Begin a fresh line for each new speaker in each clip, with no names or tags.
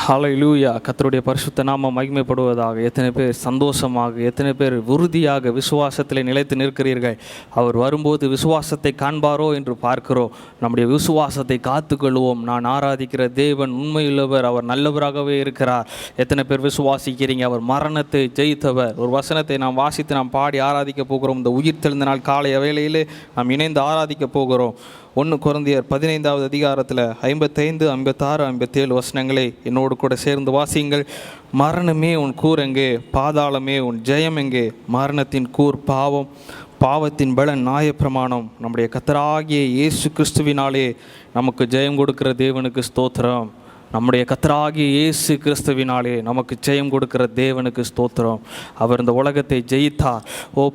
ஹல்லேலூயா. கர்த்தருடைய பரிசுத்த நாமம் மகிமைப்படுவதாக. எத்தனை பேர் சந்தோஷமாக, எத்தனை பேர் உறுதியாக விசுவாசத்தில் நிலைத்து நிற்கிறீர்கள்? அவர் வரும்போது விசுவாசத்தை காண்பாரோ என்று பார்க்கிறோம். நம்முடைய விசுவாசத்தை காத்துக்கொள்வோம். நான் ஆராதிக்கிற தேவன் உண்மையுள்ளவர், அவர் நல்லவராகவே இருக்கிறார். எத்தனை பேர் விசுவாசிக்கிறீங்க? அவர் மரணத்தை ஜெயித்தவர். ஒரு வசனத்தை நாம் வாசித்து நாம் பாடி ஆராதிக்க போகிறோம். இந்த உயிர் தெழுந்த நாள் காலை வேளையிலே நாம் இணைந்து ஆராதிக்க போகிறோம். 1 கொரிந்தியர் 15வது அதிகாரத்தில் 55, 56, 57 வசனங்களை என்னோடு கூட சேர்ந்து வாசியுங்கள். மரணமே உன் கூர் எங்கே? பாதாளமே உன் ஜெயம் எங்கே? மரணத்தின் கூர் பாவம், பாவத்தின் பலன் நியாயப்பிரமாணம். நம்முடைய கர்த்தராகிய இயேசு கிறிஸ்துவினாலே நமக்கு ஜெயம் கொடுக்கிற தேவனுக்கு ஸ்தோத்திரம். நம்முடைய கர்த்தராகிய இயேசு கிறிஸ்துவினாலே நமக்கு ஜெயம் கொடுக்கிற தேவனுக்கு ஸ்தோத்திரம். அவர் இந்த உலகத்தை ஜெயித்தார்.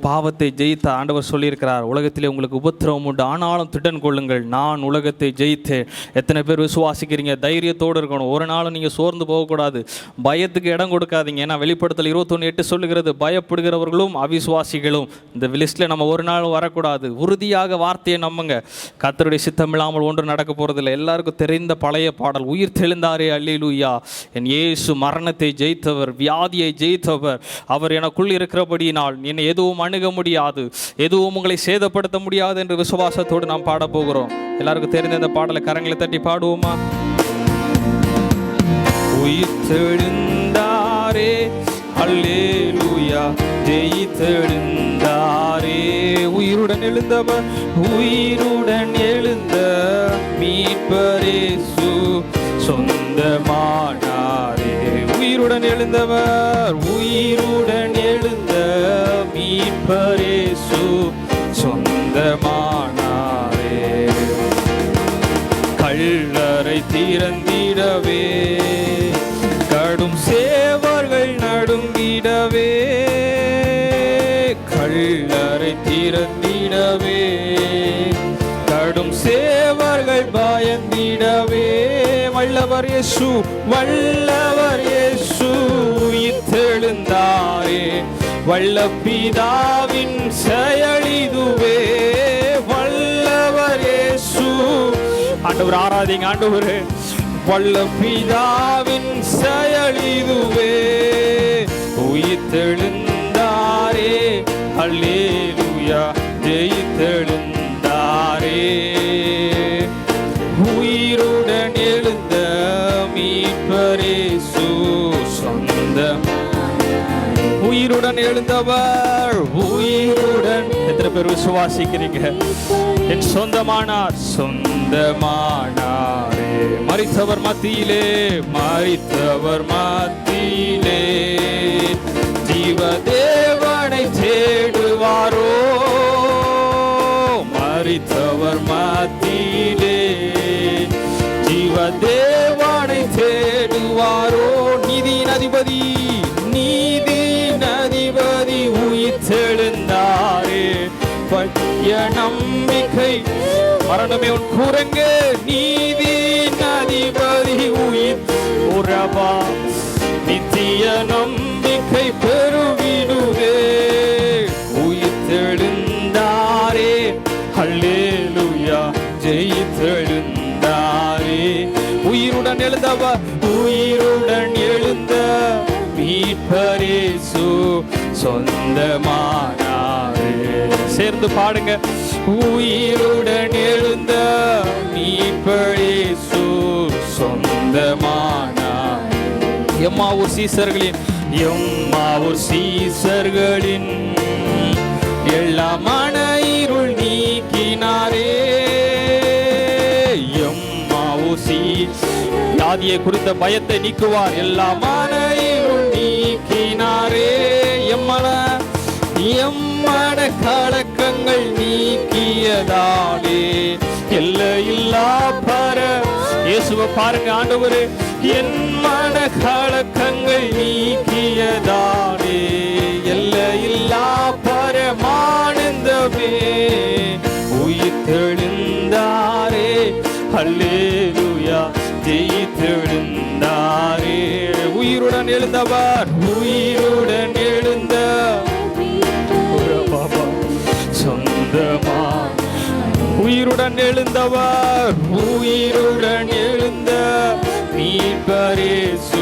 பாவத்தை ஜெயித்தார். ஆண்டவர் சொல்லியிருக்கிறார், உலகத்திலே உங்களுக்கு உபத்திரவம் உண்டு, ஆனாலும் திடன் கொள்ளுங்கள், நான் உலகத்தை ஜெயித்தேன். எத்தனை பேர் விசுவாசிக்கிறீங்க? தைரியத்தோடு இருக்கணும். ஒரு நாளும் நீங்கள் சோர்ந்து போகக்கூடாது. பயத்துக்கு இடம் கொடுக்காதீங்க. ஏன்னா வெளிப்படுத்தல் 21:8 சொல்லுகிறது, பயப்படுகிறவர்களும் அவிசுவாசிகளும் இந்த லிஸ்ட்டில் நம்ம ஒரு நாளும் வரக்கூடாது. உறுதியாக வார்த்தையை நம்புங்க. கர்த்தருடைய சித்தம் இல்லாமல் ஒன்று நடக்க போகிறதில்லை. எல்லாருக்கும் தெரிந்த பழைய பாடல், உயிர் தெழுந்தாரே அல்லேலூயா. என் இயேசு மரணத்தை ஜெயித்தவர், வியாதியை ஜெயித்தவர். அவர் எனக்குள் இருக்கிறபடியினால் என்னை எதுவும் அணுக முடியாது, எதுவும் உங்களை சேதப்படுத்த முடியாது என்று விசுவாசத்தோடு நாம் பாட போகிறோம். எல்லாருக்கும் தெரிந்த இந்த பாடலை கரங்களை தட்டி பாடுவோமா? உயிர் தெழுந்தாரே அல்லேலூயா, ஜெயித்தெழுந்தாரே. உயிருடன் எழுந்தவர், உயிருடன் எழுந்த மீட்பரேசு சொந்தமானாரே. உயிருடன் எழுந்தவர், உயிருடன் எழுந்த மீட்பரேசு சொந்தமானாரே. கல்லறை திறந்திடவே, கடும் சேவர்கள் நடுங்கிடவே, கல்லறை திறந்திடவே, கடும் சேவர்கள் பயந்திடவே, வல்லவர் இயேசு, வல்லவர் இயேசு உயிர்த்தெழுந்தாரே. வல்ல பிதாவின் செயலிதுவே, வல்லவர் இயேசு. ஆண்டவர் ஆராதிங்க. ஆண்டவரே, வல்ல பிதாவின் செயலிதுவே, உயிர்த்தெழுந்தாரே அல்லேலூயா, ஜெயித்தெழுந்தாரே. உயிருடன் எழுந்த மீட்பரேசு சொந்தம். உயிருடன் எழுந்தவர், உயிருடன். எத்தனை பேர் விசுவாசிக்கிறீங்க? என் சொந்தமானார், சொந்தமானாரே. மரித்தவர் மத்தியிலே, மரித்தவர் மத்தியிலே, ஜீவ தேவனை தேடுவாரோ. மரித்தவர் மத்தியிலே, ஜீவ தேவனை தேடுவாரோ. நீதியின் அதிபதி, நீதியின் அதிபதி உயிர்த்தெழுந்தாரே. பற்றிய நம்பிக்கை, மரணமே உன் கூரங்கே. நீதியின் அதிபதி உயிர் உறவா, நித்திய நம்பிக்கை பெருவிடுவே. உயிர்த்தெழுந்தாரே அல்லேலூயா, ஜெயித்தெழுந்தாரே. உயிருடன் எழுந்தவர், உயிருடன் எழுந்த மீட்பரேசு சொந்தமானாரே. சேர்ந்து பாடுங்க. உயிருடன் எழுந்த மீட்பரேசு சொந்தமானாரே. எம்மாவூர் சீசர்களின், எம்மாவூர் சீசர்களின் எல்லா மன இருள் நீக்கினாரே. எம்மாவூர் வியாதியை குறித்த பயத்தை நீக்குவார். எல்லா மன இருள் நீக்கினாரே. எம்மன கலக்கங்கள் நீக்கியதாலே எல்லையில்லா பர. இயேசுவை பாருங்க. ஆண்டவரே, என் மன கலக்கங்கள் நீக்கியதாலே எல்லையில்லா பரமானந்தமே. உயிர்த்தெழுந்தாரே அல்லேலூயா, ஜெயித்தெழுந்தாரே. உயிருடன் எழுந்தவர், உயிருடன் எழுந்த சொந்தமா. உயிருடன் எழுந்தவர், உயிருடன் எழுந்த மீட்பர் இயேசு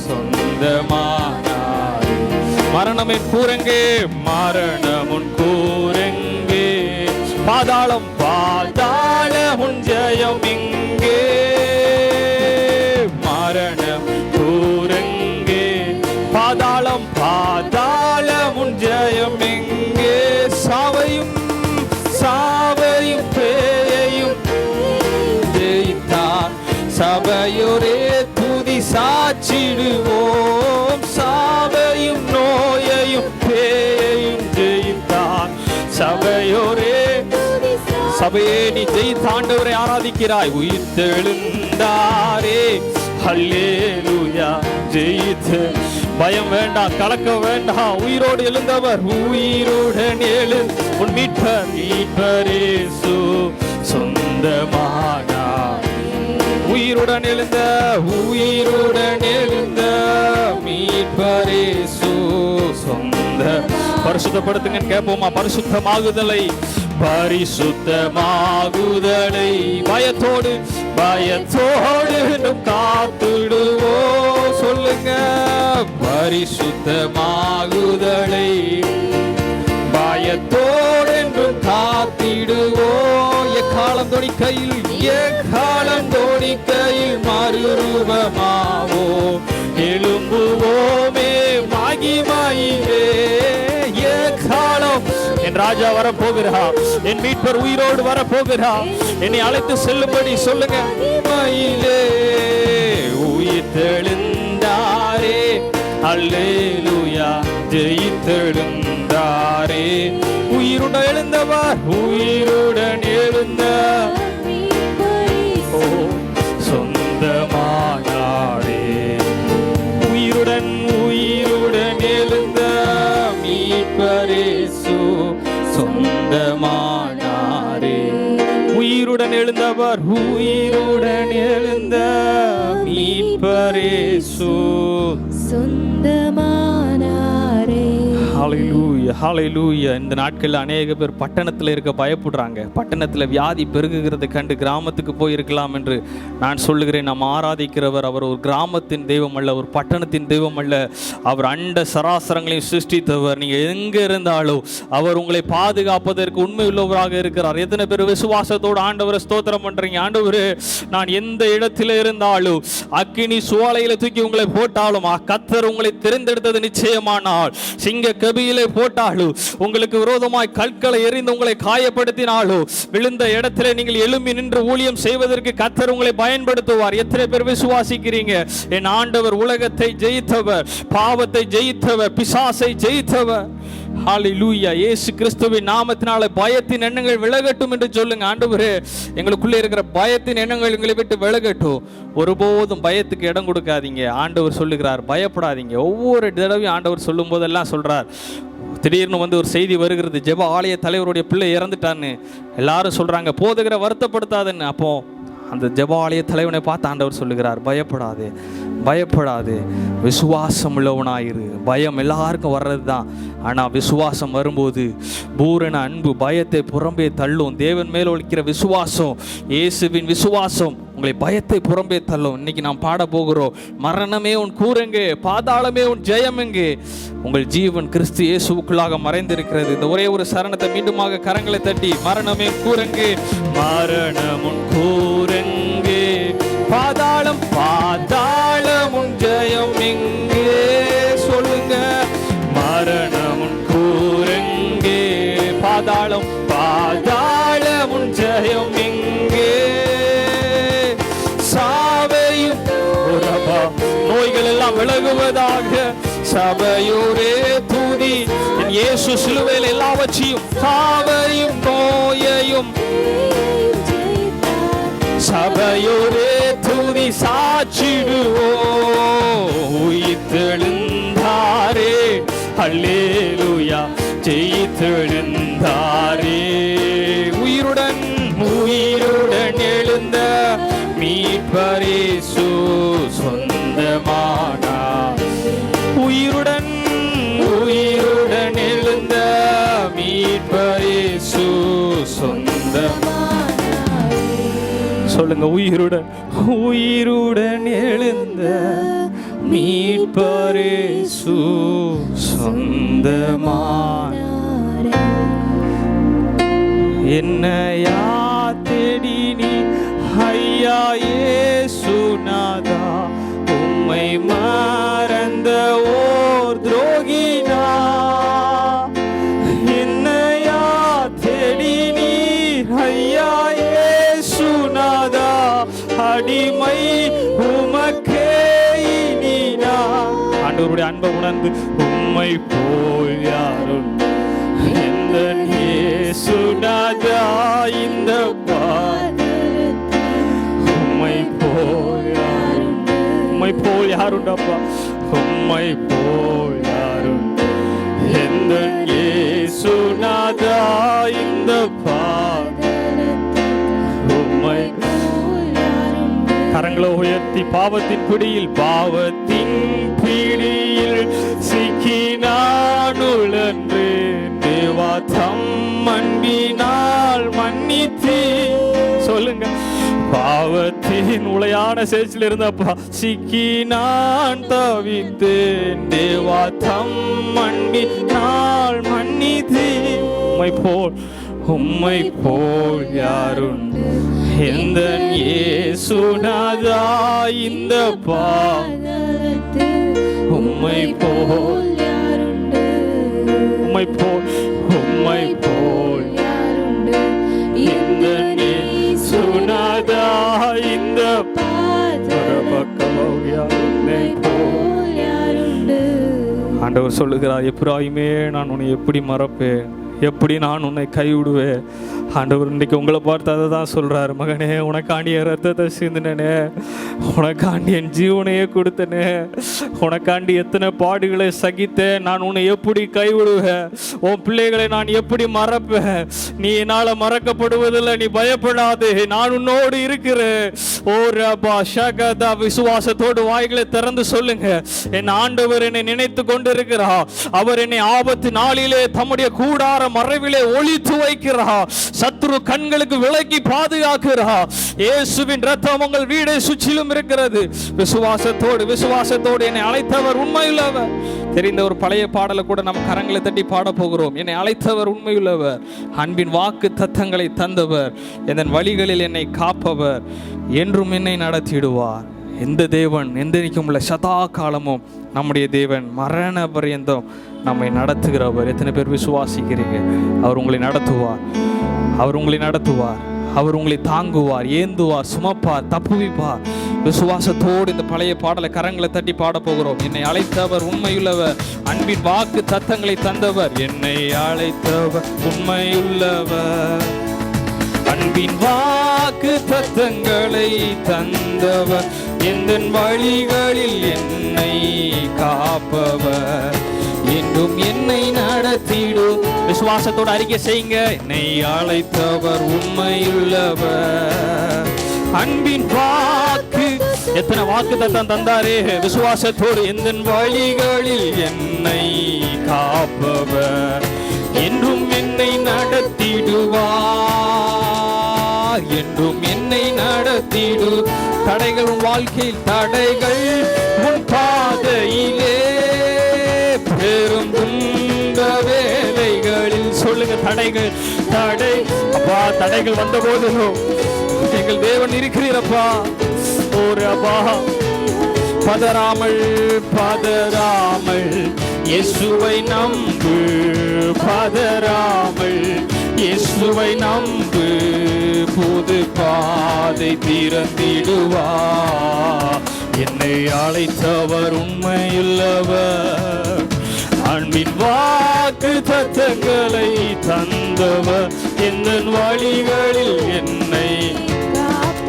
சொந்தமானார். மரணமின் கூரங்கே, மரணமுன் கூரங்கே, பாதாளம் பாதாளமுன் ஜெயம் இங்கே. மரணம் கூரங்கே, பாதாளம் பாதாளமுன் ஜெயம் இங்கே. சாவையும் சாவையும் பேயையும் ஜெயித்தார், சபையோரே துதி சாட்சிடுவோம். சாவையும் நோயையும் பேயையும் ஜெயித்தார், சபையோரே. சபையே நீ ஜெயித்த ஆண்டவரை ஆராதிக்கிறாய். உயிர்த்தெழுந்தாரே, ஹல்லேலூயா. ஜெயித்து பயம் வேண்டாம், கலக்கம் வேண்டாம். உயிரோடு எழுந்தவர், உயிருடன் எழு உன் மீட்பர், மீட்பர் இயேசு சொந்தமானார். உயிருடன் எழுந்த, உயிருடன் எழுந்த மீட்பர் இயேசு சொந்த. பரிசுத்தப்படுத்துங்க கேட்போமா? பரிசுத்தமாகுதலை, பரிசுத்தமாகுதலை பயத்தோடு பயத்தோடு காத்துடுவோ. சொல்லுங்க, பரிசுத்தமாகுதலை பயத்தோடு என்றும் காத்திடுவோ. எக்காலம் தொடிக்கையில், எக்காலம் தொடிக்கையில் மறுரூபமாவோ. எழும்புவோமே மகிமையிலே. எக்காலம் என் ராஜா வரப்போகிறார், என் மீட்பர் உயிரோடு வரப்போகிறார். என்னை அழைத்து செல்லும்படி சொல்லுங்க. மகிமையிலே உயிர்த்தெழுந்தாரே, அல்லேலூயா. ஜெயித்தெழுந்தாரே, உயிருடன் எழுந்தவர், உயிருடன் எழுந்த சொந்தமானாரே. உயிருடன் உயிருடன் எழுந்த மீட்பர் இயேசு சொந்தமானாரே. உயிருடன் எழுந்தவர், உயிருடன் எழுந்த மீட்பர் இயேசு சொந்தமானாரே. ஹல்லேலூயா, ஹல்லேலூயா. இந்த நாட்களில் அநேக பேர் பட்டணத்தில் இருக்க பயப்படுறாங்க. பட்டணத்தில் வியாதி பெருகுகிறதை கண்டு கிராமத்துக்கு போயிருக்கலாம் என்று நான் சொல்லுகிறேன். நாம் ஆராதிக்கிறவர் அவர் ஒரு கிராமத்தின் தெய்வம் அல்ல, ஒரு பட்டணத்தின் தெய்வம் அல்ல. அவர் அண்ட சராசரங்களையும் சிருஷ்டித்தவர். நீங்கள் எங்கே இருந்தாலும் அவர் உங்களை பாதுகாப்பதற்கு உண்மை உள்ளவராக இருக்கிறார். எத்தனை பேர் விசுவாசத்தோடு ஆண்டவரை ஸ்தோத்திரம் பண்றீங்க? ஆண்டவரே, நான் எந்த இடத்துல இருந்தாலும் அக்கினி சுவாலையில தூக்கி உங்களை போட்டாலும் கர்த்தர் உங்களை தெரிந்தெடுத்தது நிச்சயமானால், சிங்க கபியிலே போட்டாலும், உங்களுக்கு விரோதமாய் கற்களை எறிந்து உங்களை காயப்படுத்தினாலும், விழுந்த இடத்துல நீங்கள் எழும்பி நின்று ஊழியம் செய்வதற்கு கர்த்தர் உங்களை பயன்படுத்துவார். எத்தனை பேர் விசுவாசிக்கிறீங்க? என் ஆண்டவர் உலகத்தை ஜெயித்தவர், பாவத்தை ஜெயித்தவர், பிசாசை ஜெயித்தவர். ஹல்லேலூயா. இயேசு கிறிஸ்துவின் நாமத்தினால பயத்தின் எண்ணங்கள் விலகட்டும் என்று சொல்லுங்க. ஆண்டவரே, எங்களுக்குள்ளே இருக்கிற பயத்தின் எண்ணங்கள் எங்களை விட்டு விலகட்டும். ஒருபோதும் பயத்துக்கு இடம் கொடுக்காதீங்க. ஆண்டவர் சொல்லுகிறார், பயப்படாதீங்க. ஒவ்வொரு தடவையும் ஆண்டவர் சொல்லும் போதெல்லாம் சொல்றார். திடீர்னு ஒரு செய்தி வருகிறது, ஜெப ஆலய தலைவருடைய பிள்ளை இறந்துட்டான்னு எல்லாரும் சொல்றாங்க. போதகரை வருத்தப்படுத்தாதுன்னு. அப்போ அந்த ஜெப ஆலய தலைவனை பார்த்து ஆண்டவர் சொல்லுகிறார், பயப்படாது, பயப்படாது, விசுவாசம் உள்ளவனாயிரு. பயம் எல்லாருக்கும் வர்றது தான், ஆனால் விசுவாசம் வரும்போது பூரண அன்பு பயத்தை புறம்பே தள்ளும். தேவன் மேல் ஒழிக்கிற விசுவாசம், இயேசுவின் விசுவாசம் உங்களை பயத்தை புறம்பே தள்ளும். இன்னைக்கு நாம் பாட போகிறோம், மரணமே உன் கூரெங்கே, பாதாளமே உன் ஜெயம் எங்கே. உங்கள் ஜீவன் கிறிஸ்து இயேசுவுக்குள்ளாக மறைந்திருக்கிறது. இந்த ஒரே ஒரு சரணத்தை மீண்டுமாக கரங்களை தட்டி, மரணமே கூரெங்கே, மரணம் உன் கூரெங்கே, பாதாளம் பாதாளம் உன் ஜெயம் எங்கே. சொல்லுங்க, மரணம் உன் கூரெங்கே, பாதாளம் பாதாளம் உன் ஜெயம் எங்கே. சாவையும் நோய்கள் எல்லாம் விலகுவதாக. சபையோரே தூதி, இயேசு சிலுவையில் எல்லாவற்றையும், சாவையும் நோயையும் சபையோரே தூதி சாட்சிடுவோ. உயிர்த்தெழுந்தாரே, அல்லேலூயா. ஜெயித்தெழுந்தாரே, உயிருடன் உயிருடன் எழுந்த மீட்பர் இயேசு சொந்தமானார். உயிருடன் உயிருடன் எழுந்த மீட்பர் இயேசு சொந்தமானார். சொல்லுங்க. உயிருடன் உயிருடன் எழுந்த மீட்பரே சொந்தமான என்னையா தேடி நீ ஐயா இயேசுநாதா, உம்மை மறந்த ஓர் துரோகினா. என்னையா தேடி நீ ஐயா இயேசுநாதா, அடிமை உமக்கே இனினா. ஆண்டவருடைய அன்பை உணர்ந்து உம்மை போல் யாரும் இந்த இயேசுநாதா, இந்த உம்மை போல் யாருண்டு, உம்மை போல் யாருண்டப்பா, உம்மை போல் யாருண்டு எந்த இயேசுநாதா, இந்த உம்மை. கரங்களை உயர்த்தி பாவத்தின் பிடியில் சிக்கினான் உழன்றேன், தேவா தம் அன்பினால் மன்னித்தீ. சொல்லுங்க. பாவத்தின் உளையான சேற்றில் இருந்தப்பா சிக்கினான் தவித்தேன், தேவா தம் அன்பினால் மன்னித்தீ. உம்மை போல் யாருண்டு எந்த இயேசுநாதா, இந்த உம்மை போல் யாருண்டு, உம்மை போல் உம்மை போல் யாருண்டு எந்த இயேசுநாதா, இந்த பரபக்கமோ யாருண்டை போல் யாருண்டு. ஆண்டவர் சொல்லுகிறார், எப்பிராயிமே நான் உன்னை எப்படி மறப்பேன், எப்படி நான் உன்னை கைவிடுவேன். ஆண்டவர் இன்றைக்கு உங்களை பார்த்து அதை தான் சொல்கிறார். மகனே, உனக்காண்டிய ரத்தத்தை சிந்தினே, உனக்காண்டி என் ஜீவனையே கொடுத்தனே, உனக்காண்டி எத்தனை பாடுகளை சகித்தேன், நான் உன்னை எப்படி கைவிடுவேன், உன் பிள்ளைகளை நான் எப்படி மறப்பேன், நீ என்னால் மறக்கப்படுவதில்லை, நீ பயப்படாது, நான் உன்னோடு இருக்கிறேன். ஓ ரபா ஷகதா, விசுவாசத்தோடு வாய்களை திறந்து சொல்லுங்க. என் ஆண்டவர் என்னை நினைத்து கொண்டு இருக்கிறார். அவர் என்னை ஆபத்து நாளிலே தம்முடைய கூடார மறைவிலே ஒளித்து வைக்கிறார். சத்துரு கண்களுக்கு விலக்கி பாதுகாக்கிறார். இயேசுவின் ரத்தம் உங்கள் வீடை சுற்றிலும் இருக்கிறது. விசுவாசத்தோடு என்னை அழைத்தவர் உண்மையுள்ளவர். தெரிந்த ஒரு பழைய பாடலை கூட நம் கரங்களை தட்டி பாட போகிறோம். என்னை அழைத்தவர் உண்மையுள்ளவர், அன்பின் வாக்கு தத்தங்களை தந்தவர், என் வழிகளில் என்னை காப்பவர், என்றும் என்னை நடத்திடுவார். எந்த தேவன் எந்தெனிக்கும் உள்ள சதா காலமும் நம்முடைய தேவன் மரண பரியந்தம் நம்மை நடத்துகிறவர். எத்தனை பேர் விசுவாசிக்கிறீங்க? அவர் உங்களை நடத்துவார், அவர் உங்களை நடத்துவார், அவர் உங்களை தாங்குவார், ஏந்துவார், சுமப்பார், தப்புவிப்பார். விசுவாசத்தோடு இந்த பழைய பாடலை கரங்களை தட்டி பாட போகிறோம். என்னை அழைத்தவர் உண்மையுள்ளவர், அன்பின் வாக்கு தத்தங்களை தந்தவர், என்னை அழைத்தவர் உண்மையுள்ளவர், அன்பின் வாக்கு தத்தங்களை தந்தவர், எந்த வழிகளில் என்னை காப்பவர், என்றும் என்னை நடத்திடும். விசுவாசத்தோடு அறிக்கை செய்யுங்க. என்னை அழைத்தவர் உண்மையுள்ளவர், அன்பின் வாக்கு. எத்தனை வாக்கு தத்தம் தந்தாரே. விசுவாசத்தோடு எந்த வழிகளில் என்னை காப்பவர், என்றும் என்னை நடத்திடுவார், என்றும் என்னை நடத்திடு. தடைகள் உன் வாழ்க்கையில், தடைகள் உன் பாதையிலே, பெரும் துன்ப வேலைகளில். சொல்லுங்க. தடைகள் அப்பா, தடைகள் வந்த போதிலும் எங்கள் தேவன் இருக்கிறீரப்பா. ஒரு அப்பா, பதறாமல் இயேசுவை நம்பு, பதறாமல் இயேசுவை நம்பு, புது பாதை திறந்திடுவார். என்னை அழைத்தவர் உண்மையுள்ளவர், அன்பின் வாக்கு தத்தங்களை தந்தவர், எந்த வழிகளில் என்னை.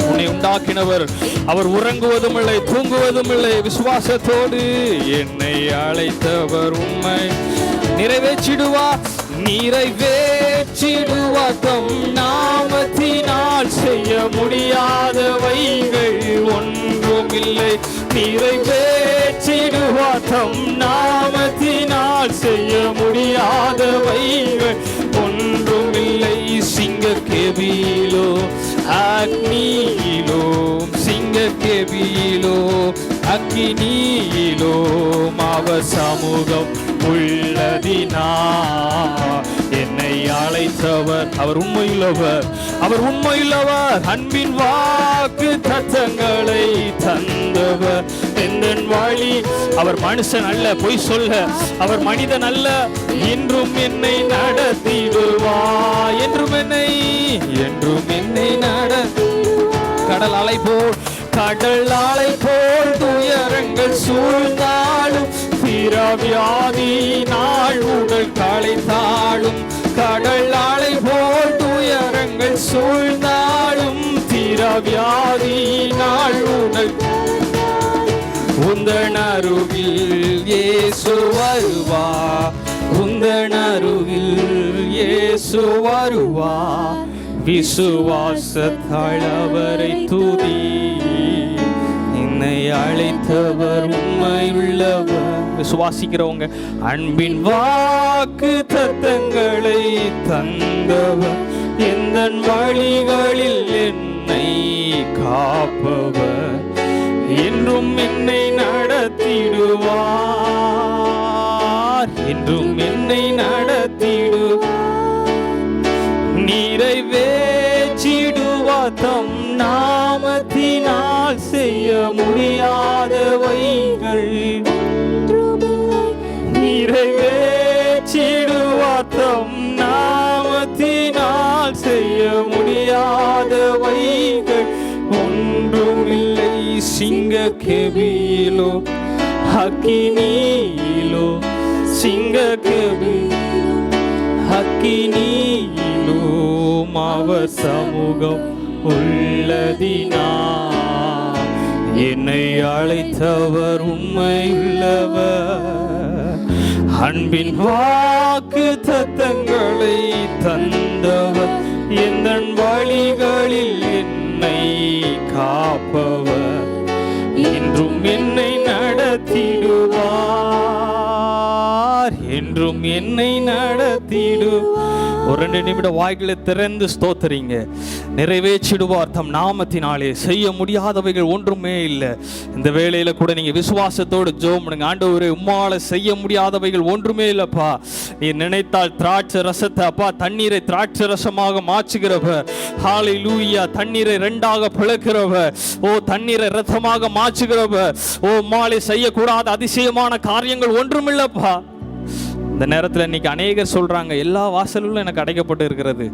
உன்னை உண்டாக்கினவர், அவர் உறங்குவதும் இல்லை தூங்குவதும் இல்லை. விசுவாசத்தோடு என்னை அழைத்தவர் உண்மை நிறைவேற்றிடுவார், தம் நாமத்தினால் செய்ய முடியாதவைகள் ஒன்றும் இல்லை. நிறைவேற்றிடுவார், தம் நாமத்தினால் செய்ய முடியாதவைகள் ஒன்றும் இல்லை. சிங்க கேபிலோ அக்னியிலும் சிங்கக்கெபியிலோ அக்கினியிலும் அவர் சமூகம் உள்ளதினா என்னை அழைத்தவர் அவர் உண்மையுள்ளவர், அவர் உண்மையுள்ளவர். அன்பின் வாக்கு தத்தங்களை தந்தவர். எந்த வழி அவர் மனுஷன் அல்ல, பொய் சொல்ல அவர் மனிதன் அல்ல. என்றும் என்னை நடத்திடுவார், என்றும் என்னை கடல் அலை போல் துயரங்கள் சூழ்ந்தாலும் வியாதியினால் உடல் களைத்தாலும், கடல் அலை போல் துயரங்கள் சூழ்ந்தாலும் வியாதியினால் உடல் உந்தன் அருகில் இயேசு வருவார், உந்தன் அருகில் இயேசு வருவார். விசுவாசத்தால் அவரை துதி, என்னை அழைத்தவர் உண்மையுள்ளவர். விசுவாசிக்கிறவங்க அன்பின் வாக்கு தத்தங்களை தந்தவர், எந்தன் வழிகளில் என்னை காப்பவர், என்றும் என்னை நடத்திடுவார், என்றும் என்னை நடத்திடுவார். நிறைவேற்றிடுவார் தம் நாமத்தினால் செய்ய முடியாதவைகள், நிறைவேற்றிடுவார் தம் நாமத்தினால் செய்ய முடியாதவைகள் ஒன்றுமில்லை. சிங்கக்கெபியிலோ அக்கினியிலோ, சிங்கக்கெபியிலோ அக்கினியிலோ அவர் சமூகம் உள்ளதினா என்னை அழைத்தவர் உண்மையுள்ளவர். அன்பின் வாக்கு தத்தங்களை தந்தவர், எந்தன் வழிகளில் என்னை காப்பவர், என்றும் என்னை நடத்திடுவார், என்றும் என்னை நடத்திடுவார். ஒரு 2 நிமிடம் வாய்களை திறந்து ஸ்தோத்திரிங்க. நிறைவேற்றிடுவார் தம் நாமத்தினாலே, செய்ய முடியாதவைகள் ஒன்றுமே இல்லை. இந்த வேளையில கூட நீங்க விசுவாசத்தோடு ஜெபம் பண்ணுங்க. ஆண்டவரே, உம்மால செய்ய முடியாதவைகள் ஒன்றுமே இல்லப்பா. நீ நினைத்தால் திராட்சை ரசத்தை அப்பா தண்ணீரை திராட்சை ரசமாக மாற்றுகிறவர். ஹல்லேலூயா. தண்ணீரை 2ஆக பிளக்கிறவர். ஓ, தண்ணீரை ரத்தமாக மாற்றுகிறவர். ஓ, உம்மாலே செய்யக்கூடாத அதிசயமான காரியங்கள் ஒன்றுமில்லப்பா. இந்த நேரத்தில் இன்னைக்கு அநேகர் சொல்கிறாங்க, எல்லா வாசலும் எனக்கு அடைக்கப்பட்டு இருக்கிறது,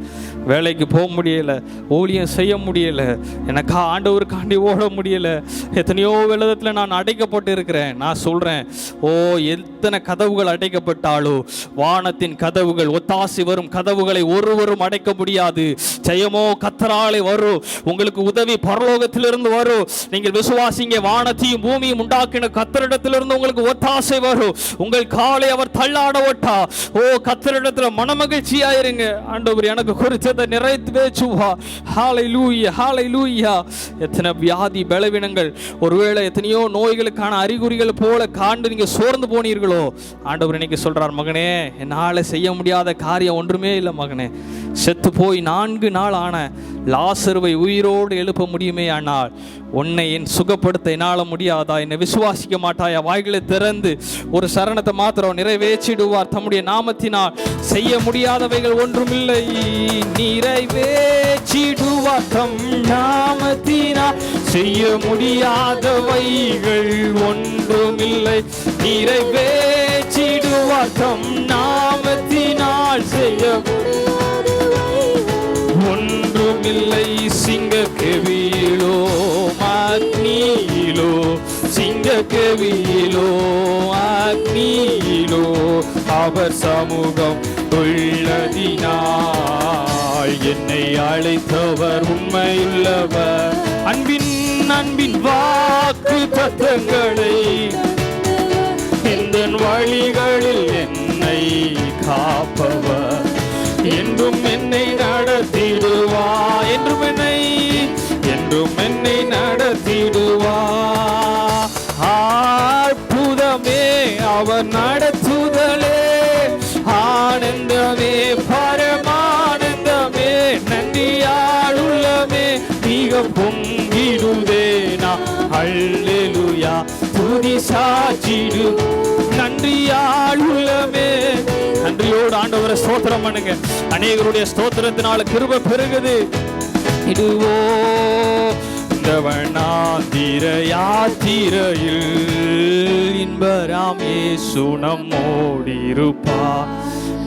வேலைக்கு போக முடியலை, ஊழியம் செய்ய முடியலை, எனக்கு ஆண்டவருக்காண்டி ஓட முடியலை, எத்தனையோ விதத்தில் நான் அடைக்கப்பட்டு இருக்கிறேன். நான் சொல்கிறேன், ஓ, எத்தனை கதவுகள் அடைக்கப்பட்டாலோ வானத்தின் கதவுகள், ஒத்தாசி வரும் கதவுகளை ஒருவரும் அடைக்க முடியாது. ஜெயமோ கர்த்தராலே வரும், உங்களுக்கு உதவி பரலோகத்திலிருந்து வரும். நீங்கள் விசுவாசிங்க, வானத்தையும் பூமியும் உண்டாக்கின கர்த்தரிடத்திலிருந்து உங்களுக்கு ஒத்தாசை வரும். உங்கள் காலை அவர் தள்ளாட ஓ, கர்த்தரிடத்துல மனமகிழ்ச்சியாயிருங்க. ஆண்டவர் எனக்கு குறித்ததை நிறைவேற்றுவா. ஹல்லேலூயா, ஹல்லேலூயா. எத்தனை வியாதி பலவீனங்கள், ஒருவேளை எத்தனையோ நோய்களுக்கான அறிகுறிகள் போல காண்டு நீங்க சோர்ந்து போனீர்களோ, ஆண்டவர் இன்னைக்கு சொல்றார், மகனே, என்னால செய்ய முடியாத காரியம் ஒன்றுமே இல்லை மகனே. செத்து போய் 4 நாள் ஆன லாசருவை உயிரோடு எழுப்ப முடியுமே, ஆனால் உன்னை என் சுகப்படுத்த என்னால முடியாதா? என்னை விசுவாசிக்க மாட்டாயா? வாய்களை திறந்து ஒரு சரணத்தை மாத்திரம் நிறைவேற்றிடுவார் தம்முடைய நாமத்தினால். செய்ய முடியாதவைகள் ஒன்றுமில்லை. நிறைவேற்றிடுவார் தம் நாமத்தினால், செய்ய முடியாதவைகள் ஒன்றுமில்லை. நிறைவேற்றிடுவார் தம் நாமத்தினால், செய்ய ஒன்றுமில்லை. சிங்கக்கெபியிலோ அக்னியிலோ, சிங்கக்கெபியிலோ அக்னியிலோ அவர் சமூகம் உள்ளதினால் என்னை அழைத்தவர் உண்மையுள்ளவர். அன்பின் வாக்கு தத்தங்களை எந்தன் வழிகளில் என்னை காப்பவர், என்றும் என்னை நடத்திடுவா, என்றும் என்னை நடத்திடுவா. அற்புதமே அவர் நடத்துதலே, ஆனந்தமே பரமானந்தமே, நன்றியால் உள்ளமே அல்லேலூயா துதி சாட்சிடு. நன்றியால் உள்ளமே, நன்றியோடு ஆண்டவரை ஸ்தோத்திரம் பண்ணுங்க. அநேகருடைய ஸ்தோத்திரத்தினால கிருபை பெருகுது. இதுவோ இந்த வண்ணாந்திர யாத்திரையில் இன்பராம் இயேசு நம்மோடிருப்பா.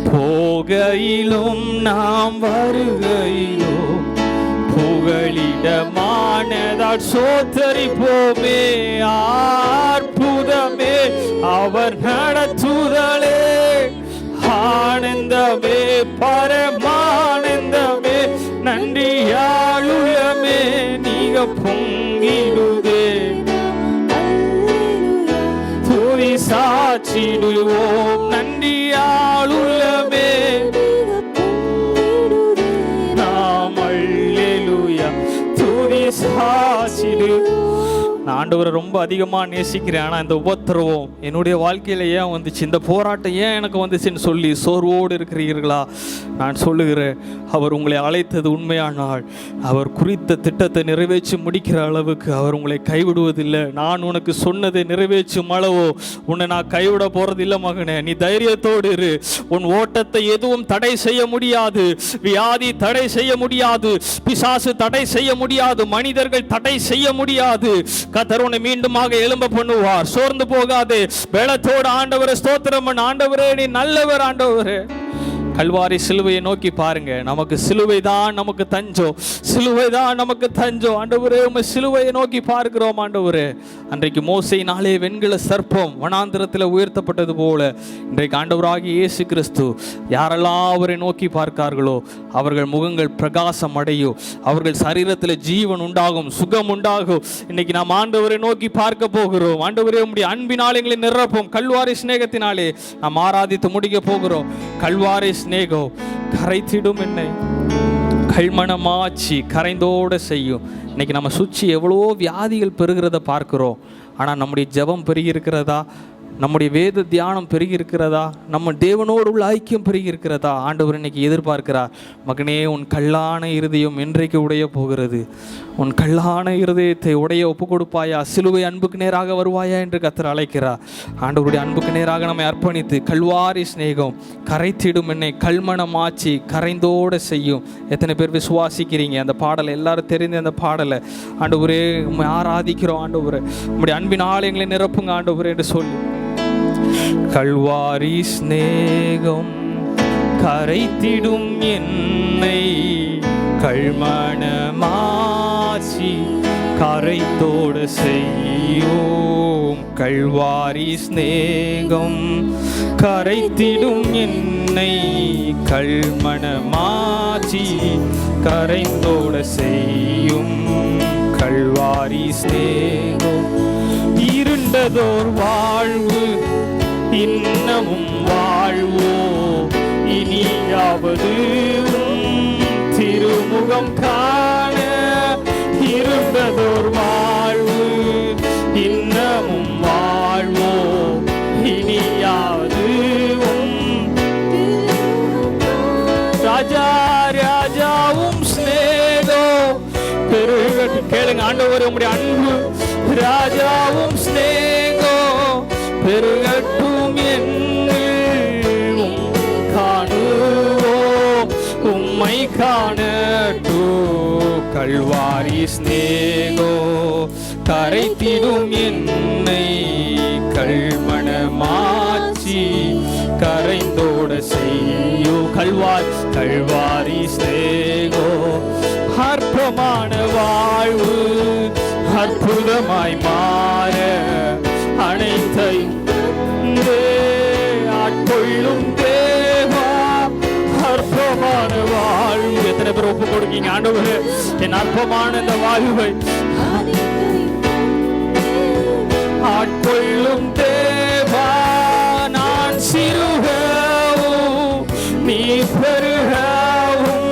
போகையிலும் நாம் வருகையிலும் புகழிடமானதால் சோத்தரிப்போமே. அற்புதமே அவர் நடத்துதலே, ஆனந்தமே பரமானந்தமே. நன்றியாளுமே நீங்க பொங்கிடுதே, துதி சாட்சிடுவோம். நன்றியாளுமே நாம் அல்லேலூயா துதி சாட்சிடு. நான் ஆண்டவரை ரொம்ப அதிகமாக நேசிக்கிறேன். ஆனால் இந்த உபத்திரவம் என்னுடைய வாழ்க்கையில் ஏன் வந்துச்சு, இந்த போராட்டம் ஏன் எனக்கு வந்துச்சுன்னு சொல்லி சோர்வோடு இருக்கிறீர்களா? நான் சொல்லுகிறேன், அவர் உங்களை அழைத்தது உண்மையானால் அவர் குறித்த திட்டத்தை நிறைவேற்றி முடிக்கிற அளவுக்கு அவர் உங்களை கைவிடுவதில்லை. நான் உனக்கு சொன்னதை நிறைவேற்றும் அளவோ உன்னை நான் கைவிட போறதில்லை மகனே. நீ தைரியத்தோடு இரு. உன் ஓட்டத்தை எதுவும் தடை செய்ய முடியாது. வியாதி தடை செய்ய முடியாது, பிசாசு தடை செய்ய முடியாது, மனிதர்கள் தடை செய்ய முடியாது. கர்த்தர் உன்னை மீண்டுமாக எழும்ப பண்ணுவார். சோர்ந்து போகாதே, பலத்தோடு ஆண்டவரை ஸ்தோத்திரம் பண்ணு. ஆண்டவரே நீ நல்லவர். ஆண்டவரே கல்வாரி சிலுவையை நோக்கி பாருங்க. நமக்கு சிலுவை தான் நமக்கு தஞ்சம், சிலுவை தான் நமக்கு தஞ்சம். ஆண்டவரே உம்மை சிலுவையை நோக்கி பார்க்கிறோம். ஆண்டவரே அன்றைக்கு மோசேயினாலே வெண்கல சர்ப்பம் வனாந்திரத்தில் உயர்த்தப்பட்டது போல இன்றைக்கு ஆண்டவராகிய இயேசு கிறிஸ்து யாரெல்லாம் அவரை நோக்கி பார்க்கார்களோ அவர்கள் முகங்கள் பிரகாசம் அடையும், அவர்கள் சரீரத்தில் ஜீவன் உண்டாகும், சுகம் உண்டாகும். இன்னைக்கு நாம் ஆண்டவரை நோக்கி பார்க்க போகிறோம். ஆண்டவரே உம்முடைய அன்பினால் எங்களை நிரப்பும். கல்வாரி சிநேகத்தினாலே நாம் ஆராதித்து முடிக்க போகிறோம். கல்வாரி ஸ்நேகம் கரைத்திடும் என்னை, கல்மணமாச்சி கரைந்தோட செய்யும். இன்னைக்கு நம்ம சுற்றி எவ்வளோ வியாதிகள் பெருகிறத பார்க்கிறோம். ஆனால் நம்முடைய ஜெபம் பெருகி இருக்கிறதா? நம்முடைய வேத தியானம் பெருகி இருக்கிறதா? நம்ம தேவனோடு உள்ள ஐக்கியம் பெருகி இருக்கிறதா? ஆண்டவர் இன்னைக்கு எதிர்பார்க்கிறார். மகனே, உன் கல்லான இருதயம் என்றைக்கு உடைய போகிறது? உன் கல்லான இருதயத்தை உடைய ஒப்பு கொடுப்பாயா? சிலுவை அன்புக்கு நேராக வருவாயா என்று கர்த்தர் அழைக்கிறார். ஆண்டவருடைய அன்புக்கு நேராக நம்மை அர்ப்பணித்து கல்வாரி சிநேகம் கரைத்திடும் என்னை, கல்மணமாச்சி கரைந்தோட செய்யும். எத்தனை பேர் விசுவாசிக்கிறீங்க அந்த பாடலை? எல்லாரும் தெரிந்த அந்த பாடலை ஆண்டவரே உம்மை ஆராதிக்கிறோம். ஆண்டவரே உம்முடைய அன்பின் ஆலயங்களை நிரப்புங்க ஆண்டவரே என்று சொல்லி. கல்வாரி ஸ்நேகம் கரைத்திடும் என்னை, கல்மணமாச்சி கரைத்தோட செய்யும். கல்வாரி ஸ்நேகம் கரைத்திடும் என்னை, கல்மணமாச்சி கரைந்தோட செய்யும். கல்வாரி ஸ்நேகம் இருண்டதோர் வாழ்வு இன்னமும் வாழ்வோ, இனியாவது திருமுகம் காண. இருண்டதோர் வாழ்வு இன்னமும் வாழ்வோ, இனியாவது ராஜா ராஜாவும் ஸ்நேகோ பெருகட்டு. கேளுங்க ஆண்டவர் உம்முடைய அன்பு ராஜாவும் ஸ்நேகோ பெருகட்டும் என்னும் காணுவோம் உம்மை காணட்டோ. கல்வாரி ஸ்நேகோ கரைத்திடும் என்னை, கல்மணமாச்சி கரைந்தோட செய்யோ. கல்வாரி ஸ்நேகோ அற்பமான வாழ்வு அற்புதமாய் மாற அனைத்தையும் ஆட்கொள்ளும் தேவா. அற்பமான வாழ்வு எத்தனை பேர் ஒப்பு கொடுக்கீங்க? ஆண்டவரே என் அற்பமான இந்த வாழ்வை ஆட்கொள்ளும் தேவா. நான் சிறுகவும் நீ பெருகவும்,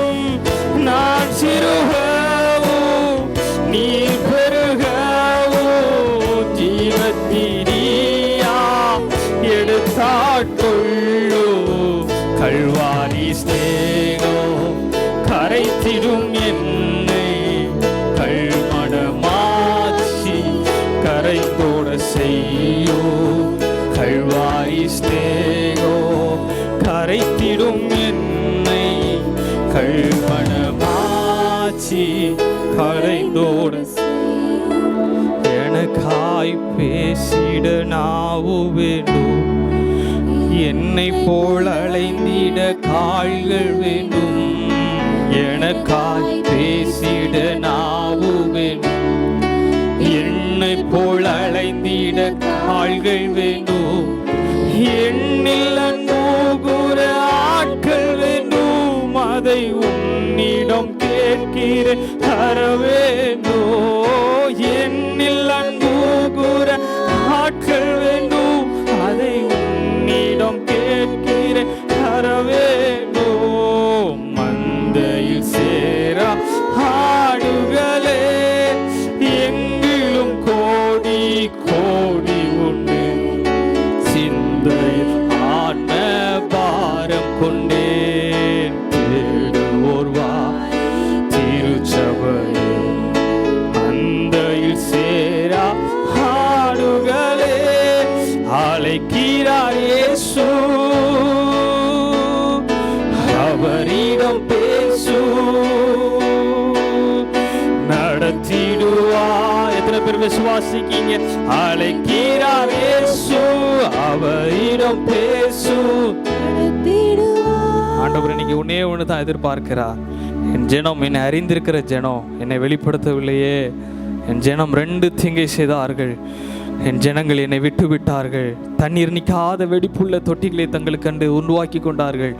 நான் சிறுகவும் நீ பெருகவும், ஜீவத்திரியா எடுத்தாட்கொள்ளு. கல்வாரி ஸ்நேகோ கரைத்திடும் என்னை, கல்மணமாச்சி நடத்திடும் என்னை கல்மணமாச்சி கரைந்தோட எனக்காய் பேசிட நாவு வேண்டும், என்னை போல் அலைந்திட கால்கள் வேண்டும். எனக்காய் பேசிட நாவு வேண்டும், என்னை போல் அலைந்திட கால்கள் வேண்டும். எண்ணில் அன்புகுற ஆட்கள் வேண்டும், அதை உன்னிடம் கேட்கிறேன் தர வேண்டும். எண்ணில் அன்புகுற ஆட்கள் வேண்டும், அதை உன்னிடம் கேட்கிறேன் தர வேண்டும். மந்தையில் சேரா ஆடுகளே எங்கிலும் கோடி கோடி உண்டு, சிந்தையில் ஆன்ம பாரம் கொண்டேன். தேடுவோர் வா திருச்சபையே, மந்தையில் சேரா ஆடுகளே அழைக்கிறார் இயேசு, அவரிடம் பேசு நடத்திடுவா. எத்தனை பேர் விசுவாசிக்கீங்க? அழைக்கிறார் இயேசு, அவரிடம் பேசு நடத்திடுவா. ஆண்டவர் இன்னைக்கு ஒன்னே ஒன்று தான் எதிர்பார்க்கிறார். என் ஜனம், என்னை அறிந்திருக்கிற ஜனம் என்னை வெளிப்படுத்தவில்லையே. என் ஜனம் 2 தீங்கை செய்தார்கள், என் ஜனங்கள் என்னை விட்டு விட்டார்கள், தண்ணீர் நிற்காத வெடிப்புள்ள தொட்டிகளை தங்களுக்கு கண்டு உருவாக்கி கொண்டார்கள்.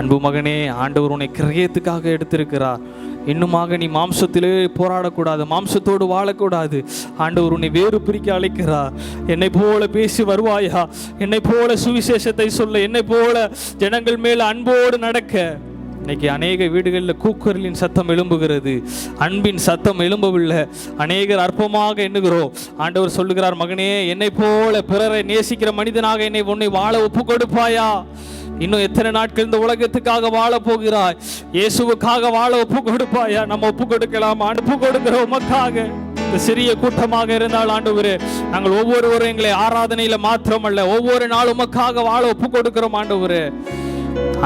அன்பு மகனே, ஆண்டவர் உன்னை கிரயத்துக்காக எடுத்திருக்கிறார். இன்னுமாக நீ மாம்சத்திலே போராடக்கூடாது, மாம்சத்தோடு வாழக்கூடாது. ஆண்டவர் உன்னை வேறு பிரிக்க அழைக்கிறார். என்னை போல பேசி வருவாயா? என்னை போல சுவிசேஷத்தை சொல்ல, என்னை போல ஜனங்கள் மேல் அன்போடு நடக்க. இன்னைக்கு அநேக வீடுகளில் கூக்குரலின் சத்தம் எழும்புகிறது, அன்பின் சத்தம் எழும்பவில்லை. அநேகர் அற்பமாக எண்ணுகிறோம். ஆண்டவர் சொல்லுகிறார், மகனே, என்னை போல பிறரை நேசிக்கிற மனிதனாக உன்னை வாழ ஒப்பு கொடுப்பாயா? இன்னும் எத்தனை நாட்கள் இந்த உலகத்துக்காக வாழ போகிறாய்? இயேசுவுக்காக வாழ ஒப்பு கொடுப்பாயா? நம்ம ஒப்பு கொடுக்கலாம். ஒப்பு கொடுக்கிற உமக்காக இந்த சிறிய கூட்டமாக இருந்தால் ஆண்டவரே, நாங்கள் ஒவ்வொருவரும் எங்களை ஆராதனையில மாத்திரமல்ல, ஒவ்வொரு நாள் உமக்காக வாழ ஒப்பு கொடுக்கிறோம் ஆண்டவரே.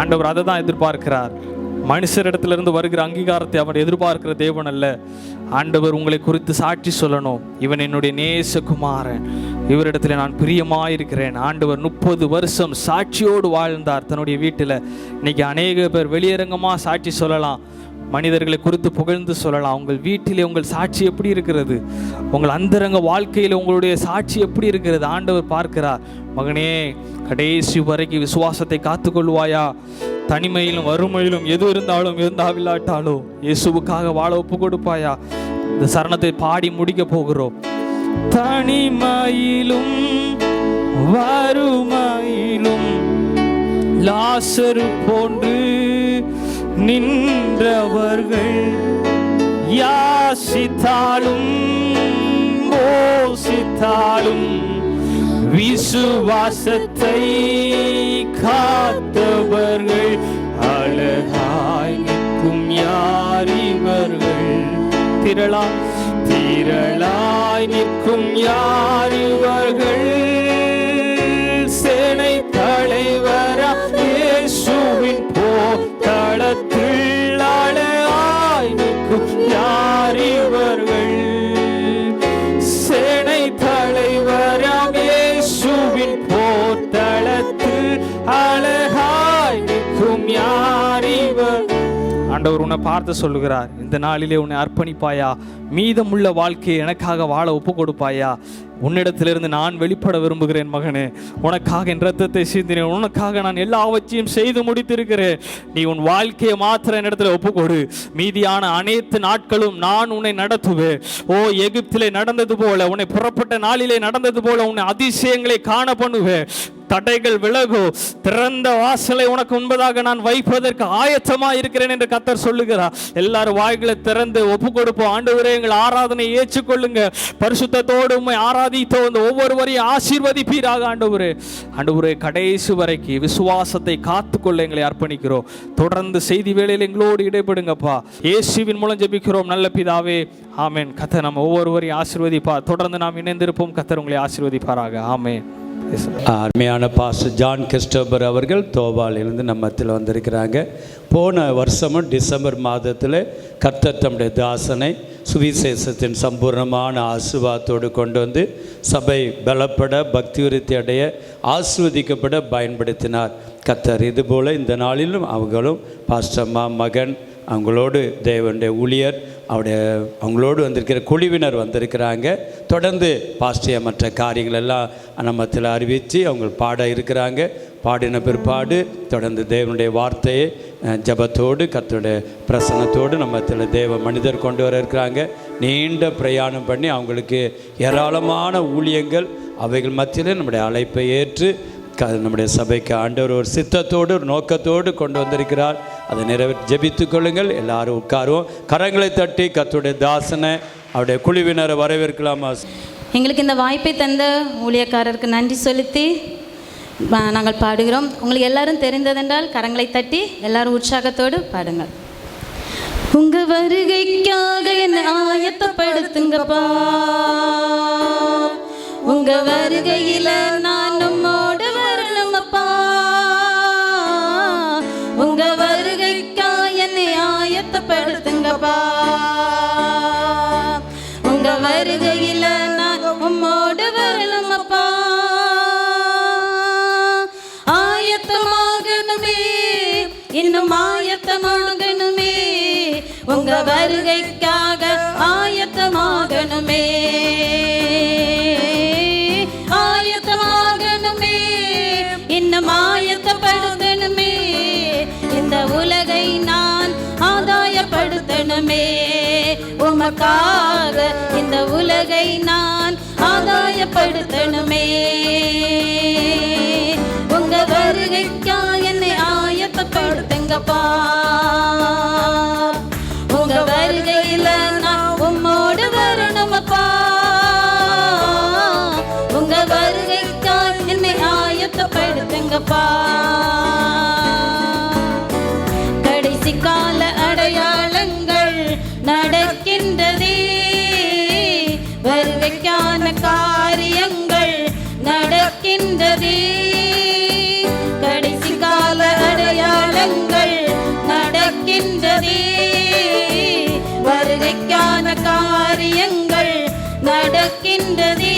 ஆண்டவர் அதை தான் எதிர்பார்க்கிறார். மனுஷரிடத்திலிருந்து வருகிற அங்கீகாரத்தை அவர் எதிர்பார்க்கிற தேவன் அல்ல. ஆண்டவர் உங்களை குறித்து சாட்சி சொல்லணும், இவன் என்னுடைய நேசகுமாரன், இவரிடத்துல நான் பிரியமாயிருக்கிறேன். ஆண்டவர் 30 வருஷம் சாட்சியோடு வாழ்ந்தார் தன்னுடைய வீட்டில். இன்னைக்கு அநேக பேர் வெளியரங்கமாக சாட்சி சொல்லலாம், மனிதர்களை குறித்து புகழ்ந்து சொல்லலாம். உங்கள் வீட்டிலே உங்கள் சாட்சி எப்படி இருக்கிறது? உங்கள் அந்தரங்க வாழ்க்கையில் உங்களுடைய சாட்சி எப்படி இருக்கிறது? ஆண்டவர் பார்க்கிறார். மகனே, கடைசி வரைக்கும் விசுவாசத்தை காத்துக்கொள்வாயா? தனிமையிலும் வறுமையிலும் எது இருந்தாலும் இருந்தாவில்லாட்டாலும் இயேசுவுக்காக வாழ ஒப்பு கொடுப்பாயா? இந்த சரணத்தை பாடி முடிக்க போகிறோம். தனிமையிலும் வறுமையிலும் லாசரு போன்று நின்றவர்கள், யாசித்தாலும் மோசித்தாலும் விசுவாசத்தை காத்தவர்கள், அழகாய் நிற்கும் யார் இவர்கள்? திரளாய் நிற்கும் யார் இவர்கள்? சேனை தலைவரா இயேசுவின் போர்க்களத்தில் அழகாய் நிற்கும் யார் இவர்கள்? சேனை தலைவரா இயேசுவின் போர்க்களத்தில் அழகாய் நிற்கும் யார் இவர்? ஆண்டவர் உன்னை பார்த்து சொல்லுகிறார், இந்த நாளிலே உன்னை அர்ப்பணிப்பாயா? மீதமுள்ள வாழ்க்கையை எனக்காக வாழ ஒப்பு கொடுப்பாயா? உன்னிடத்திலிருந்து நான் வெளிப்பட விரும்புகிறேன் மகனே. உனக்காக என் ரத்தத்தை சிந்தினேன், உனக்காக நான் எல்லாவற்றையும் செய்து முடித்திருக்கிறேன். நீ உன் வாழ்க்கையை மாத்திர என்னிடத்துல ஒப்புக்கொடு. மீதியான அனைத்து நாட்களும் நான் உன்னை நடத்துவேன். ஓ, எகிப்திலே நடந்தது போல, உன்னை புறப்பட்ட நாளிலே நடந்தது போல உன்னை அதிசயங்களை காண பண்ணுவேன். தடைகள் விலகும், திறந்த வாசலை உனக்கு முன்பதாக நான் வைப்பதற்கு ஆயத்தமா இருக்கிறேன் என்று கர்த்தர் சொல்லுகிறார். எல்லாரும் வாய்களை திறந்து ஒப்பு கொடுப்போம். ஆண்டவரே, எங்கள் ஆராதனை ஏற்றுக்கொள்ளுங்க. பரிசுத்தத்தோடு உம்மை ஆராதித்த ஒவ்வொருவரையும் ஆசீர்வதிப்பீராக ஆண்டவரே. ஆண்டவரே, கடைசி வரைக்கும் விசுவாசத்தை காத்துக்கொள்ள எங்களை அர்ப்பணிக்கிறோம். தொடர்ந்து செய்தி வேளையில் எங்களோடு இடைபடுங்கப்பா. இயேசுவின் மூலம் ஜெபிக்கிறோம் நல்ல பிதாவே, ஆமென். கர்த்தர் நம்ம ஒவ்வொருவரையும் ஆசீர்வதிப்பார். தொடர்ந்து நாம் இணைந்திருப்போம். கர்த்தர் உங்களை ஆசீர்வதிப்பாராக. ஆமென்.
அருமையான பாஸ்டர் ஜான் கிறிஸ்டோபர் அவர்கள் தோபாலிலிருந்து நம்ம மத்தியில் வந்திருக்கிறாங்க. போன வருஷமும் டிசம்பர் மாதத்தில் கர்த்தர் தம்முடைய தாசனை சுவிசேஷத்தின் சம்பூர்ணமான ஆசீர்வாதத்தோடு கொண்டு வந்து சபை பலப்பட பக்தி விருத்தி அடைய ஆசீர்வதிக்கப்பட பயன்படுத்தினார் கர்த்தர். இதுபோல் இந்த நாளிலும் அவங்களும் பாஸ்டர்மா மகன் அவங்களோடு தேவனுடைய ஊழியர் அவங்களோடு வந்திருக்கிற குழுவினர் வந்திருக்கிறாங்க. தொடர்ந்து பாஸ்டிய மற்ற காரியங்கள் எல்லாம் நம்மத்தில் அறிவித்து அவங்க பாட இருக்கிறாங்க. பாடின பிற்பாடு தொடர்ந்து தேவனுடைய வார்த்தையை ஜபத்தோடு கர்த்தருடைய பிரசன்னத்தோடு நம்மத்தில் தேவ மனிதர் கொண்டு வர இருக்கிறாங்க. நீண்ட பிரயாணம் பண்ணி அவங்களுக்கு ஏராளமான ஊழியங்கள் அவைகள் மத்தியில் நம்முடைய அழைப்பை ஏற்று நம்முடைய சபைக்கு ஆண்டவர் ஒரு சித்தத்தோடு ஒரு நோக்கத்தோடு கொண்டு வந்திருக்கிறார். அதை நிறைவேற்றி ஜெபித்துக் கொள்ளுங்கள். எல்லாரும் உட்காருவோம். கரங்களை தட்டி கர்த்தருடைய தாசனை அவருடைய குழுவினரை வரவேற்கலாமா?
எங்களுக்கு இந்த வாய்ப்பை தந்த ஊழியக்காரருக்கு நன்றி செலுத்தி நாங்கள் பாடுகிறோம். உங்களுக்கு எல்லாரும் தெரிந்ததென்றால் கரங்களை தட்டி எல்லாரும் உற்சாகத்தோடு பாடுங்கள். உங்க வருகைக்காக என்னை ஆயத்தப்படுத்துங்கப்பா, உங்க வருகையில நான் நம்மோடு வரணுமப்பா, உங்க வருகைக்காக என்னை ஆயத்தப்படுத்துங்கப்பா, உங்க வருகையில நான் உம்மோடு வரணுமப்பா, ஆயத்தமாகணுமே இன்னும் ஆயத்தமாகணுமே, உங்க வருகைக்காக ஆயத்தமாகணுமே, ஆயத்தமாகணுமே இன்னும் ஆயத்தப்படுத்தணுமே, இந்த உலகை நான் ஆதாயப்படுத்தணுமே, உமக்காக இந்த உலகை நான் ஆதாயப்படுத்தணுமே, உங்க வருகைக்காக என்னை ஆயத்தப்படுத்துங்கப்பா, உங்க வருகையில நான் உம்மோடு வரணுமப்பா, உங்க வருகைக்காக என்னை ஆயத்தப்படுத்துங்கப்பா, கடைசி கால அடையாளங்கள் நடக்கின்றதே, வருகைக்கான காரியங்கள் நடக்கின்றதே, கடைசி கால அடையாளங்கள் நடக்கின்றதே, வருகைக்கான காரியங்கள் நடக்கின்றதே,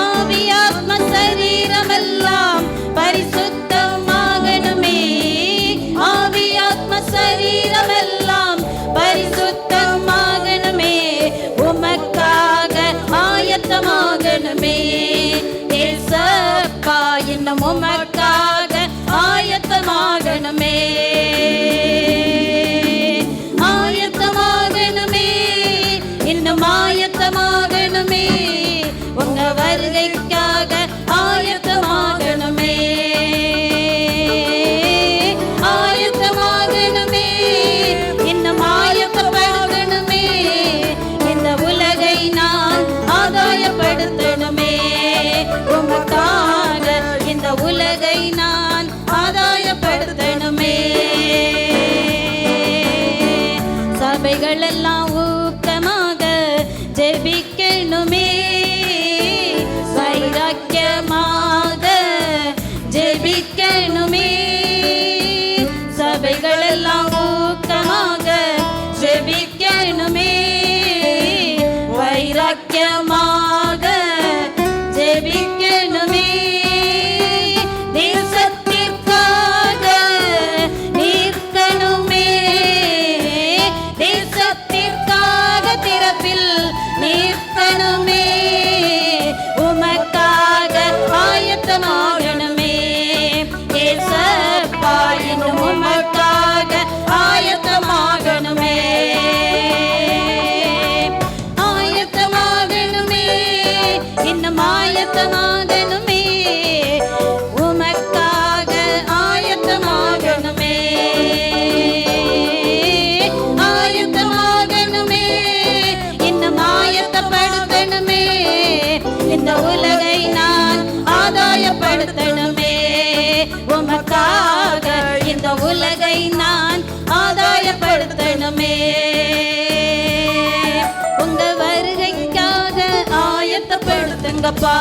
ஆவியாத்ம சரீரமெல்லாம் பரிசுத்தமாகணுமே, ஆவியாத்ம சரீரமெல்லாம் பரிசுத்தமாகணுமே, உமக்காக ஆயத்தமாகணுமே, ஏசப்பா இன்னும் உமக்காக ஆயத்தமாகணுமே, ஆயத்தமாகணுமே இன்னும் ஆயத்தமாகணுமே, உங்க வருகைக்காக ஆயத்தமாகணுமே, ஆயத்தமாகணுமே இன்னும் ஆயத்தமாகணுமே, இந்த உலகை நான் ஆதாயப்படுத்தணுமே, உமக்காக இந்த உலகை நான் ஆதாயப்படுத்தணுமே, சபைகள் எல்லாம் ஊக்கமாக ஜெபிக்கணுமே, வைராக்கியமாக ஜெபிக்கணுமே, சபைகள் எல்லாம் ஊக்கமாக ஜெபிக்கணுமே, வைராக்கியமாக ஜெபிக்கணுமே, தேசத்திற்காக நிற்கணுமே, தேசத்திற்காக திறப்பில் நிற்கணுமே, உமக்காக ஆயத்தமாகணுமே, ஏசப்பா இன்னும் உமக்காக ஆயத்தமாகணுமே, ஆயத்தமாகணுமே இன்னும் ஆயத்தமாகணுமே, உமக்காக ஆயத்தமாகணுமே, ஆயத்தமாகணுமே இன்னும் ஆயத்தப்படுத்தணுமே, இந்த உலகை நான் ஆதாயப்படுத்தணுமே, உமக்காக இந்த உலகை நான் ஆதாயப்படுத்தணுமே, உங்க வருகைக்காக ஆயத்தப்படுத்துங்கப்பா,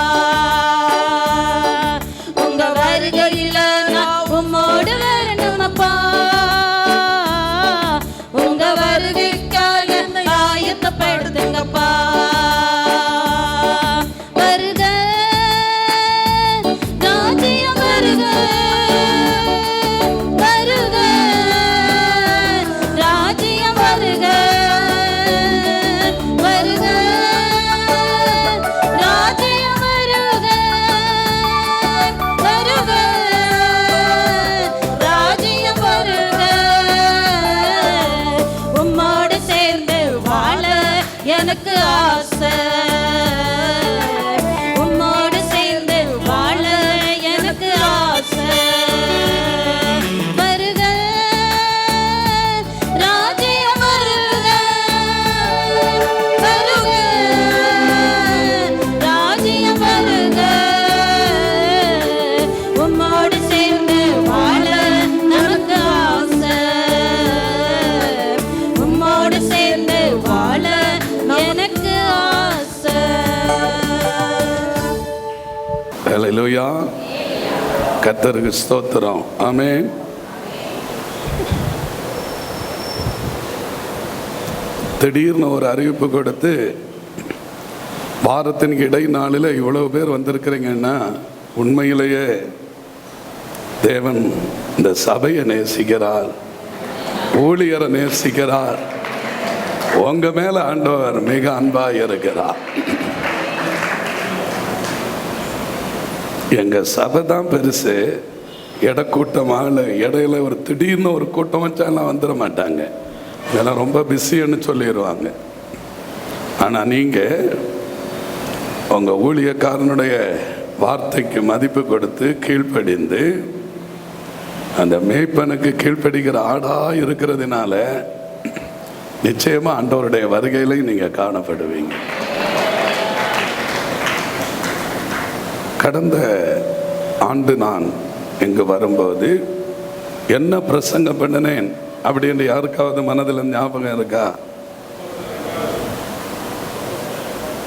எனக்கு ஆசை. உம்மோடு சேர்ந்து வாழ எனக்கு ஆசை. வருக ராஜ்யம் வருக, வருக ராஜ்யம் வருக. உம்மோடு சேர்ந்து வாழ நமக்கு ஆசை. உம்மோடு சேர்ந்து வாழ எனக்கு ஆசை.
ஹல்லேலூயா. கர்த்தருக்கு ஸ்தோத்திரம். ஆமென். திடீர்னு ஒரு அறிவிப்பு கொடுத்து வாரத்தின் இடைநாளில் இவ்வளவு பேர் வந்திருக்கிறீங்கன்னா உண்மையிலேயே தேவன் இந்த சபையை நேசிக்கிறார், ஊழியரை நேசிக்கிறார். உங்க மேல ஆண்டவர் மிக அன்பாக இருக்கிறார். எங்க சபை தான் பெருசு, இடக்கூட்டமாக இடையில ஒரு திடீர்னு ஒரு கூட்டம் வச்சாலாம் வந்துட மாட்டாங்க, இதெல்லாம் ரொம்ப பிஸின்னு சொல்லிடுவாங்க. ஆனால் நீங்கள் உங்கள் ஊழியக்காரனுடைய வார்த்தைக்கு மதிப்பு கொடுத்து கீழ்ப்படிந்து அந்த மேய்ப்பனுக்கு கீழ்ப்படிக்கிற ஆடாக இருக்கிறதுனால நிச்சயமாக ஆண்டவருடைய வருகையில நீங்கள் காணப்படுவீங்க. கடந்த ஆண்டு நான் இங்கு வரும்போது என்ன பிரசங்கம் பண்ணினேன் அப்படின்னு யாருக்காவது மனதில் ஞாபகம் இருக்கா?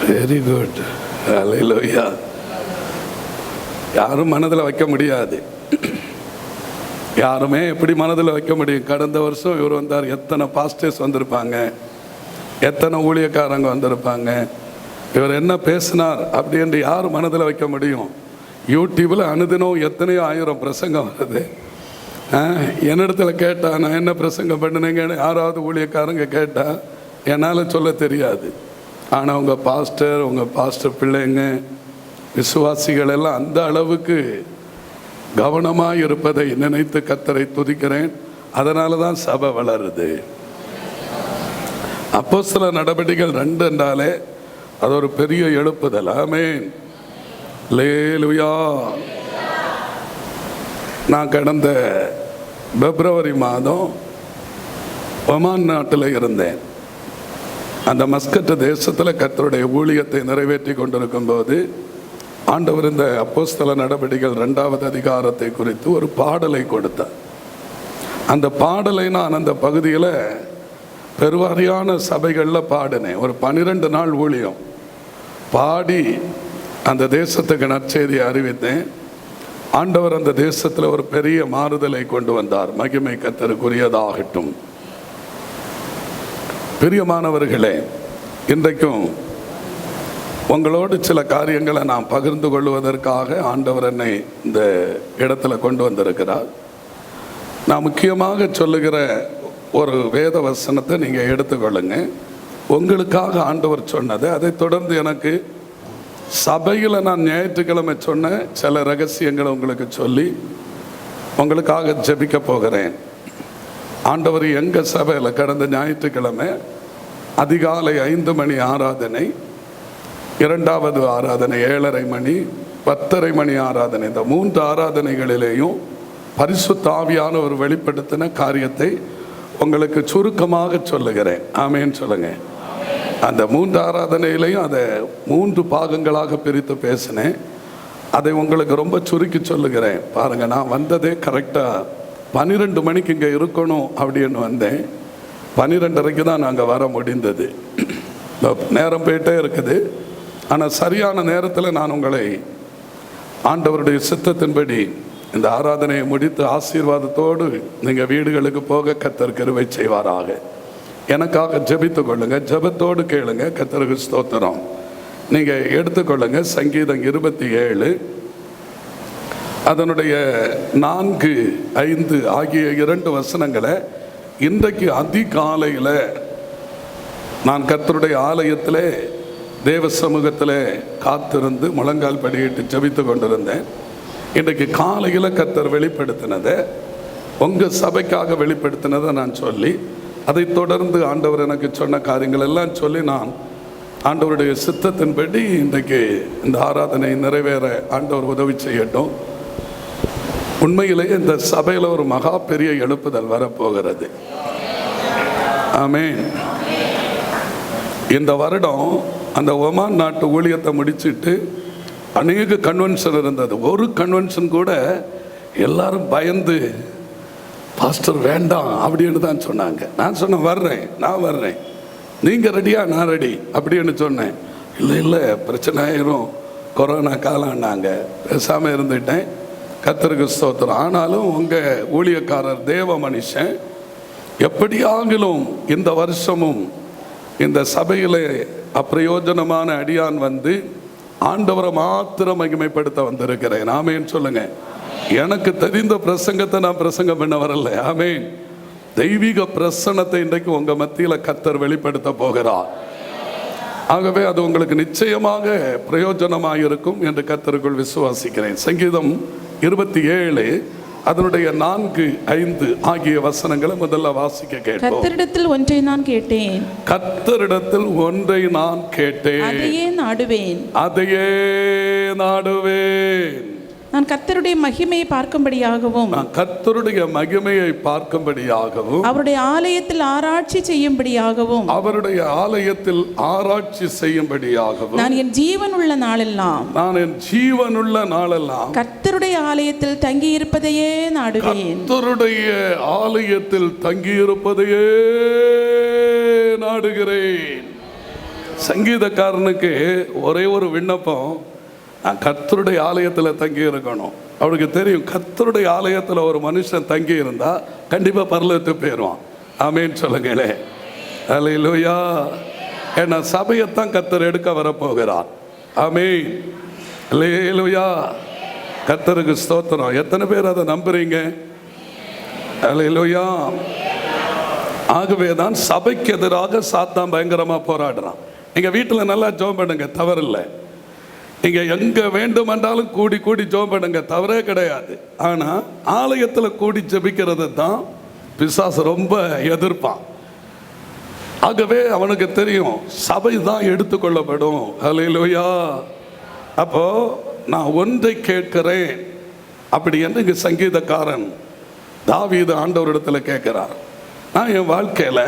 Very good. ஹல்லேலூயா. யாரும் மனதில் வைக்க முடியாது. யாருமே எப்படி மனதில் வைக்க முடியும்? கடந்த வருஷம் இவர் வந்தார், எத்தனை பாஸ்டர்ஸ் வந்திருப்பாங்க, எத்தனை ஊழியக்காரங்க வந்திருப்பாங்க, இவர் என்ன பேசினார் அப்படின்னு யார் மனதில் வைக்க முடியும்? யூடியூப்பில் அனுதினம் எத்தனையோ ஆயிரம் பிரசங்கம் வருது. என்னிடத்துல கேட்டா நான் என்ன பிரசங்கம் பண்ணினேங்கன்னு யாராவது ஊழியக்காரங்க கேட்டால் என்னால் சொல்ல தெரியாது. ஆனால் உங்கள் பாஸ்டர் பிள்ளைங்க விசுவாசிகள் எல்லாம் அந்த அளவுக்கு கவனமாக இருப்பதை நினைத்து கர்த்தரை துதிக்கிறேன். அதனால தான் சபை வளருது. அப்போஸ்தல நடவடிக்கைகள் 2 என்றாலே அது ஒரு பெரிய எழுப்புதல். ஆமென். அல்லேலூயா. நான் கடந்த பிப்ரவரி மாதம் ஒமான் நாட்டில் இருந்தேன். அந்த மஸ்கட் தேசத்தில் கர்த்தருடைய ஊழியத்தை நிறைவேற்றி கொண்டிருக்கும் போது ஆண்டவர் இந்த அப்போஸ்தல நடவடிக்கைகள் 2வது அதிகாரத்தை குறித்து ஒரு பாடலை கொடுத்தார். அந்த பாடலை நான் அந்த பகுதியில் பெருவாரியான சபைகளில் பாடினேன். ஒரு 12 நாள் ஊழியம் பாடி அந்த தேசத்துக்கு நற்செய்தியை அறிவித்தேன். ஆண்டவர் அந்த தேசத்தில் ஒரு பெரிய மாறுதலை கொண்டு வந்தார். மகிமை கர்த்தருக்குரியதாகட்டும். பிரியமானவர்களே, இன்றைக்கும் உங்களோடு சில காரியங்களை நான் பகிர்ந்து கொள்வதற்காக ஆண்டவர் என்னை இந்த இடத்துல கொண்டு வந்திருக்கிறார். நான் முக்கியமாக சொல்லுகிற ஒரு வேத வசனத்தை நீங்கள் எடுத்துக்கொள்ளுங்க. உங்களுக்காக ஆண்டவர் சொன்னது, அதை தொடர்ந்து எனக்கு சபையில் நான் ஞாயிற்றுக்கிழமை சொன்ன சில ரகசியங்களை உங்களுக்கு சொல்லி உங்களுக்காக ஜெபிக்க போகிறேன். ஆண்டவர் எங்கள் சபையில் கடந்த ஞாயிற்றுக்கிழமை அதிகாலை 5 மணி ஆராதனை, 2வது ஆராதனை 7:30 மணி, 10:30 மணி ஆராதனை, இந்த 3 ஆராதனைகளிலேயும் பரிசுத்த ஆவியானவர் வெளிப்படுத்தின காரியத்தை உங்களுக்கு சுருக்கமாக சொல்லுகிறேன். ஆமேன்னு சொல்லுங்க. அந்த 3 ஆராதனையிலையும் அதை 3 பாகங்களாக பிரித்து பேசினேன். அதை உங்களுக்கு ரொம்ப சுருக்கி சொல்லுகிறேன். பாருங்க, நான் வந்ததே கரெக்டாக 12 மணிக்கு இங்கே இருக்கணும் அப்படின்னு வந்தேன். 12:30 தான் நாங்கள் வர முடிந்தது. நேரம் போயிட்டே இருக்குது. ஆனால் சரியான நேரத்தில் நான் உங்களை ஆண்டவருடைய சித்தத்தின்படி இந்த ஆராதனையை முடித்து ஆசீர்வாதத்தோடு நீங்கள் வீடுகளுக்கு போக கர்த்தர் கிருபை செய்வாராக. எனக்காக ஜெபித்து கொள்ளுங்க, ஜெபத்தோடு கேளுங்க. கர்த்தருக்கு ஸ்தோத்திரம். நீங்கள் எடுத்துக்கொள்ளுங்க சங்கீதம் 27 அதனுடைய 4, 5 ஆகிய 2 வசனங்களை இன்றைக்கு அதிகாலையில் நான் கர்த்தருடைய ஆலயத்தில் தேவ சமூகத்தில் காத்திருந்து முழங்கால் படியிட்டு ஜெபித்து கொண்டிருந்தேன். இன்றைக்கு காலையில் கர்த்தர் வெளிப்படுத்தினதை, உங்கள் சபைக்காக வெளிப்படுத்தினதை நான் சொல்லி, அதை தொடர்ந்து ஆண்டவர் எனக்கு சொன்ன காரியங்கள் எல்லாம் சொல்லி நான் ஆண்டவருடைய சித்தத்தின்படி இன்றைக்கு இந்த ஆராதனை நிறைவேற ஆண்டவர் உதவி செய்யட்டும். உண்மையிலேயே இந்த சபையில் ஒரு மகா பெரிய எழுப்புதல் வரப்போகிறது. ஆமென். இந்த வருடம் அந்த ஒமான் நாட்டு ஊழியத்தை முடிச்சுட்டு அநேக கன்வென்ஷன் இருந்தது. ஒரு கன்வென்ஷன் கூட எல்லாரும் பயந்து பாஸ்டர் வேண்டாம் அப்படின்னு தான் சொன்னாங்க. நான் சொன்னேன் வர்றேன், நான் வர்றேன், நீங்கள் ரெடியா, நான் ரெடி அப்படின்னு சொன்னேன். இல்லை இல்லை பிரச்சனை ஆயிரும், கொரோனா காலம்னாங்க. பேசாமல் இருந்துட்டேன். கர்த்தருக்கு ஸ்தோத்திரம். ஆனாலும் உங்கள் ஊழியக்காரர் தேவ மனுஷன் எப்படியாகிலும் இந்த வருஷமும் இந்த சபையில் அப்பிரயோஜனமான அடியான் வந்து ஆண்டவரை மாத்திரம் மகிமைப்படுத்த வந்திருக்கிறேன். ஆமேன் சொல்லுங்க. எனக்கு தெரிந்த பிரசங்கத்தை நான் பிரசங்கம் பண்ண வரல. ஆமேன். தெய்வீக பிரசன்னத்தை இன்றைக்கு உங்க மத்தியில் கர்த்தர் வெளிப்படுத்த போகிறார். ஆகவே அது உங்களுக்கு நிச்சயமாக பிரயோஜனமாக இருக்கும் என்று கர்த்தருக்குள் விசுவாசிக்கிறேன். சங்கீதம் 27 அதனுடைய 4, 5 ஆகிய வசனங்களை முதல்ல வாசிக்க கேட்போம்.
கர்த்தரிடத்தில் ஒன்றை நான் கேட்டேன்,
கர்த்தரிடத்தில் ஒன்றை நான் கேட்டேன்,
அதையே நாடுவேன்,
அதையே நாடுவேன்.
நான் கர்த்தருடைய மகிமையை பார்க்கும்படியாகவும்,
நான் கர்த்தருடைய மகிமையை பார்க்கும்படியாகவும்,
அவருடைய ஆலயத்தில் ஆராய்ச்சி செய்யும்படியாகவும்,
அவருடைய ஆலயத்தில் ஆராய்ச்சி செய்யும்படியாகவும்,
நான் என் ஜீவனுள்ள நாளெல்லாம்,
நான் என் ஜீவனுள்ள நாளெல்லாம்
கர்த்தருடைய ஆலயத்தில் தங்கியிருப்பதையே நாடுவேன்.
கர்த்தருடைய ஆலயத்தில் தங்கியிருப்பதையே நாடுகிறேன். சங்கீதக்காரனுக்கு ஒரே ஒரு விண்ணப்பம், நான் கர்த்தருடைய ஆலயத்தில் தங்கி இருக்கணும். அவருக்கு தெரியும் கர்த்தருடைய ஆலயத்தில் ஒரு மனுஷன் தங்கி இருந்தா கண்டிப்பா பரலோகத்துக்கு போயிடுவான். ஆமேன்னு சொல்லுங்களே. அல்லேலூயா. ஏன்னா சபையைத்தான் கர்த்தர் எடுக்க வரப்போகிறார். ஆமேன். அல்லேலூயா. கர்த்தருக்கு ஸ்தோத்திரம். எத்தனை பேர் அதை நம்புறீங்க? அல்லேலூயா. ஆகவே தான் சபைக்கு எதிராக சாத்தான் பயங்கரமா போராடுறான். நீங்க வீட்டில் நல்லா ஜெபம் பண்ணுங்க, தவறில்லை. நீங்க எங்க வேண்டுமென்றாலும் கூடி கூடி ஜெபம் பண்ணுங்க, தவறே கிடையாது. ஆனா ஆலயத்தில் கூடி ஜெபிக்கிறது தான் பிசாசு ரொம்ப எதிர்ப்பான். ஆகவே அவனுக்கு தெரியும் சபை தான் எடுத்துக்கொள்ளப்படும். அல்லேலூயா. அப்போ நான் ஒன்றை கேட்கிறேன் அப்படி என்று இங்கு சங்கீதக்காரன் தாவீது ஆண்டவரிடத்தில் கேட்கிறார். நான் என் வாழ்க்கையில்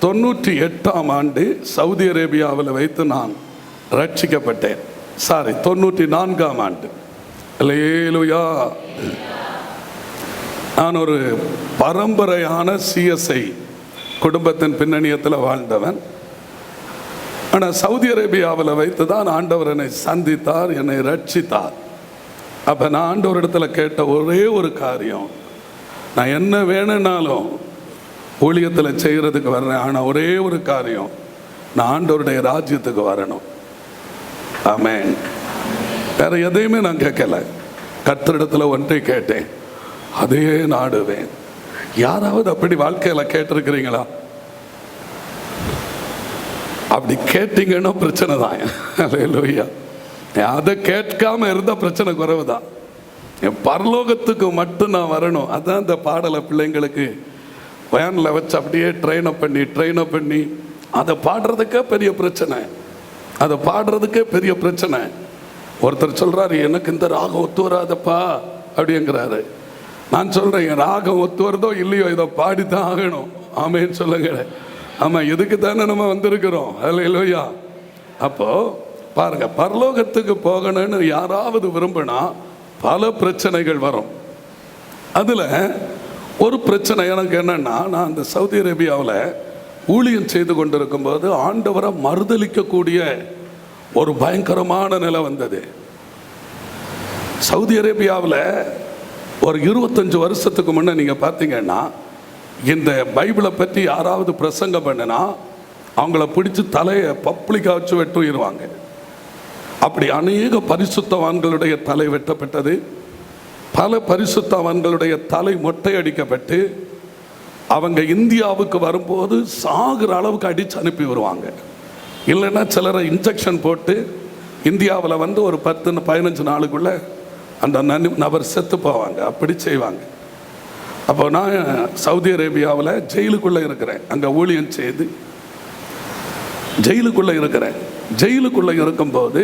1998ஆம் ஆண்டு சவுதி அரேபியாவில் வைத்து நான் ரட்சிக்கப்பட்டேன். 94ஆம் ஆண்டு. அல்லேலூயா. நான் ஒரு பரம்பரையான CSI குடும்பத்தின் பின்னணியத்தில் வாழ்ந்தவன். ஆனால் சவுதி அரேபியாவில் வைத்து தான் ஆண்டவர் என்னை சந்தித்தார், என்னை ரட்சித்தார். அப்போ நான் ஆண்டவரிடத்தில் கேட்ட ஒரே ஒரு காரியம், நான் என்ன வேணும்னாலும் ஊழியத்தில் செய்கிறதுக்கு வர்றேன், ஆனால் ஒரே ஒரு காரியம், நான் ஆண்டவருடைய ராஜ்யத்துக்கு வரணும். ஆமென். வேற எதையுமே நான் கேட்கல. கர்த்தரிடத்தில் ஒன்றை கேட்டேன், அதையே நாடுவேன். யாராவது அப்படி வாழ்க்கையில் கேட்டிருக்கிறீங்களா? அப்படி கேட்டீங்கன்னா பிரச்சனை தான். அல்லேலூயா. அதை கேட்காம இருந்தால் பிரச்சனை குறைவு தான். என் பரலோகத்துக்கு மட்டும் நான் வரணும். அதான் இந்த பாடலை பிள்ளைங்களுக்கு வேனில் வச்சு அப்படியே ட்ரெயின் அப் பண்ணி அதை பாடுறதுக்கே பெரிய பிரச்சனை. அதை பாடுறதுக்கே பெரிய பிரச்சனை. ஒருத்தர் சொல்கிறாரு, எனக்கு இந்த ராகம் ஒத்து வராதப்பா அப்படிங்கிறாரு. நான் சொல்கிறேன், என் ராகம் ஒத்து வருதோ இல்லையோ இதை பாடி தான் ஆகணும். ஆமேன்னு சொல்லுங்க. ஆமாம், இதுக்கு தானே நம்ம வந்திருக்கிறோம். அல்லேலூயா. அப்போது பாருங்க, பரலோகத்துக்கு போகணும்னு யாராவது விரும்பினா பல பிரச்சனைகள் வரும். அதில் ஒரு பிரச்சனை எனக்கு என்னன்னா, நான் அந்த சவுதி அரேபியாவில் ஊழியம் செய்து கொண்டிருக்கும் போது ஆண்டவரை மறுதலிக்கக்கூடிய ஒரு பயங்கரமான நிலை வந்தது. சவுதி அரேபியாவில் ஒரு 25 வருஷத்துக்கு முன்னே நீங்கள் பார்த்தீங்கன்னா, இந்த பைபிளை பற்றி யாராவது பிரசங்கம் பண்ணினா அவங்கள பிடிச்சி தலையை பப்ளிக்காக வச்சு வெட்டுவாங்க. அப்படி அநேக பரிசுத்தவான்களுடைய தலை வெட்டப்பட்டது. பல பரிசுத்தவான்களுடைய தலை மொட்டை அடிக்கப்பட்டு அவங்க இந்தியாவுக்கு வரும்போது சாகிற அளவுக்கு அடித்து அனுப்பி வருவாங்க. இல்லைன்னா சிலரை இன்ஜெக்ஷன் போட்டு இந்தியாவில் வந்து ஒரு 10-15 நாளுக்குள்ளே அந்த நபர் செத்து போவாங்க. அப்படி செய்வாங்க. அப்போ நான் சவுதி அரேபியாவில் ஜெயிலுக்குள்ளே இருக்கிறேன். அங்கே ஊழியம் செய்து ஜெயிலுக்குள்ளே இருக்கிறேன். ஜெயிலுக்குள்ளே இருக்கும்போது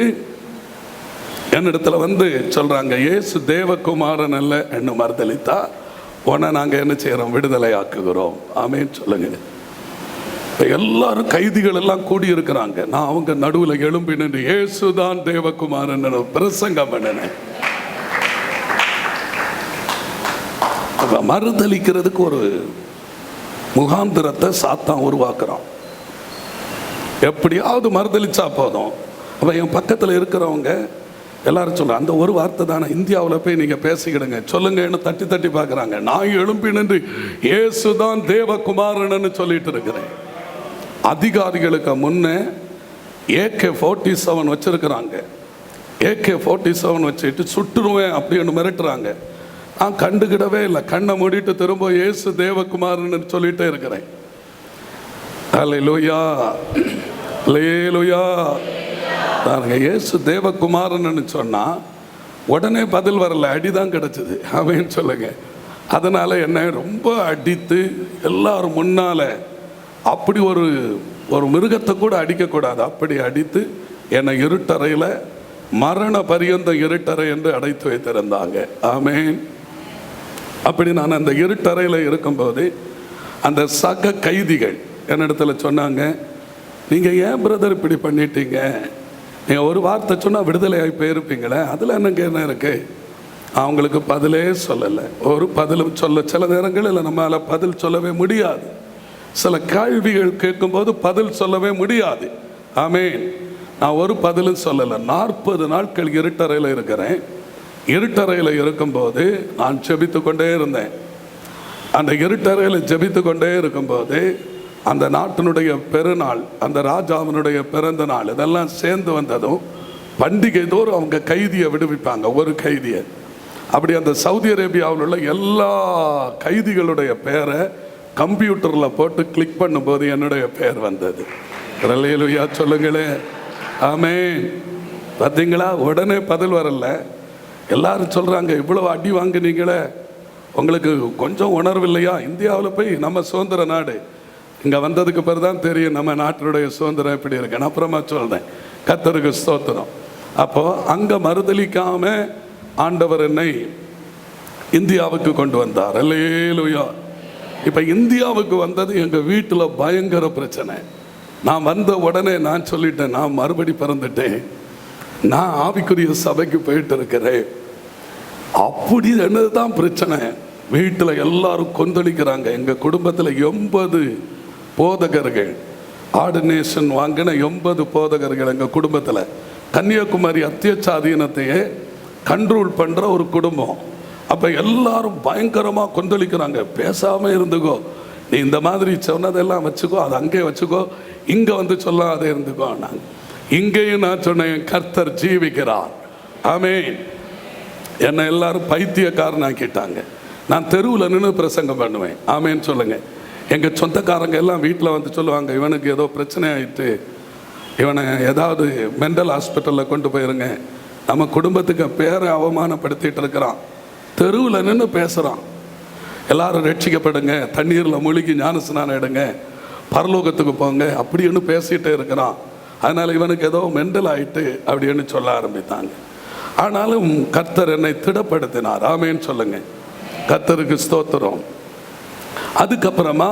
என்னிடத்துல வந்து சொல்கிறாங்க, இயேசு தேவகுமாரன் அல்ல என்று மறுதளித்தா உடனே நாங்கள் என்ன செய்கிறோம், விடுதலை ஆக்குகிறோம். ஆமேன்னு சொல்லுங்க. எல்லாரும் கைதிகள் எல்லாம் கூடி இருக்கிறாங்க. நான் அவங்க நடுவில் எழும்பி நின்று இயேசுதான் தேவகுமாரன் பிரசங்கம் பண்ணினேன். மறுதளிக்கிறதுக்கு ஒரு முகாந்திரத்தை சாத்தான் உருவாக்குறான். எப்படியாவது மறுதளிச்சா போதும். அப்போ என் பக்கத்தில் இருக்கிறவங்க எல்லாரும் சொல்கிறாங்க, அந்த ஒரு வார்த்தை தானே இந்தியாவில் போய் நீங்கள் பேசிக்கிடுங்க சொல்லுங்கன்னு தட்டி தட்டி பார்க்குறாங்க. நான் எழும்பி நின்று இயேசுதான் தேவகுமாரன்னு சொல்லிட்டு இருக்கிறேன். அதிகாரிகளுக்கு முன்னே AK-47 வச்சிருக்கிறாங்க. AK-47 வச்சுட்டு சுட்டுருவேன் அப்படின்னு மிரட்டுறாங்க. நான் கண்டுக்கிடவே இல்லை. கண்ணை மூடிட்டு திரும்ப இயேசு தேவகுமாரன்னு சொல்லிட்டே இருக்கிறேன். அல்லேலூயா, அல்லேலூயா. பாருங்க, இயேசு தேவகுமாரன்னு சொன்னா உடனே பதில் வரல, அடிதான் கிடைச்சது. அவன் சொல்லுங்க. அதனால என்ன ரொம்ப அடித்து எல்லாரும் முன்னால அப்படி ஒரு மிருகத்தை கூட அடிக்கக்கூடாது, அப்படி அடித்து என்னை இருட்டறையில் மரண பரியந்த இருட்டறை என்று அடைத்து வைத்திருந்தாங்க. ஆமேன். அப்படி நான் அந்த இருட்டறையில் இருக்கும்போது அந்த சக கைதிகள் என்னிடத்துல சொன்னாங்க, நீங்கள் ஏன் பிரதர் இப்படி பண்ணிட்டீங்க, நீங்கள் ஒரு வார்த்தை சொன்னால் விடுதலையாகி போயிருப்பீங்களே, அதில் என்ன இருக்கு? அவங்களுக்கு பதிலே சொல்லலை. ஒரு பதிலும் சொல்ல சில நேரங்களில் நம்மளால் பதில் சொல்லவே முடியாது. சில கேள்விகள் கேட்கும்போது பதில் சொல்லவே முடியாது. ஆமேன். நான் ஒரு பதிலும் சொல்லலை. 40 நாட்கள் இருட்டறையில் இருக்கிறேன். இருட்டறையில் இருக்கும்போது நான் ஜெபித்து கொண்டே இருந்தேன். அந்த இருட்டறையில் ஜெபித்து கொண்டே இருக்கும்போது அந்த நாட்டினுடைய பெருநாள், அந்த ராஜாவினுடைய பிறந்த நாள், இதெல்லாம் சேர்ந்து வந்ததும் பண்டிகை தோறும் அவங்க கைதியை விடுவிப்பாங்க, ஒரு கைதியை. அப்படி அந்த சவுதி அரேபியாவில் உள்ள எல்லா கைதிகளுடைய பேரை கம்ப்யூட்டரில் போட்டு கிளிக் பண்ணும்போது என்னுடைய பெயர் வந்தது. அல்லேலூயா சொல்லுங்களே. ஆமேன். பார்த்தீங்களா, உடனே பதில் வரல. எல்லாரும் சொல்கிறாங்க, இவ்வளோ அடி வாங்கினீங்களே, உங்களுக்கு கொஞ்சம் உணர்வில்லையா? இந்தியாவில் போய் நம்ம சுதந்திர நாடு, இங்கே வந்ததுக்கு பிறகு தான் தெரியும் நம்ம நாட்டினுடைய சுதந்திரம் எப்படி இருக்குன்னு. அப்புறமா சொல்கிறேன். கர்த்தருக்கு ஸ்தோத்திரம். அப்போது அங்கே மறுதளிக்காமல் ஆண்டவர் என்னை இந்தியாவுக்கு கொண்டு வந்தார். அல்லேலூயா. இப்போ இந்தியாவுக்கு வந்தது எங்கள் வீட்டில் பயங்கர பிரச்சனை. நான் வந்த உடனே நான் சொல்லிட்டேன், நான் மறுபடி பிறந்துட்டேன், நான் ஆவிக்குரிய சபைக்கு போயிட்டு இருக்கிறேன். அப்படி என்னது தான் பிரச்சனை. வீட்டில் எல்லாரும் கொந்தளிக்கிறாங்க. எங்கள் குடும்பத்தில் 80 போதகர்கள், ஆர்டினேஷன் வாங்கின 80 போதகர்கள் எங்கள் குடும்பத்தில். கன்னியாகுமரி அத்தியட்சாதீனத்தையே கண்ட்ரோல் பண்ணுற ஒரு குடும்பம். அப்போ எல்லாரும் பயங்கரமாக கொந்தளிக்கிறாங்க. பேசாமல் இருந்துக்கோ, நீ இந்த மாதிரி சொன்னதெல்லாம் வச்சுக்கோ, அதை அங்கே வச்சுக்கோ, இங்கே வந்து சொல்லாத இருந்துக்கோ. நான் இங்கேயும் நான் சொன்னேன், கர்த்தர் ஜீவிக்கிறார். ஆமேன். என்னை எல்லாரும் பைத்தியக்காரனாக்கிட்டாங்க. நான் தெருவில் நின்று பிரசங்கம் பண்ணுவேன். ஆமேன்னு சொல்லுங்க. எங்கள் சொந்தக்காரங்க எல்லாம் வீட்டில் வந்து சொல்லுவாங்க, இவனுக்கு ஏதோ பிரச்சனை ஆகிட்டு, இவனை ஏதாவது மென்டல் ஹாஸ்பிட்டலில் கொண்டு போயிருங்க, நம்ம குடும்பத்துக்கு பேரை அவமானப்படுத்திட்டு இருக்கிறான், தெருவில் நின்று பேசுகிறான், எல்லாரும் ரட்சிக்கப்படுங்க, தண்ணீரில் மூழ்கி ஞானஸ்நானம் எடுங்க, பரலோகத்துக்கு போங்க அப்படின்னு பேசிகிட்டே இருக்கிறான். அதனால் இவனுக்கு ஏதோ மெண்டல் ஆகிட்டு அப்படின்னு சொல்ல ஆரம்பித்தாங்க. ஆனாலும் கர்த்தர் என்னை திடப்படுத்தினார். ஆமேன்னு சொல்லுங்க. கர்த்தருக்கு ஸ்தோத்திரம். அதுக்கப்புறமா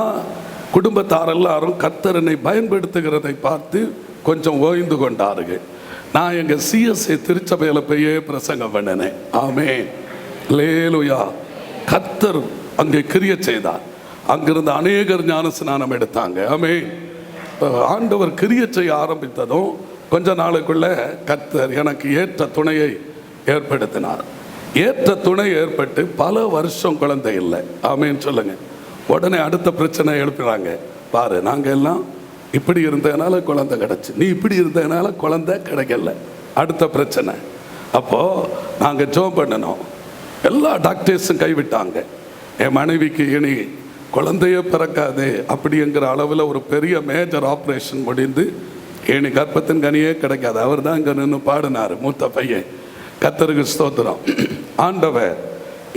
குடும்பத்தார் எல்லாரும் கர்த்தர் என்னை பயன்படுத்துகிறதை பார்த்து கொஞ்சம் ஓய்ந்து கொண்டார்கள். நான் எங்கள் CSA திருச்சபையில் போயே பிரசங்கம் பண்ணினேன். ஆமேன். அல்லேலூயா. கர்த்தர் அங்கே கிரியை செய்தார். அங்கிருந்து அநேகர் ஞானஸ்நானம் எடுத்தாங்க. ஆமேன். ஆண்டவர் கிரியை செய்ய ஆரம்பித்ததும் கொஞ்ச நாளுக்குள்ள கர்த்தர் எனக்கு ஏற்ற துணையை ஏற்படுத்தினார். ஏற்ற துணை ஏற்பட்டு பல வருஷம் குழந்தை இல்லை. ஆமேன்னு சொல்லுங்க. உடனே அடுத்த பிரச்சனை எழுப்புறாங்க. பாரு, நாங்கள் எல்லாம் இப்படி இருந்ததுனால குழந்தை கிடச்சி, நீ இப்படி இருந்ததுனால குழந்தை கிடைக்கல. அடுத்த பிரச்சனை. அப்போது நாங்கள் ஜெபம் பண்ணணும். எல்லா டாக்டர்ஸும் கைவிட்டாங்க. என் மனைவிக்கு இனி குழந்தையே பிறக்காது அப்படிங்கிற அளவில் ஒரு பெரிய மேஜர் ஆப்ரேஷன் முடிந்து இனி கர்ப்பத்தின் கனியே கிடைக்காது. அவர் தான் இங்கே நின்று பாடினார், மூத்த பையன். கர்த்தருக்கு ஸ்தோத்திரம். ஆண்டவர்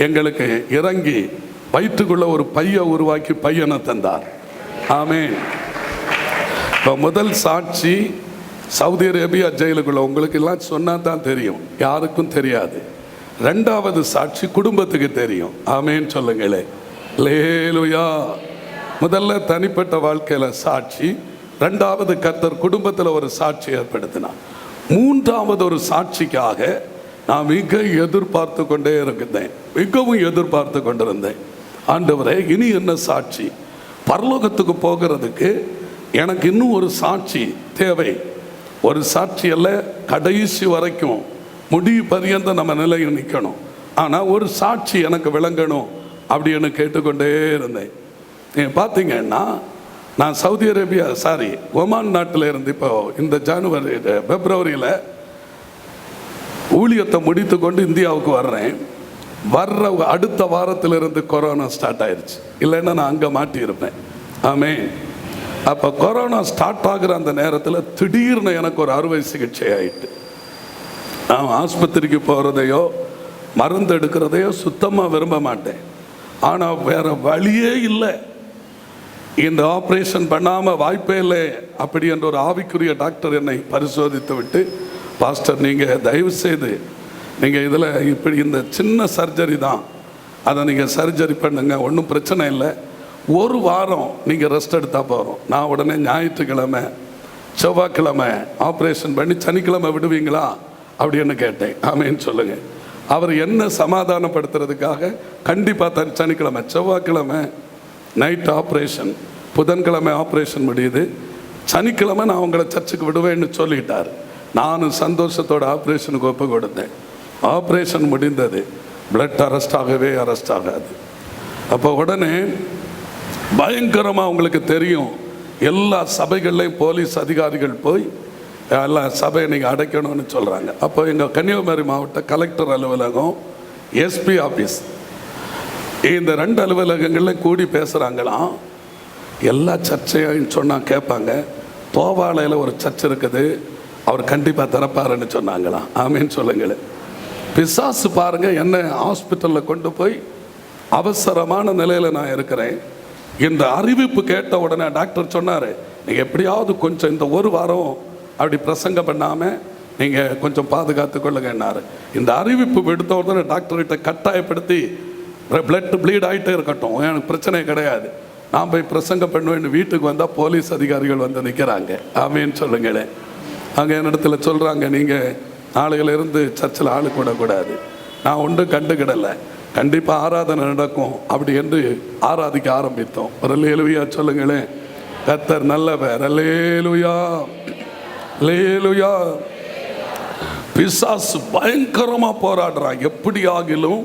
எங்களுக்கு இறங்கி வயிற்றுக்குள்ள ஒரு பையை உருவாக்கி பையனை தந்தார். ஆமேன். இப்போ முதல் சாட்சி சவுதி அரேபியா ஜெயிலுக்குள்ள, உங்களுக்கு எல்லாம் சொன்னால் தான் தெரியும், யாருக்கும் தெரியாது. ரெண்டாவது சாட்சி குடும்பத்துக்கு தெரியும். ஆமேன்னு சொல்லுங்களே. அல்லேலூயா. முதல்ல தனிப்பட்ட வாழ்க்கையில் சாட்சி, ரெண்டாவது கர்த்தர் குடும்பத்தில் ஒரு சாட்சி ஏற்படுத்தினார். மூன்றாவது ஒரு சாட்சிக்காக நான் மிக எதிர்பார்த்து கொண்டே இருந்தேன், மிகவும் எதிர்பார்த்து கொண்டிருந்தேன். ஆண்டவரே, இனி என்ன சாட்சி? பரலோகத்துக்கு போகிறதுக்கு எனக்கு இன்னும் ஒரு சாட்சி தேவை. ஒரு சாட்சி அல்ல, கடைசி வரைக்கும் முடிவு பரியந்த நம்ம நிலையில் நிற்கணும். ஆனால் ஒரு சாட்சி எனக்கு விளங்கணும் அப்படின்னு கேட்டுக்கொண்டே இருந்தேன். நீங்கள் பார்த்தீங்கன்னா, நான் சவுதி அரேபியா ஒமான் நாட்டில் இருந்து இப்போ இந்த பிப்ரவரியில் ஊழியத்தை முடித்து கொண்டு இந்தியாவுக்கு வர்றேன். வர்ற அடுத்த வாரத்திலிருந்து கொரோனா ஸ்டார்ட் ஆயிடுச்சு. இல்லைன்னா நான் அங்கே மாட்டியிருப்பேன். ஆமென். அப்போ கொரோனா ஸ்டார்ட் ஆகிற அந்த நேரத்தில் திடீர்னு எனக்கு ஒரு அறுவை சிகிச்சை ஆயிட்டு, நான் ஆஸ்பத்திரிக்கு போகிறதையோ மருந்து எடுக்கிறதையோ சுத்தமாக விரும்ப மாட்டேன். ஆனால் வேற வழியே இல்லை, இந்த ஆப்ரேஷன் பண்ணாமல் வாய்ப்பே இல்லை அப்படி என்ற ஒரு ஆவிக்குரிய டாக்டர் என்னை பரிசோதித்து விட்டு, பாஸ்டர் நீங்கள் தயவு செய்து நீங்கள் இதில் இப்படி இந்த சின்ன சர்ஜரி தான், அதை நீங்கள் சர்ஜரி பண்ணுங்க, ஒன்றும் பிரச்சனை இல்லை, ஒரு வாரம் நீங்கள் ரெஸ்ட் எடுத்தால் போகிறோம். நான் உடனே ஞாயிற்றுக்கிழமை செவ்வாய்க்கிழமை ஆப்ரேஷன் பண்ணி சனிக்கிழமை விடுவீங்களா அப்படின்னு கேட்டேன். ஆமேன்னு சொல்லுங்கள். அவர் என்ன சமாதானப்படுத்துறதுக்காக கண்டிப்பாக சனிக்கிழமை செவ்வாய்க்கிழமை நைட் ஆப்ரேஷன், புதன்கிழமை ஆப்ரேஷன் முடியுது, சனிக்கிழமை நான் உங்களை சர்ச்சுக்கு விடுவேன்னு சொல்லிட்டார். நானும் சந்தோஷத்தோட ஆப்ரேஷனுக்கு ஒப்பு கொடுத்தேன். ஆப்ரேஷன் முடிந்தது. பிளட் அரெஸ்ட் ஆகாது. அப்போ உடனே பயங்கரமாக உங்களுக்கு தெரியும், எல்லா சபைகள்லையும் போலீஸ் அதிகாரிகள் போய் எல்லா சபையை நீங்கள் அடைக்கணும்னு சொல்கிறாங்க. அப்போ எங்கள் கன்னியாகுமரி மாவட்ட கலெக்டர் அலுவலகம், எஸ்பி ஆஃபீஸ், இந்த 2 அலுவலகங்கள்லையும் கூடி பேசுகிறாங்களாம். எல்லா சர்ச்சையும் சொன்னால் கேட்பாங்க. தோவாளையில் ஒரு சர்ச் இருக்குது, அவர் கண்டிப்பாக திறப்பாருன்னு சொன்னாங்களாம். ஆமேன்னு சொல்லுங்களேன். பிசாசு பாருங்க, என்ன ஹாஸ்பிட்டலில் கொண்டு போய் அவசரமான நிலையில் நான் இருக்கிறேன். இந்த அறிவிப்பு கேட்ட உடனே டாக்டர் சொன்னார், நீங்கள் எப்படியாவது கொஞ்சம் இந்த ஒரு வாரம் அப்படி பிரசங்கம் பண்ணாமல் நீங்கள் கொஞ்சம் பாதுகாத்து கொள்ளுங்கன்னாரு. இந்த அறிவிப்பு விடுத்த உடனே டாக்டர்கிட்ட கட்டாயப்படுத்தி பிளட் ப்ளீட் ஆகிட்டே இருக்கட்டும், எனக்கு பிரச்சனை கிடையாது, நான் போய் பிரசங்கம் பண்ணுவேன்னு வீட்டுக்கு வந்தால் போலீஸ் அதிகாரிகள் வந்து நிற்கிறாங்க. ஆமேன்னு சொல்லுங்களேன். அங்கே என்னிடத்துல சொல்கிறாங்க, நீங்கள் நாளையிலிருந்து சர்ச்சில் ஆளு கூடக்கூடாது. நான் ஒன்றும் கண்டுக்கிடலை, கண்டிப்பாக ஆராதனை நடக்கும் அப்படி என்று ஆராதிக்க ஆரம்பித்தோம். ஒரு அல்லேலூயா சொல்லுங்களேன். கர்த்தர் நல்லவர். அல்லேலூயா, அல்லேலூயா. பிசாசு பயங்கரமாக போராடுறான். எப்படி ஆகிலும்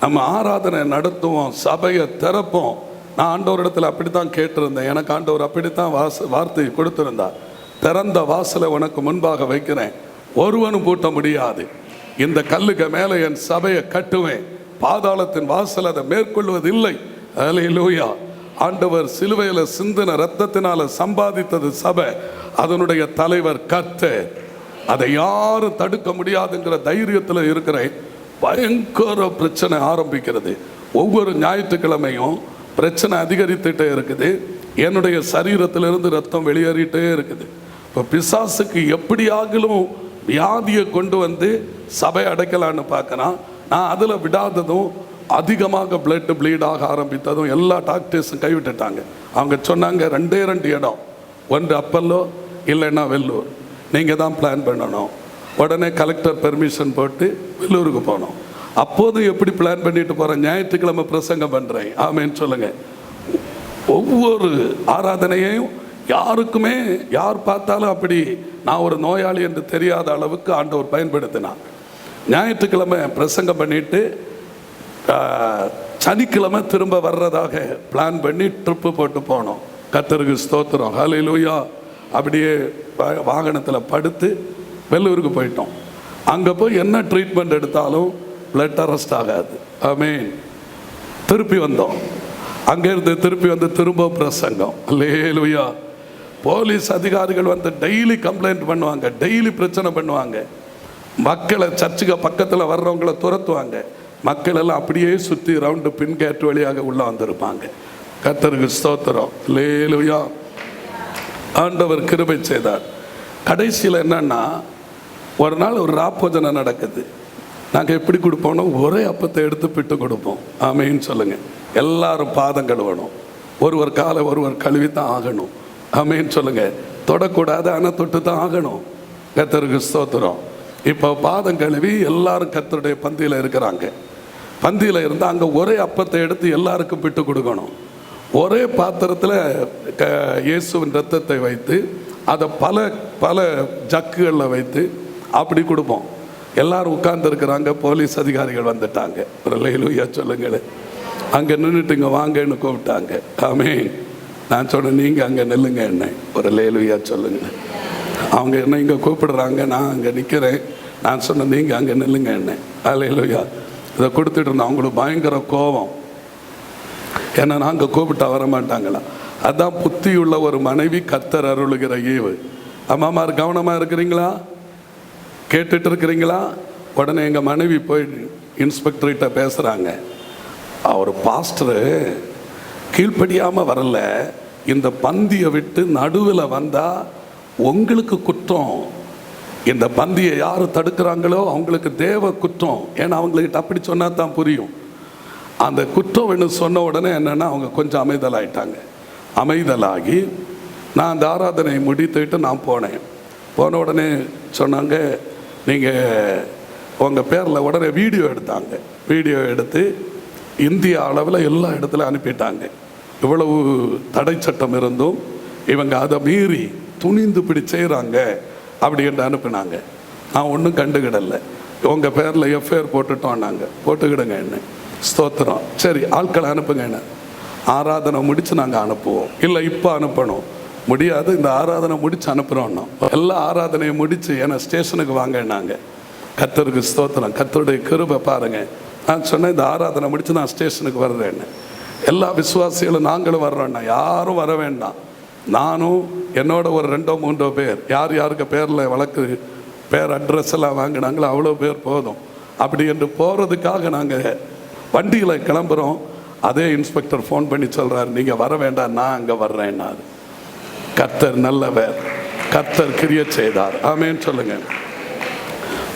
நம்ம ஆராதனை நடத்துவோம், சபையை திறப்போம். நான் ஆண்டவரிடத்தில் அப்படித்தான் கேட்டிருந்தேன். எனக்கு ஆண்டவர் அப்படித்தான் வார்த்தை கொடுத்திருந்தார். திறந்த வாசலை உனக்கு முன்பாக வைக்கிறேன், ஒருவனும் பூட்ட முடியாது. இந்த கல்லுக்கு மேலே என் சபையை கட்டுவேன், பாதாளத்தின் வாசல் அதை மேற்கொள்வதில்லை. அல்லேலூயா. ஆண்டவர் சிலுவையில் சிந்தின ரத்தத்தினால சம்பாதித்தது சபை, அதனுடைய தலைவர் கர்த்தர். அதை யாரும் தடுக்க முடியாதுங்கிற தைரியத்தில் இருக்கிறேன். பயங்கர பிரச்சனை ஆரம்பிக்கிறது. ஒவ்வொரு ஞாயிற்றுக்கிழமையும் பிரச்சனை அதிகரித்துட்டே இருக்குது. என்னுடைய சரீரத்திலிருந்து ரத்தம் வெளியேறிட்டே இருக்குது. இப்போ பிசாசுக்கு எப்படியாகிலும் வியாதியை கொண்டு வந்து சபை அடைக்கலான்னு பார்க்கறான். நான் அதில் விடாததும் அதிகமாக பிளட் ப்ளீட் ஆக ஆரம்பித்ததும் எல்லா டாக்டர்ஸும் கைவிட்டுட்டாங்க. அவங்க சொன்னாங்க 2 இடம், ஒன்று அப்பல்லோ இல்லைன்னா வெள்ளூர், நீங்கள் தான் பிளான் பண்ணணும். உடனே கலெக்டர் பெர்மிஷன் போட்டு வெள்ளூருக்கு போனோம். அப்போதும் எப்படி பிளான் பண்ணிட்டு போகிறேன், ஞாயிற்றுக்கிழமை பிரசங்கம் பண்ணுறேன். ஆமேன்னு சொல்லுங்கள். ஒவ்வொரு ஆராதனையையும் யாருக்குமே யார் பார்த்தாலும் அப்படி நான் ஒரு நோயாளி என்று தெரியாத அளவுக்கு ஆண்டவர் பயன்படுத்தினார். ஞாயிற்றுக்கிழமை பிரசங்கம் பண்ணிட்டு சனிக்கிழமை திரும்ப வர்றதாக பிளான் பண்ணி ட்ரிப்பு போட்டு போனோம். கர்த்தருக்கு ஸ்தோத்திரம். ஹல்லேலூயா. அப்படியே வாகனத்தில் படுத்து வெள்ளூருக்கு போயிட்டோம். அங்கே போய் என்ன ட்ரீட்மெண்ட் எடுத்தாலும் பிளட் அரெஸ்ட் ஆகாது. ஆமென். திருப்பி வந்தோம். அங்கேருந்து திருப்பி வந்து திரும்ப பிரசங்கம். அல்லேலூயா. போலீஸ் அதிகாரிகள் வந்து டெய்லி கம்ப்ளைண்ட் பண்ணுவாங்க, டெய்லி பிரச்சனை பண்ணுவாங்க. மக்களை சர்ச்சுக்கு பக்கத்தில் வர்றவங்களை துரத்துவாங்க. மக்கள் எல்லாம் அப்படியே சுற்றி ரவுண்டு பின் கேட் வழியாக உள்ள வந்திருப்பாங்க. கர்த்தருக்கு ஸ்தோத்திரம். அல்லேலூயா. ஆண்டவர் கிருபை செய்தார். கடைசியில் என்னன்னா, ஒரு நாள் ஒரு ராப்போஜனை நடக்குது. நாங்கள் எப்படி கொடுப்போம்னா ஒரே அப்பத்தை எடுத்து பிட்டு கொடுப்போம். ஆமேன்னு சொல்லுங்க. எல்லாரும் பாதம் கழுவணும், ஒருவர் காலை ஒருவர் கழுவி தான் ஆகணும். ஆமேன்னு சொல்லுங்க. தொடக்கூடாது, ஆனால் தொட்டு தான் ஆகணும். கர்த்தருக்கு ஸ்தோத்திரம். இப்போ பாதம் கழுவி எல்லாரும் கர்த்தருடைய பந்தியில் இருக்கிறாங்க. பந்தியில் இருந்தால் அங்கே ஒரே அப்பத்தை எடுத்து எல்லாருக்கும் பிட்டு கொடுக்கணும். ஒரே பாத்திரத்தில் இயேசுவின் ரத்தத்தை வைத்து அதை பல பல ஜக்குகளில் வைத்து அப்படி கொடுப்போம். எல்லாரும் உட்கார்ந்துருக்கிறாங்க. போலீஸ் அதிகாரிகள் வந்துட்டாங்க. ஒரு லேலூயா சொல்லுங்களேன். அங்கே நின்றுட்டு இங்கே வாங்கன்னு கூப்பிட்டாங்க. ஆமென். நான் சொன்னேன், நீங்கள் அங்கே நில்லுங்க என்ன. ஒரு லேலூயா சொல்லுங்களேன். அவங்க என்ன இங்கே கூப்பிடுறாங்க, நான் அங்கே நிற்கிறேன். நான் சொன்னேன், நீங்கள் அங்கே நில்லுங்க என்ன. லேலூயா. இதை கொடுத்துட்டு இருந்தோம். அவங்களுக்கு பயங்கர கோபம். ஏன்னா நாங்கள் கூப்பிட்டா வர மாட்டாங்களா. அதான் புத்தியுள்ள ஒரு மனைவி கர்த்தர் அருளுகிற ஈவு. அம்மாமார் கவனமாக இருக்கிறீங்களா? கேட்டுட்டு இருக்கிறீங்களா? உடனே எங்கள் மனைவி போய் இன்ஸ்பெக்டர்கிட்ட பேசுகிறாங்க. அவர் பாஸ்டரு கீழ்ப்படியாமல் வரல, இந்த பந்தியை விட்டு நடுவில் வந்தால் உங்களுக்கு குற்றம். இந்த பந்தியை யார் தடுக்கிறாங்களோ அவங்களுக்கு தேவ குற்றம். ஏன்னா அவங்கக்கிட்ட அப்படி சொன்னால் தான் புரியும். அந்த குற்றம் என்ன சொன்ன உடனே என்னென்னா அவங்க கொஞ்சம் அமைதலாயிட்டாங்க. அமைதலாகி நான் அந்த ஆராதனை முடித்துட்டு நான் போனேன். போன உடனே சொன்னாங்க, நீங்கள் உங்கள் பேரில் உடனே வீடியோ எடுத்தாங்க. வீடியோ எடுத்து இந்திய அளவில் எல்லா இடத்துல அனுப்பிட்டாங்க. இவ்வளவு தடை சட்டம் இருந்தும் இவங்க அதை மீறி துணிந்து இப்படி செய்கிறாங்க அப்படி என்று அனுப்பினாங்க. நான் ஒன்றும் கண்டுக்கிடலை. உங்கள் பேரில் எஃப்ஐஆர் போட்டுட்டோம். நாங்கள் போட்டுக்கிடுங்க என்ன. ஸ்தோத்திரம். சரி, ஆட்களை அனுப்புங்க என்ன. ஆராதனை முடித்து நாங்கள் அனுப்புவோம். இல்லை இப்போ அனுப்பணும் முடியாது, இந்த ஆராதனை முடித்து அனுப்புகிறோன்னா எல்லா ஆராதனையை முடித்து என்னை ஸ்டேஷனுக்கு வாங்கினாங்க. கர்த்தருக்கு ஸ்தோத்திரம். கர்த்தருடைய கிருபை பாருங்கள். நான் சொன்னேன், இந்த ஆராதனை முடித்து நான் ஸ்டேஷனுக்கு வர்றேன்னு. எல்லா விசுவாசிகளும் நாங்களும் வர்றோன்னா யாரும் வர வேண்டாம். நானும் என்னோட ஒரு 2-3 பேர், யார் யாருக்கு பேரில் வழக்கு பேர் அட்ரஸ் எல்லாம் வாங்கினாங்களோ அவ்வளோ பேர் போதும். அப்படி என்று போகிறதுக்காக நாங்கள் வண்டியில் கிளம்புறோம். அதே இன்ஸ்பெக்டர் ஃபோன் பண்ணி சொல்கிறார், நீங்கள் வர வேண்டாம், நான் அங்கே வர்றேன்னாரு. கர்த்தர் நல்லவர். கர்த்தர் கிரியை செய்தார். ஆமேன்னு சொல்லுங்கள்.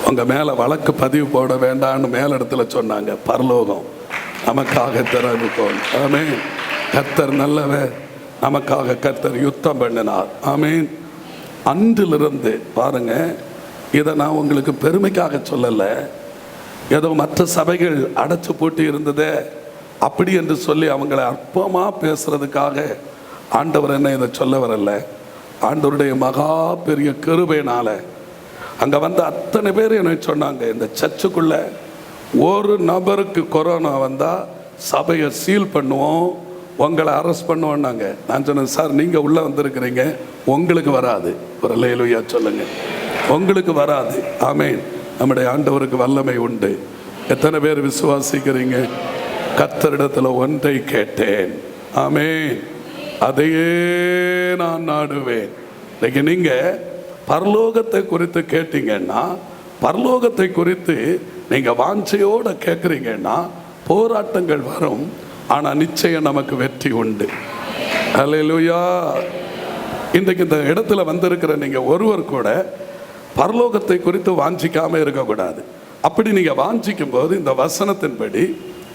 உங்கள் மேலே வழக்கு பதிவு போட வேண்டான்னு மேலிடத்துல சொன்னாங்க. பரலோகம் நமக்காக திறந்துக்கோள். ஆமேன். கர்த்தர் நல்லவர். நமக்காக கர்த்தர் யுத்தம் பண்ணினார். ஆமேன். அன்றிலிருந்து பாருங்க, இதை நான் உங்களுக்கு பெருமைக்காக சொல்லலை. ஏதோ மற்ற சபைகள் அடைச்சு பூட்டி இருந்ததே அப்படி என்று சொல்லி அவங்களை அற்பமாக பேசுறதுக்காக ஆண்டவர் என்ன இதை சொல்ல வரல. ஆண்டவருடைய மகா பெரிய கிருபையினால அங்கே வந்து அத்தனை பேர் என்ன சொன்னாங்க, இந்த சர்ச்சுக்குள்ள ஒரு நபருக்கு கொரோனா வந்தால் சபையை சீல் பண்ணுவோம், உங்களை அரெஸ்ட் பண்ணுவோன்னாங்க. நான் சொன்னேன், சார் நீங்கள் உள்ளே வந்திருக்கிறீங்க, உங்களுக்கு வராது. ஒரு அல்லேலூயா சொல்லுங்க. உங்களுக்கு வராது. ஆமேன். நம்முடைய ஆண்டவருக்கு வல்லமை உண்டு. எத்தனை பேர் விசுவாசிக்கிறீங்க? கர்த்தரிடத்தில் ஒன்றை கேட்டேன், ஆமேன், அதையே நான் நாடுவேன். இன்னைக்கு நீங்கள் பரலோகத்தை குறித்து கேட்டீங்கன்னா, பரலோகத்தை குறித்து நீங்கள் வாஞ்சையோடு கேட்குறீங்கன்னா போராட்டங்கள் வரும், ஆனால் நிச்சயம் நமக்கு வெற்றி உண்டு. அல்லேலூயா. இன்றைக்கு இந்த இடத்துல வந்திருக்கிற நீங்கள் ஒருவர் கூட பரலோகத்தை குறித்து வாஞ்சிக்காமல் இருக்கக்கூடாது. அப்படி நீங்கள் வாஞ்சிக்கும் போது இந்த வசனத்தின்படி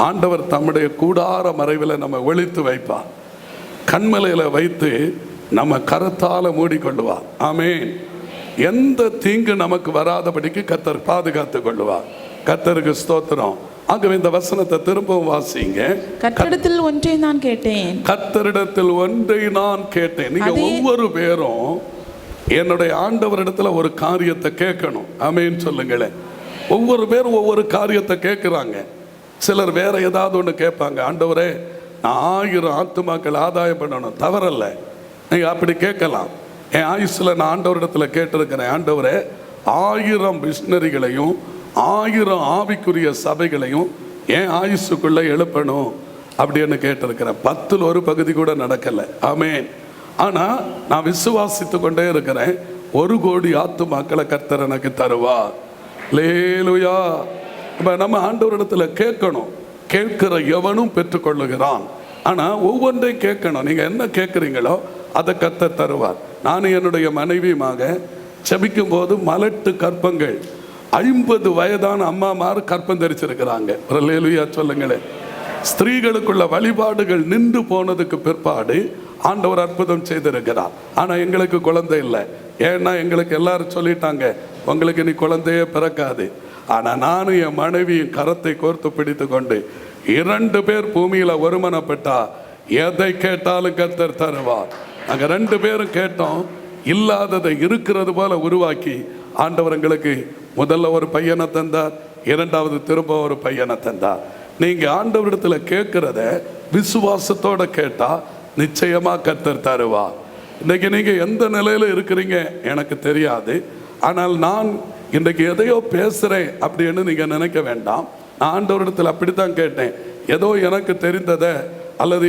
ஆண்டவர் தம்முடைய கூடார மறைவில் நம்ம ஒளித்து வைப்பார். கண்மலையில் வைத்து நம்ம கரத்தால் மூடிக்கொள்ளுவார். ஆமேன். எந்த தீங்கு நமக்கு வராதபடிக்கு கர்த்தர் பாதுகாத்து கொள்ளுவார். கர்த்தருக்கு ஸ்தோத்திரம். ஆகவே இந்த வசனத்தை திரும்பவும் வாசிங்க.
கர்த்தரிடத்தில் ஒன்றை நான் கேட்டேன்.
கர்த்தரிடத்தில் ஒன்றை நான் கேட்டேன். நீங்க ஒவ்வொரு பேரும் என்னுடைய ஆண்டவரிடத்துல ஒரு காரியத்தை கேட்கணும். ஆமேன்னு சொல்லுங்களேன். ஒவ்வொரு பேரும் ஒவ்வொரு காரியத்தை கேட்குறாங்க. சிலர் வேற ஏதாவது ஒன்று கேட்பாங்க. ஆண்டவரே, நான் 1000 ஆத்துமாக்கள் ஆதாயம் பண்ணணும். தவறல்ல, நீங்கள் அப்படி கேட்கலாம். என் ஆயுசில் நான் ஆண்டவரிடத்தில் கேட்டிருக்கிறேன், ஆண்டவரே 1000 மிஷினரிகளையும் 1000 ஆவிக்குரிய சபைகளையும் என் ஆயுசுக்குள்ளே எழுப்பணும் அப்படின்னு கேட்டிருக்கிறேன். 10ல் ஒரு பகுதி கூட நடக்கலை. ஆமேன். ஆனால் நான் விசுவாசித்து கொண்டே இருக்கிறேன், 1 கோடி ஆத்துமாக்களை கர்த்தர் எனக்கு தருவார். லேலுயா. இப்போ நம்ம ஆண்டவரிடத்தில் கேட்கணும். கேட்கிற எவனும் பெற்றுக்கொள்ளுகிறான். ஆனால் ஒவ்வொன்றையும் கேட்கணும். நீங்கள் என்ன கேட்குறீங்களோ அதை கர்த்தர் தருவார். நானும் என்னுடைய மனைவியுமாக செபிக்கும் போது மலட்டு கற்பங்கள் 50 வயதான அம்மாமார் கற்பம் தரிச்சிருக்கிறாங்க. ஒரு லேலுயா சொல்லுங்களேன். ஸ்திரீகளுக்குள்ள வழிபாடுகள் நின்று போனதுக்கு பிற்பாடு ஆண்டவர் அற்புதம் செய்திருக்கிறார். ஆனால் எங்களுக்கு குழந்தை இல்லை. ஏன்னா எங்களுக்கு எல்லாரும் சொல்லிட்டாங்க, உங்களுக்கு நீ குழந்தையே பிறக்காது. ஆனால் நானும் என் மனைவியின் கரத்தை கோர்த்து பிடித்து கொண்டு 2 பேர் பூமியில் ஒருமனப்பட்டா எதை கேட்டாலும் கர்த்தர் தருவார். நாங்கள் 2 பேரும் கேட்டோம். இல்லாததை இருக்கிறது போல உருவாக்கி ஆண்டவர் எங்களுக்கு முதல்ல ஒரு பையனை தந்தார், 2வது திரும்ப ஒரு பையனை தந்தார். நீங்கள் ஆண்டவரிடத்தில் கேட்குறத விசுவாசத்தோடு கேட்டால் நிச்சயமாக கர்த்தர் தருவார். இன்றைக்கி நீங்கள் எந்த நிலையில் இருக்கிறீங்க எனக்கு தெரியாது. ஆனால் நான் இன்றைக்கு எதையோ பேசுகிறேன் அப்படின்னு நீங்கள் நினைக்க வேண்டாம். நான் ஆண்டவரிடத்தில் அப்படித்தான் கேட்டேன். ஏதோ எனக்கு தெரிந்ததை அல்லது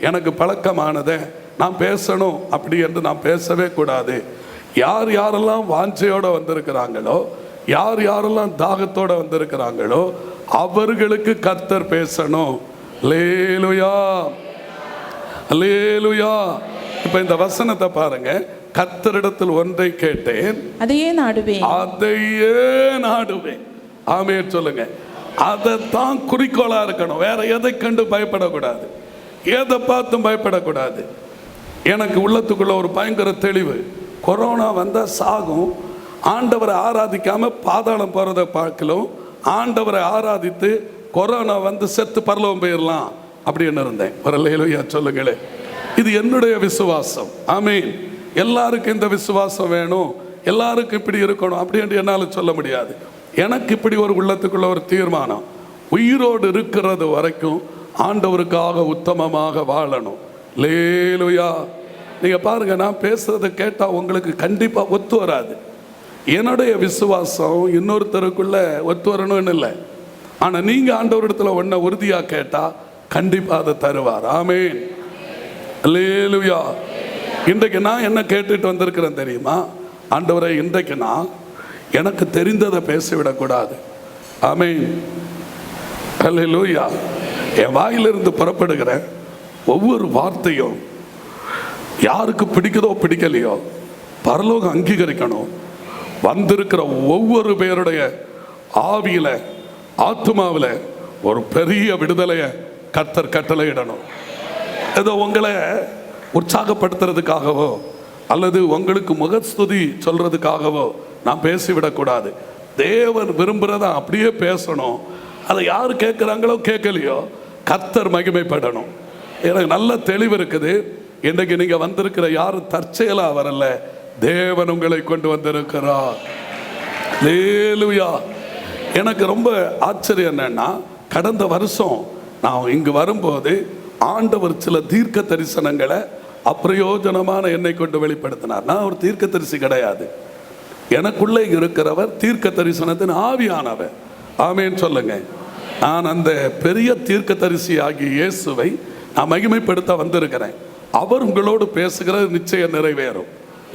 எனக்கு பழக்கமானதை நான் பேசணும் அப்படி என்று நான் பேசவே கூடாது. யார் யாரெல்லாம் வாஞ்சையோடு வந்திருக்கிறாங்களோ, யார் யாரெல்லாம் தாகத்தோடு வந்திருக்கிறாங்களோ அவர்களுக்கு கர்த்தர் பேசணும். அல்லேலூயா, அல்லேலூயா. இப்போ இந்த வசனத்தை பாருங்க. கர்த்தரிடத்தில் ஒன்றை கேட்டேன்,
அதையே நாடுவேன்,
அதையே நாடுவேன். ஆமென் சொல்லுங்க. அதைத்தான் குறிக்கோளா இருக்கணும். வேற எதை கண்டு பயப்படக்கூடாது, எதை பார்த்தும் பயப்படக்கூடாது. எனக்கு உள்ளத்துக்குள்ள ஒரு பயங்கர தெளிவு. கொரோனா வந்தால் சாகும், ஆண்டவரை ஆராதிக்காம பாதாளம் போகிறத பார்க்கலாம், ஆண்டவரை ஆராதித்து கொரோனா வந்து செத்து பரலோகம் போயிடலாம் அப்படின்னு இருந்தேன். வரலையா சொல்லுங்களே. இது என்னுடைய விசுவாசம். ஆமீன். எல்லாருக்கும் இந்த விசுவாசம் வேணும், எல்லாருக்கும் இப்படி இருக்கணும் அப்படி என்று என்னால் சொல்ல முடியாது. எனக்கு இப்படி ஒரு உள்ளத்துக்குள்ள ஒரு தீர்மானம், உயிரோடு இருக்கிறது வரைக்கும் ஆண்டவருக்காக உத்தமமாக வாழணும். லேலுயா. நீங்கள் பாருங்க, நான் பேசுறதை கேட்டால் உங்களுக்கு கண்டிப்பாக ஒத்து வராது. என்னுடைய விசுவாசம் இன்னொருத்தருக்குள்ள ஒத்து வரணும்னு இல்லை. ஆனால் நீங்கள் ஆண்டவரிடத்துல ஒன்றை உறுதியாக கேட்டால் கண்டிப்பாக அதை தருவார். ஆமேன். அல்லேலூயா. இன்றைக்கு நான் என்ன கேட்டுட்டு வந்திருக்கிறேன் தெரியுமா? ஆண்டவரை, இன்றைக்கு நான் எனக்கு தெரிந்ததை பேசிவிடக்கூடாது. ஆமேன். அல்லேலூயா. என் வாயிலிருந்து புறப்படுகிற ஒவ்வொரு வார்த்தையும் யாருக்கு பிடிக்குதோ பிடிக்கலையோ பரலோகம் அங்கீகரிக்கணும். வந்திருக்கிற ஒவ்வொரு பேருடைய ஆவியில ஆத்மாவில் ஒரு பெரிய விடுதலையை கர்த்தர் கட்டளையிடணும். ஏதோ உங்களை உற்சாகப்படுத்துறதுக்காகவோ அல்லது உங்களுக்கு முகஸ்துதி சொல்றதுக்காகவோ நான் பேசிவிடக்கூடாது. தேவன் விரும்புகிறத அப்படியே பேசணும். அதை யார் கேட்குறாங்களோ கேட்கலையோ கர்த்தர் மகிமைப்படணும். எனக்கு நல்ல தெளிவு இருக்குது. இன்றைக்கு நீங்கள் வந்திருக்கிற யாரும் தற்செயலாக வரல, தேவன் உங்களை கொண்டு வந்திருக்கிறார். அல்லேலூயா. எனக்கு ரொம்ப ஆச்சரியம் என்னன்னா, கடந்த வருஷம் நான் இங்கு வரும்போது ஆண்டவர் சில தீர்க்க தரிசனங்களை அப்பிரயோஜனமான என்னை கொண்டு வெளிப்படுத்தினார். நான் ஒரு தீர்க்க தரிசி கிடையாது. எனக்குள்ளே இருக்கிறவர் தீர்க்க தரிசனத்தின் ஆவியானவர். ஆமேன்னு சொல்லுங்க. நான் அந்த பெரிய தீர்க்க தரிசி ஆகிய இயேசுவை நான் மகிமைப்படுத்த வந்திருக்கிறேன். அவர் உங்களோடு பேசுகிறது நிச்சயம் நிறைவேறும்.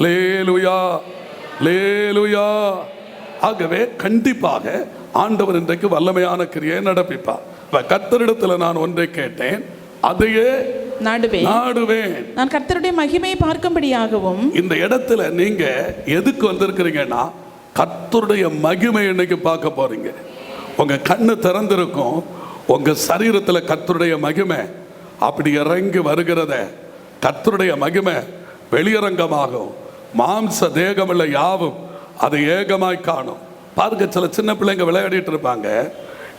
லேலுயா, லேலுயா. ஆகவே கண்டிப்பாக ஆண்டவர் இன்றைக்கு வல்லமையான கிரியை நடப்பிப்பார். கர்த்தரிடத்தில் நான் ஒன்றை கேட்டேன், அதையே நாடுவேன்.
நான் கர்த்தருடைய மகிமையை பார்க்கும்படியாகவும். இந்த
இடத்துல நீங்க எதுக்கு வந்திருக்கிறீங்கன்னா, கர்த்தருடைய மகிமை இன்னைக்கு பார்க்க போறீங்க. உங்க கண்ணு திறந்திருக்கும், உங்க சரீரத்தில் கர்த்தருடைய மகிமை அப்படி இறங்கி வருகிறத, கர்த்தருடைய மகிமை வெளியரங்கமாகும். மாம்ச தேகமுள்ள யாவும் அதை ஏகமாய் காணும். பாருங்க, சில சின்ன பிள்ளைங்க விளையாடிட்டு இருப்பாங்க.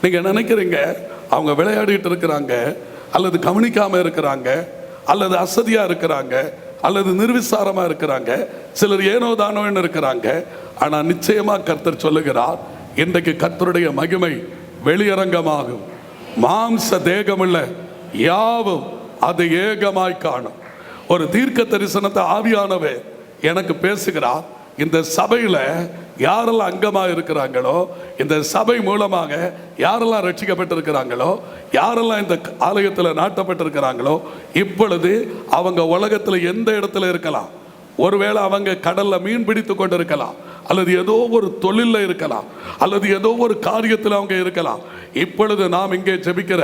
நீங்க நினைக்கிறீங்க அவங்க விளையாடிட்டு இருக்கிறாங்க, அல்லது கவனிக்காம இருக்கிறாங்க, அல்லது அசதியா இருக்கிறாங்க, அல்லது நிர்விசாரமா இருக்கிறாங்க, சிலர் ஏனோ தானோன்னு இருக்கிறாங்க. ஆனா நிச்சயமா கர்த்தர் சொல்லுகிறார், இன்றைக்கு கர்த்தருடைய மகிமை வெளியரங்கமாகும். மாம்ச தேகமுள்ள யாவும் அது ஏகமாய் காணும். ஒரு தீர்க்க தரிசனத்தை ஆவியானவர் எனக்கு பேசுகிறார். இந்த சபையில யாரெல்லாம் அங்கமாக இருக்கிறாங்களோ, இந்த சபை மூலமாக யாரெல்லாம் ரட்சிக்கப்பட்டிருக்கிறாங்களோ, யாரெல்லாம் இந்த ஆலயத்தில் நாட்டப்பட்டிருக்கிறாங்களோ, இப்பொழுது அவங்க உலகத்தில் எந்த இடத்துல இருக்கலாம். ஒருவேளை அவங்க கடல்ல மீன் பிடித்து கொண்டு இருக்கலாம், அல்லது ஏதோ ஒரு தொழிலில் இருக்கலாம், அல்லது ஏதோ ஒரு காரியத்தில் அவங்க இருக்கலாம். இப்பொழுது நாம் இங்கே ஜெபிக்கிற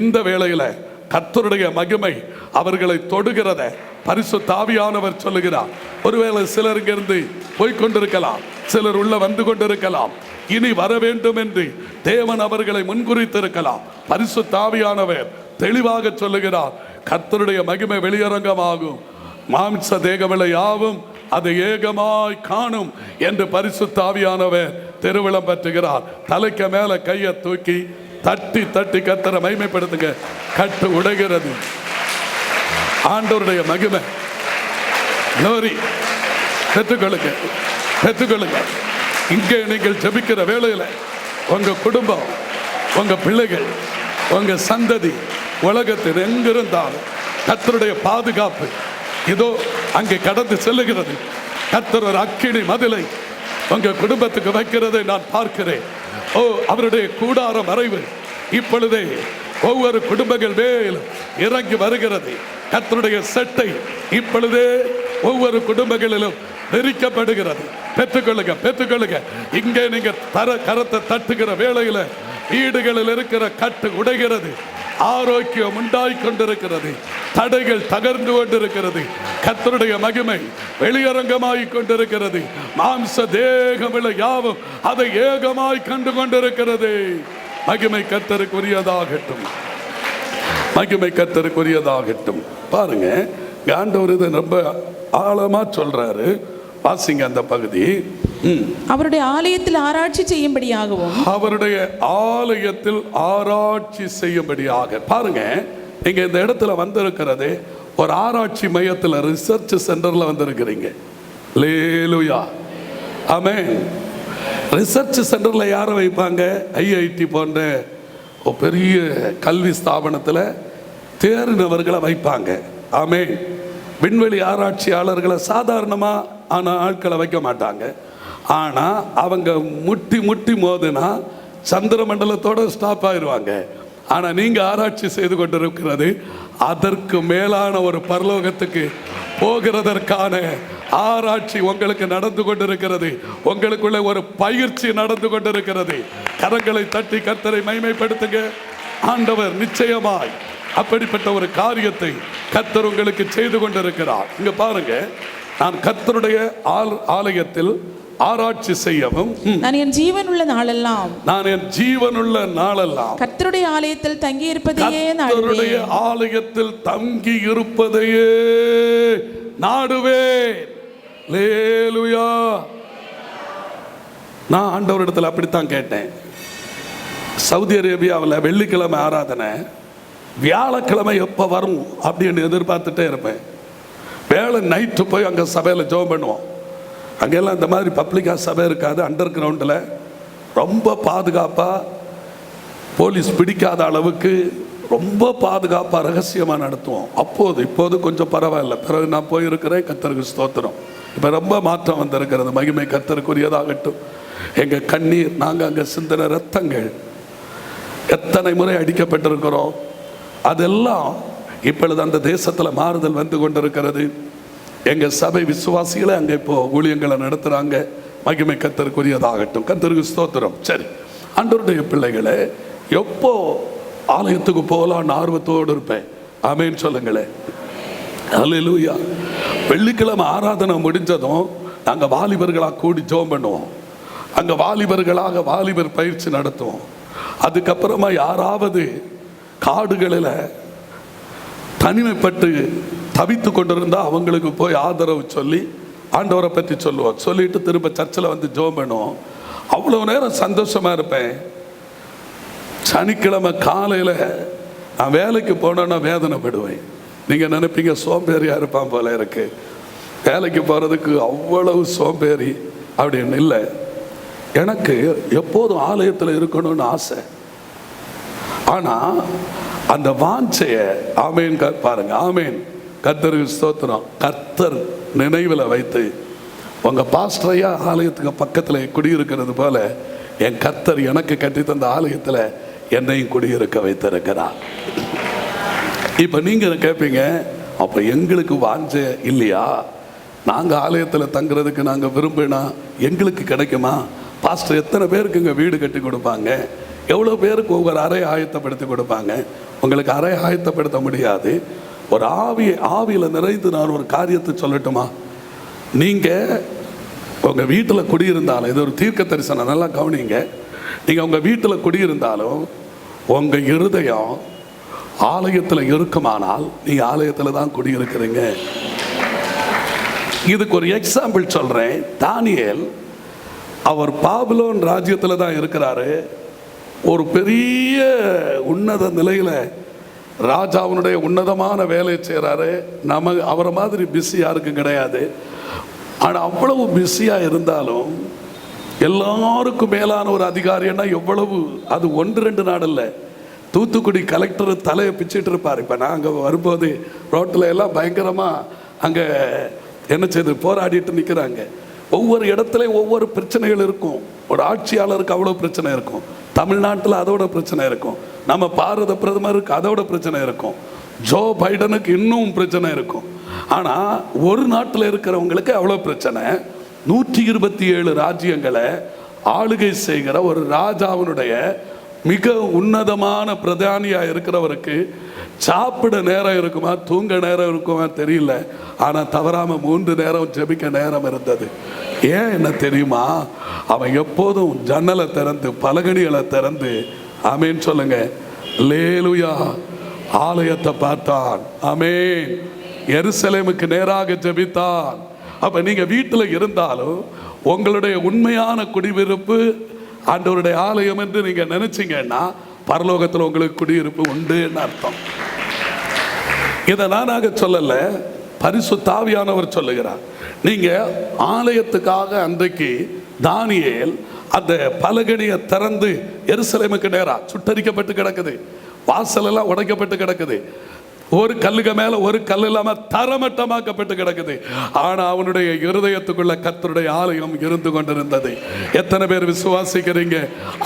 இந்த வேளையில் கர்த்தருடைய மகிமை அவர்களை தொடுகிறத பரிசுத்த ஆவியானவர் சொல்லுகிறார். ஒருவேளை சிலர் இங்கிருந்து போய்கொண்டிருக்கலாம், சிலர் உள்ள வந்து கொண்டிருக்கலாம். இனி வர வேண்டும் என்று தேவன் அவர்களை முன்குறித்திருக்கலாம். பரிசுத்த ஆவியானவர் தெளிவாக சொல்லுகிறார், கர்த்தருடைய மகிமை வெளியரங்கமாகும், மாம்ச தேகவிலை யாவும் அதை ஏகமாய் காணும் என்று பரிசுத்த ஆவியானவர் திருவிழம் பெற்றுகிறார். தலைக்கு மேல கையை தூக்கி தட்டி தட்டி கர்த்தரை மகிமைப்படுத்துங்க. கட்டு உடைகிறது. ஆண்டவருடைய மகிமை glory பெற்றுக்கொள்ளுங்க, பெற்றுக்கொள்ளுங்க. இங்கே நீங்கள் ஜெபிக்கிற வேளையில் உங்க குடும்பம், உங்க பிள்ளைகள், உங்க சந்ததி உலகத்தில் எங்கிருந்தாலும் கர்த்தருடைய பாதுகாப்பு இதோ அங்கே கடந்து செல்லுகிறது. கர்த்தர் ஒரு அக்கினி மதிலை உங்க குடும்பத்துக்கு வைக்கிறதை நான் பார்க்கிறேன். ஓ, அவருடைய கூடார மறைவு இப்பொழுதே ஒவ்வொரு குடும்பங்கள் மேல் இறங்கி வருகிறது. கர்த்தருடைய செட்டை இப்பொழுதே ஒவ்வொரு குடும்பங்களிலும் நெரிக்கப்படுகிறது. பெற்றுக்கொள்ளுங்க, பெற்றுக்கொள்ளுங்க. இங்கே நீங்க கரத்தை தட்டுகிற வேளையில வீடுகளில் இருக்கிற கட்டு உடைகிறது, ஆரோக்கியம் உண்டாய் கொண்டிருக்கிறது, தடைகள் தகர்ந்து கொண்டிருக்கிறது. கர்த்தருடைய மகிமை வெளியரங்கமாய் கொண்டிருக்கிறது. மாம்ச தேகமில்லை யாவும் அதை ஏகமாய் கண்டு கொண்டிருக்கிறது. மகிமை கர்த்தருக்குரியதாகட்டும், மகிமை கர்த்தருக்குரியதாகட்டும். பாருங்க, ஆண்டவர் இதை ரொம்ப ஆழமா சொல்றாரு. வாசிங்க அந்த பகுதி.
அவருடைய ஆலயத்தில் ஆராய்ச்சி செய்யும்படியாகவும்,
அவருடைய ஆலயத்தில் ஆராய்ச்சி செய்யும்படியாக. பாருங்க, நீங்க இந்த இடத்துல வந்திருக்கிறது ஒரு ஆராய்ச்சி மையத்தில், ரிசர்ச் சென்டர்ல வந்திருக்கிறீங்க. அல்லேலூயா, ஆமென். ரிசர்ச் சென்டர்ல யாரை வைப்பாங்க? ஐஐடி போன்ற ஒரு பெரிய கல்வி ஸ்தாபனத்தில் தேர்ந்தவர்களை வைப்பாங்க. ஆமென். விண்வெளி ஆராய்ச்சியாளர்களை சாதாரணமாக ஆன ஆட்களை வைக்க மாட்டாங்க. ஆனால் அவங்க முட்டி முட்டி மோதுனா சந்திர மண்டலத்தோடு ஸ்டாப் ஆயிடுவாங்க. ஆனால் நீங்கள் ஆராய்ச்சி செய்து கொண்டிருக்கிறது அதற்கு மேலான ஒரு பரலோகத்துக்கு போகிறதற்கான ஆராய்ச்சி உங்களுக்கு நடந்து கொண்டிருக்கிறது. உங்களுக்குள்ள ஒரு பயிற்சி நடந்து கொண்டிருக்கிறது. கரங்களை தட்டி கர்த்தரை மகிமைப்படுத்துங்க. ஆண்டவர் நிச்சயமாய் அப்படிப்பட்ட ஒரு காரியத்தை கர்த்தர் உங்களுக்கு செய்து கொண்டிருக்கிறார். இங்க பாருங்க, நான் கர்த்தருடைய ஆலயத்தில் ஆராய்ச்சி செய்யவும்,
நான் என் ஜீவனுள்ள நாளெல்லாம்,
நான் என் ஜீவனுள்ள நாளெல்லாம்
கர்த்தருடைய ஆலயத்தில் தங்கி இருப்பதையே
கர்த்தருடைய ஆலயத்தில் தங்கி இருப்பதையே நாடுவேன். அல்லேலூயா. நான் ஆண்டவரிடத்தில் அப்படித்தான் கேட்டேன். சவுதி அரேபியாவில் வெள்ளிக்கிழமை ஆராதனை, வியாழக்கிழமை எப்போ வரும் அப்படின்னு எதிர்பார்த்துட்டே இருப்பேன். வேலை நைட்டு போய் அங்கே சபையில் ஜெபம் பண்ணுவோம். அங்கெல்லாம் இந்த மாதிரி பப்ளிக்காக சபை இருக்காது. அண்டர் கிரவுண்டில் ரொம்ப பாதுகாப்பாக, போலீஸ் பிடிக்காத அளவுக்கு ரொம்ப பாதுகாப்பாக ரகசியமாக நடத்துவோம். இப்போது கொஞ்சம் பரவாயில்ல. பிறகு நான் போயிருக்கிறேன். கர்த்தருக்கு ஸ்தோத்திரம். இப்போ ரொம்ப மாற்றம் வந்திருக்கிறது. மகிமை கர்த்தருக்குரியதாகட்டும். எங்கள் கண்ணீர், நாங்கள் அங்கே சிந்தின ரத்தங்கள், எத்தனை முறை அடிக்கப்பட்டிருக்கிறோம், அதெல்லாம் இப்பொழுது அந்த தேசத்தில் மாறுதல் வந்து கொண்டிருக்கிறது. எங்கள் சபை விசுவாசிகளை அங்கே இப்போ ஊழியங்களை நடத்துகிறாங்க. மகிமை கர்த்தருக்குரியதாகட்டும். கர்த்தருக்கு ஸ்தோத்திரம். சரி, ஆண்டவருடைய பிள்ளைகளை எப்போ ஆலயத்துக்கு போகலான்னு ஆர்வத்தோடு இருப்பேன். ஆமென் சொல்லுங்களேன். அல்லேலூயா. வெள்ளிக்கிழமை ஆராதனை முடிஞ்சதும் நாங்கள் வாலிபர்களாக கூடி ஜெபம் பண்ணுவோம். அங்கே வாலிபர்களாக வாலிபர் பயிற்சி நடத்துவோம். அதுக்கப்புறமா யாராவது காடுகளில் தனிமைப்பட்டு தவித்து கொண்டிருந்தால் அவங்களுக்கு போய் ஆதரவு சொல்லி ஆண்டவரை பற்றி சொல்லுவோம். சொல்லிட்டு திரும்ப சர்ச்சில் வந்து ஜெபம் பண்ணுவோம். அவ்வளோ நேரம் சந்தோஷமாக இருப்பேன். சனிக்கிழமை காலையில் நான் வேலைக்கு போனேன்னா வேதனைப்படுவேன். நீங்கள் நினைப்பீங்க சோம்பேறியாக இருப்பான் போல இருக்கு, வேலைக்கு போகிறதுக்கு அவ்வளவு சோம்பேறி அப்படின்னு. இல்லை, எனக்கு எப்போதும் ஆலயத்தில் இருக்கணும்னு ஆசை. ஆனால் அந்த வாஞ்சையை, ஆமேன் பாருங்க, ஆமேன் கர்த்தருக்கு ஸ்தோத்திரம், கர்த்தர் நினைவில் வைத்து உங்கள் பாஸ்டரையா ஆலயத்துக்கு பக்கத்தில் குடியிருக்கிறது போல என் கர்த்தர் எனக்கு கட்டி தந்த ஆலயத்தில் என்னையும் குடியிருக்க வைத்திருக்கிறார். இப்போ நீங்கள் கேட்பீங்க, அப்போ எங்களுக்கு வாஞ்ச இல்லையா? நாங்கள் ஆலயத்தில் தங்குறதுக்கு நாங்கள் விரும்பினா எங்களுக்கு கிடைக்குமா? பாஸ்டர் எத்தனை பேருக்கு இங்கே வீடு கட்டி கொடுப்பாங்க, எவ்வளோ பேருக்கு ஒவ்வொரு அறை ஆயத்தப்படுத்தி கொடுப்பாங்க. உங்களுக்கு அறை ஆயத்தப்படுத்த முடியாது. ஒரு ஆவியில் நிறைந்து நான் ஒரு காரியத்தை சொல்லட்டுமா? நீங்கள் உங்கள் வீட்டில் குடியிருந்தாலும், இது ஒரு தீர்க்க தரிசனம், நல்லா கவனிங்க. நீங்கள் உங்கள் வீட்டில் குடியிருந்தாலும் உங்கள் இருதயம் ஆலயத்தில் இருக்குமானால் நீங்கள் ஆலயத்தில் தான் குடியிருக்கிறீங்க. இதுக்கு ஒரு எக்ஸாம்பிள் சொல்கிறேன். தானியேல் அவர் பாபிலோன் ராஜ்யத்தில் தான் இருக்கிறாரு. ஒரு பெரிய உன்னத நிலையில் ராஜாவினுடைய உன்னதமான வேலையை செய்கிறாரு. அவரை மாதிரி பிஸி யாருக்கும் கிடையாது. ஆனால் அவ்வளவு பிஸியாக இருந்தாலும் எல்லாருக்கும் மேலான ஒரு அதிகாரின்னா எவ்வளவு, அது 1-2 நாள் இல்லை. தூத்துக்குடி கலெக்டர் தலையை பிச்சுட்டு இருப்பார். இப்போ நான் அங்கே வரும்போது ரோட்டில் எல்லாம் பயங்கரமாக அங்கே என்ன செய்து போராடிட்டு நிற்கிறாங்க. ஒவ்வொரு இடத்துலையும் ஒவ்வொரு பிரச்சனைகள் இருக்கும். ஒரு ஆட்சியாளருக்கு அவ்வளோ பிரச்சனை இருக்கும். தமிழ்நாட்டில் அதோட பிரச்சனை இருக்கும். நம்ம பாரத பிரதமருக்கு அதோட பிரச்சனை இருக்கும். ஜோ பைடனுக்கு இன்னும் பிரச்சனை இருக்கும். ஆனால் ஒரு நாட்டில் இருக்கிறவங்களுக்கு அவ்வளோ பிரச்சனை. 127 ராஜ்யங்களை ஆளுகை செய்கிற ஒரு ராஜாவினுடைய மிக உன்னதமான பிரதானியாக இருக்கிறவருக்கு சாப்பிட நேரம் இருக்குமா, தூங்க நேரம் இருக்குமா தெரியல. ஆனால் தவறாமல் 3 நேரம் ஜெபிக்க நேரம் இருந்தது. ஏன் என்ன தெரியுமா? அவன் எப்போதும் ஜன்னலை திறந்து பலகணிகளை திறந்து ஆமேன் சொல்லுங்க, லேலுயா, ஆலயத்தை பார்த்தான். ஆமேன். எருசலேமுக்கு நேராக ஜெபித்தான். அப்ப நீங்க வீட்டில் இருந்தாலும் உங்களுடைய உண்மையான குடியிருப்பு ஆண்டவருடைய ஆலயம் என்று நீங்க நினைச்சீங்கன்னா பரலோகத்தில் உங்களுக்கு குடியிருப்பு உண்டுன்னு அர்த்தம். இதை நானாக சொல்லல, பரிசுத்த ஆவியானவர் சொல்லுகிறார். நீங்க ஆலயத்துக்காக அன்றைக்கு தானியேல் அந்த பலகணியை திறந்து எருசலேமுக்கு நேரா சுட்டரிக்கப்பட்டு கிடக்குது. வாசல் எல்லாம் உடைக்கப்பட்டு கிடக்குது. ஒரு கல்லுக்கு மேல ஒரு கல் இல்லாம தரமட்டமாக்கப்பட்டு கிடக்குது. ஆனா அவனுடைய இருதயத்துக்குள்ள கர்த்தருடைய ஆலயம் இருந்து கொண்டிருந்தது. எத்தனை பேர் விசுவாசிக்கிறீங்க?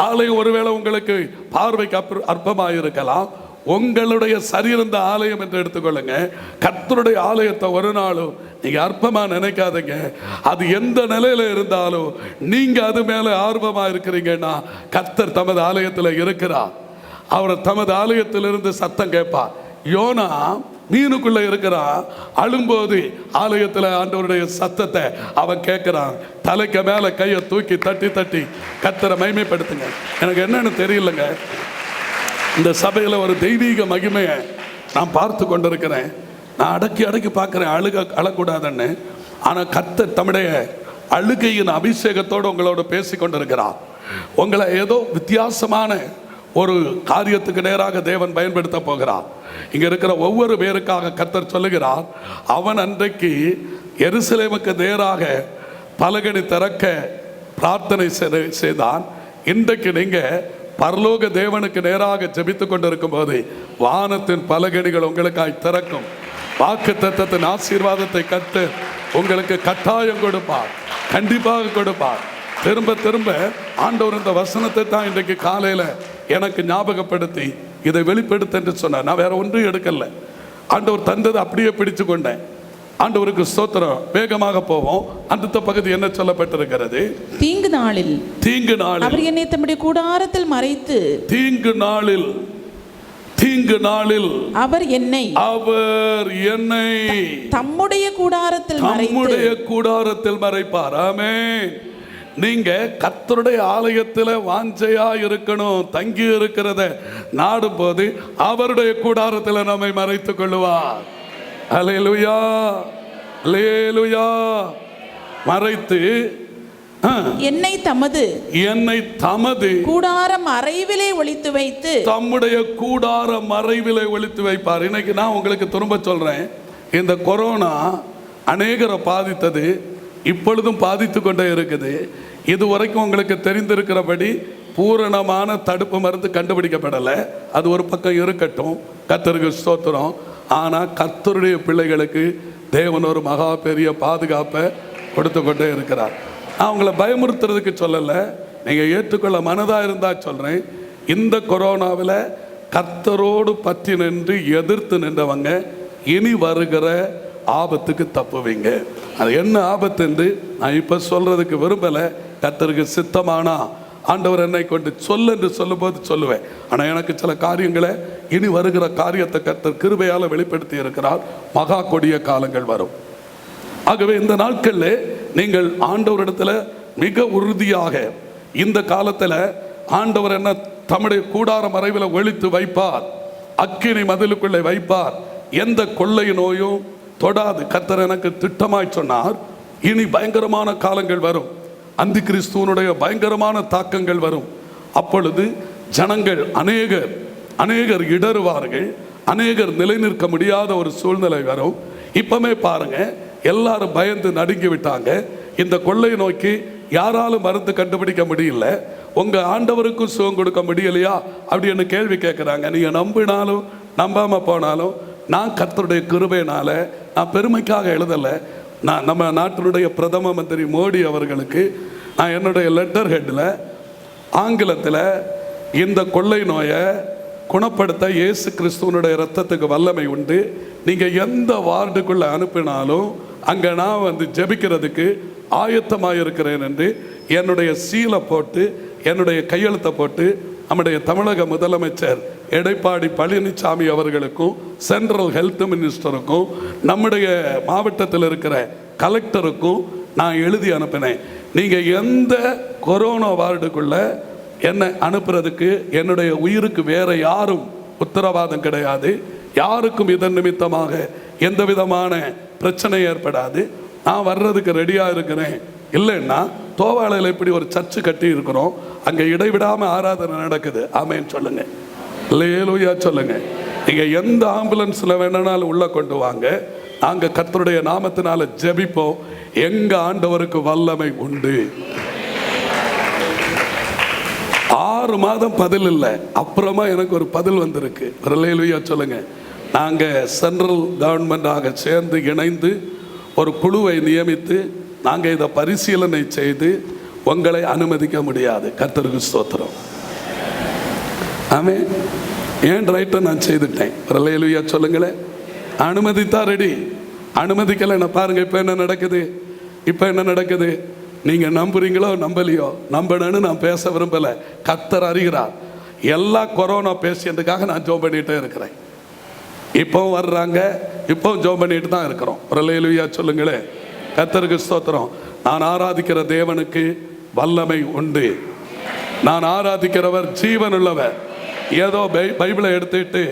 ஆலயம் ஒருவேளை உங்களுக்கு பார்வைக்கு அற்பமாயிருக்கலாம். உங்களுடைய சரியிருந்த ஆலயம் என்று எடுத்துக்கொள்ளுங்க. கர்த்தருடைய ஆலயத்தை ஒரு நாளும் நீங்க அற்பமா நினைக்காதீங்க. அது எந்த நிலையில இருந்தாலும் நீங்க அது மேல ஆர்வமா இருக்கிறீங்கன்னா கர்த்தர் தமது ஆலயத்தில் இருக்கிறார். அவர் தமது ஆலயத்திலிருந்து சத்தம் கேட்பார். யோனா மீனுக்குள்ள இருக்கிறான். அழும்போது ஆலயத்தில் ஆண்டவருடைய சத்தத்தை அவன் கேட்கிறான். தலைக்கு மேல கையை தூக்கி தட்டி தட்டி கர்த்தரை மகிமைப்படுத்துங்க. எனக்கு என்னன்னு தெரியலங்க, இந்த சபையில் ஒரு தெய்வீக மகிமையை நான் பார்த்து கொண்டிருக்கிறேன். நான் அடக்கி பார்க்குறேன், அழக்கூடாதுன்னு. ஆனால் கர்த்தர் தம்முடைய அழுகையின் அபிஷேகத்தோடு உங்களோட பேசி கொண்டிருக்கிறார். உங்களை ஏதோ வித்தியாசமான ஒரு காரியத்துக்கு நேராக தேவன் பயன்படுத்த போகிறார். இங்க இருக்கிற ஒவ்வொரு பேருக்காக கர்த்தர் சொல்லுகிறார், அவன் அன்றைக்கு எருசலேமுக்கு நேராக பலகணி திறக்க பிரார்த்தனை செய்தான். இன்றைக்கு நீங்க பரலோக தேவனுக்கு நேராக ஜெபித்து கொண்டிருக்கும் போது வானத்தின் பலகணிகள் உங்களுக்காய் திறக்கும். வாக்குத்தத்தத்தின் ஆசீர்வாதத்தை கர்த்தர் உங்களுக்கு கட்டாயம் கொடுப்பார், கண்டிப்பாக கொடுப்பார். திரும்ப திரும்ப ஆண்டவர் இந்த வசனத்தை தான் இன்றைக்கு காலையில எனக்கு ஞாபகப்படுத்தி இதை வெளிப்படுத்த என்று சொன்னார். நான் வேற ஒன்றும் எடுக்கல. ஆண்டவர் தந்தது அப்படியே பிடிச்சு கொண்டேன். ஆண்டவருக்கு ஸ்தோத்திரம். வேகமாக போவோம். அடுத்த பகுதி என்ன சொல்லப்பட்டிருக்கிறது?
தீங்கு நாளில் அவர் என்னை தம்முடைய கூடாரத்தில் மறைத்து, தீங்கு நாளில் அவர் என்னை தம்முடைய கூடாரத்தில் மறைப்பார். ஆமென். நீங்க கர்த்தருடைய ஆலயத்தில் வாஞ்சையா இருக்கணும். தங்கி இருக்கிறத நாடும் போது அவருடைய கூடாரத்தில் நம்மை மறைத்துக் கொள்ளுவார். அல்லேலூயா, அல்லேலூயா. மறைத்து என்னை தமது கூடார மறைவிலே ஒளித்து வைத்து, தம்முடைய கூடார மறைவிலே ஒளித்து வைப்பார். இன்னைக்கு நான் உங்களுக்கு திரும்ப சொல்றேன், இந்த கொரோனா அநேகரை பாதித்தது, இப்பொழுதும் பாதித்து கொண்டே இருக்குது. இதுவரைக்கும் உங்களுக்கு தெரிந்திருக்கிறபடி பூரணமான தடுப்பு மருந்து கண்டுபிடிக்கப்படலை. அது ஒரு பக்கம் இருக்கட்டும், கர்த்தருக்கு ஸ்தோத்திரம். ஆனால் கர்த்தருடைய பிள்ளைகளுக்கு தேவன் ஒரு மகா பெரிய பாதுகாப்பை கொடுத்து கொண்டே இருக்கிறார். நான் உங்களை பயமுறுத்துறதுக்கு சொல்லலை, நீங்கள் ஏற்றுக்கொள்ள மனதாக இருந்தால் சொல்கிறேன். இந்த கொரோனாவில் கர்த்தரோடு பற்றி நின்று எதிர்த்து நின்றவங்க இனி வருகிற ஆபத்துக்கு தப்புவீங்க. அது என்ன ஆபத்து என்று நான் இப்போ சொல்கிறதுக்கு விரும்பலை. கர்த்தருக்கு சித்தமானா
ஆண்டவர் என்னை கொண்டு சொல் என்று சொல்லும்போது சொல்லுவேன். ஆனால் எனக்கு சில காரியங்களை இனி வருகிற காரியத்தை கர்த்தர் கிருபையால் வெளிப்படுத்தி இருக்கிறார். மகா கொடிய காலங்கள் வரும். ஆகவே இந்த நாட்களில் நீங்கள் ஆண்டவரிடத்தில் மிக உறுதியாக, இந்த காலத்தில் ஆண்டவர் என்ன தம்முடைய கூடார மறைவில் ஒளித்து வைப்பார், அக்கினி மதிலுக்குள்ளே வைப்பார், எந்த கொள்ளை நோயும் தொடாது. கர்த்தர் எனக்கு திட்டமாய் சொன்னார். இனி பயங்கரமான காலங்கள் வரும், அந்தி கிறிஸ்துவனுடைய பயங்கரமான தாக்கங்கள் வரும். அப்பொழுது ஜனங்கள் அநேகர் இடறுவார்கள், அநேகர் நிலை நிற்க முடியாத ஒரு சூழ்நிலை வரும். இப்பமே பாருங்க, எல்லாரும் பயந்து நடுங்கி விட்டாங்க. இந்த கொள்ளை நோக்கி யாராலும் மருந்து கண்டுபிடிக்க முடியல. உங்க ஆண்டவருக்கும் சுகம் கொடுக்க முடியலையா அப்படின்னு கேள்வி கேட்குறாங்க. நீங்க நம்பினாலும் நம்பாம போனாலும், நான் கர்த்தருடைய கிருபையினால, நான் பெருமைக்காக எழுதலை, நான் நம்ம நாட்டினுடைய பிரதம மந்திரி மோடி அவர்களுக்கு நான் என்னுடைய லெட்டர் ஹெட்டில் ஆங்கிலத்தில் இந்த கொள்ளை நோயை குணப்படுத்த இயேசு கிறிஸ்துவனுடைய இரத்தத்துக்கு வல்லமை உண்டு, நீங்கள் எந்த வார்டுக்குள்ளே அனுப்பினாலும் அங்கே நான் ஜெபிக்கிறதுக்கு ஆயத்தமாக இருக்கிறேன் என்று என்னுடைய சீலை போட்டு, என்னுடைய கையெழுத்தை போட்டு நம்முடைய தமிழக முதலமைச்சர் எடப்பாடி பழனிசாமி அவர்களுக்கும், சென்ட்ரல் ஹெல்த் மினிஸ்டருக்கும், நம்முடைய மாவட்டத்தில் இருக்கிற கலெக்டருக்கும் நான் எழுதி அனுப்பினேன். நீங்கள் எந்த கொரோனா வார்டுக்குள்ளே என்னை அனுப்புறதுக்கு என்னுடைய உயிருக்கு வேற யாரும் உத்தரவாதம் கிடையாது. யாருக்கும் இதன் நிமித்தமாக எந்த விதமான பிரச்சனை ஏற்படாது. நான் வர்றதுக்கு ரெடியாக இருக்கிறேன். இல்லைன்னா தோவாளையில் இப்படி ஒரு சர்ச்சு கட்டி இருக்கிறோம், அங்கே இடைவிடாமல் ஆராதனை நடக்குது. ஆமேன்னு சொல்லுங்க, அல்லேலூயா சொல்லுங்க. நீங்கள் எந்த ஆம்புலன்ஸில் வேணுனாலும் உள்ளே கொண்டு வாங்க, நாங்கள் கர்த்தருடைய நாமத்தினால ஜெபிப்போம். எங்கள் ஆண்டவருக்கு வல்லமை உண்டு. 6 மாதம் பதில் இல்லை, அப்புறமா எனக்கு ஒரு பதில் வந்திருக்கு. அல்லேலூயா சொல்லுங்க. நாங்கள் சென்ட்ரல் கவர்மெண்டாக சேர்ந்து இணைந்து ஒரு குழுவை நியமித்து நாங்கள் இதை பரிசீலனை செய்து உங்களை அனுமதிக்க முடியாது. கர்த்தருக்கு ஸ்தோத்திரம். ஆமென். ஏன் ரைட்டை நான் செய்துட்டேன். அல்லேலூயா சொல்லுங்களேன். அனுமதித்தா ரெடி, அனுமதிக்கலைன்னா பாருங்க இப்போ என்ன நடக்குது. நீங்கள் நம்புறீங்களோ நம்பலையோ, நம்பணுன்னு நான் பேச விரும்பலை. கர்த்தர் அறிகிறார். எல்லா கொரோனா பேசியதுக்காக நான் ஜெபம் பண்ணிகிட்டே இருக்கிறேன். இப்போவும் வர்றாங்க, இப்போவும் ஜெபம் பண்ணிட்டு தான் இருக்கிறோம். அல்லேலூயா சொல்லுங்களேன். கர்த்தருக்கு ஸ்தோத்திரம். நான் ஆராதிக்கிற தேவனுக்கு வல்லமை உண்டு. நான் ஆராதிக்கிறவர் ஜீவனுள்ளவர். ஏதோ பைபிளை எடுத்துட்டு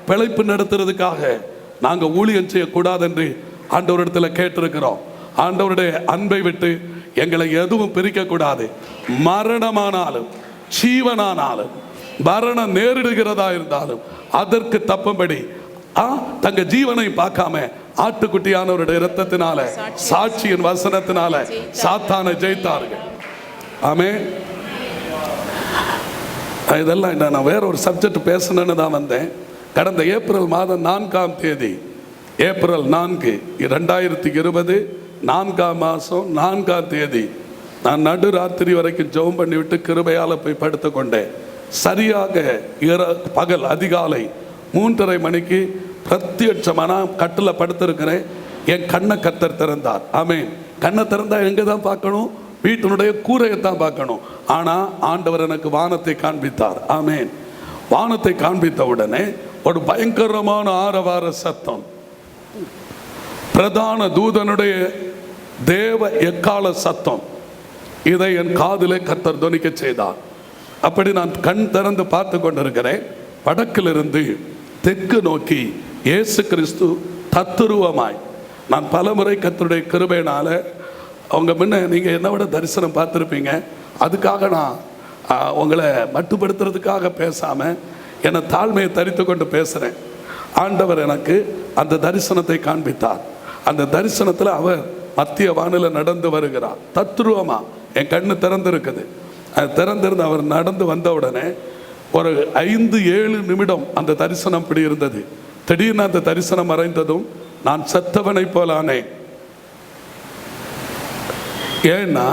பிழைப்பு நடத்துறதுக்காக நாங்கள் ஊழியம் செய்யக்கூடாது என்று ஆண்டவரிடத்தில் கேட்டிருக்கிறோம். ஆண்டவருடைய அன்பை விட்டு எங்களை எதுவும் பிரிக்கக்கூடாது. மரணமானாலும் ஜீவனானாலும், மரணம் நேரிடுகிறதா இருந்தாலும் அதற்கு தப்பும்படி தங்க ஜீவனை பார்க்காம ஆட்டுக்குட்டியானவருடைய இரத்தத்தினால, சாட்சியின் வசனத்தினால சாத்தானை ஜெயித்தார்கள். ஆமென். இதெல்லாம் நான் வேற ஒரு சப்ஜெக்ட் பேசணுன்னு தான் வந்தேன். கடந்த ஏப்ரல் மாதம் 4ஆம் தேதி, ஏப்ரல் 4, 2020, 4ஆம் மாதம் 4ஆம் தேதி நான் நடுராத்திரி வரைக்கும் ஜெபம் பண்ணிவிட்டு கிருபையால் போய் படுத்து கொண்டேன். சரியாக பகல் அதிகாலை 3:30 மணிக்கு பிரத்யட்சமான கட்டில் படுத்திருக்கிறேன். என் கண்ணை கர்த்தர் திறந்தார். ஆமென். கண்ணை திறந்தா எங்கே தான் பார்க்கணும்? வீட்டினுடைய கூரையை தான் பார்க்கணும். ஆனால் ஆண்டவர் எனக்கு வானத்தை காண்பித்தார். ஆமென். வானத்தை காண்பித்த உடனே ஒரு பயங்கரமான ஆரவார சத்தம், பிரதான தூதனுடைய தேவ எக்கால சத்தம், இதை என் காதிலே கர்த்தர் தொனிக்க செய்தார். அப்படி நான் கண் திறந்து பார்த்து கொண்டிருக்கிறேன். வடக்கிலிருந்து தெற்கு நோக்கி இயேசு கிறிஸ்து தத்துருவமாய், நான் பலமுறை கர்த்தருடைய கிருபையினால அவங்க முன்ன நீங்கள் என்னை விட தரிசனம் பார்த்துருப்பீங்க. அதுக்காக நான் உங்களை மட்டுப்படுத்துறதுக்காக பேசாமல் என்னை தாழ்மையை தரித்து கொண்டு பேசுகிறேன். ஆண்டவர் எனக்கு அந்த தரிசனத்தை காண்பித்தார். அந்த தரிசனத்தில் அவர் மத்திய வானில் நடந்து வருகிறார். தத்ரூபமா என் கண்ணு திறந்திருக்குது. அது திறந்திருந்து அவர் நடந்து வந்த உடனே ஒரு 5-7 நிமிடம் அந்த தரிசனம் இப்படி இருந்தது. திடீர்னு அந்த தரிசனம் மறைந்ததும் நான் செத்தவனை போலானேன். ஏன்னா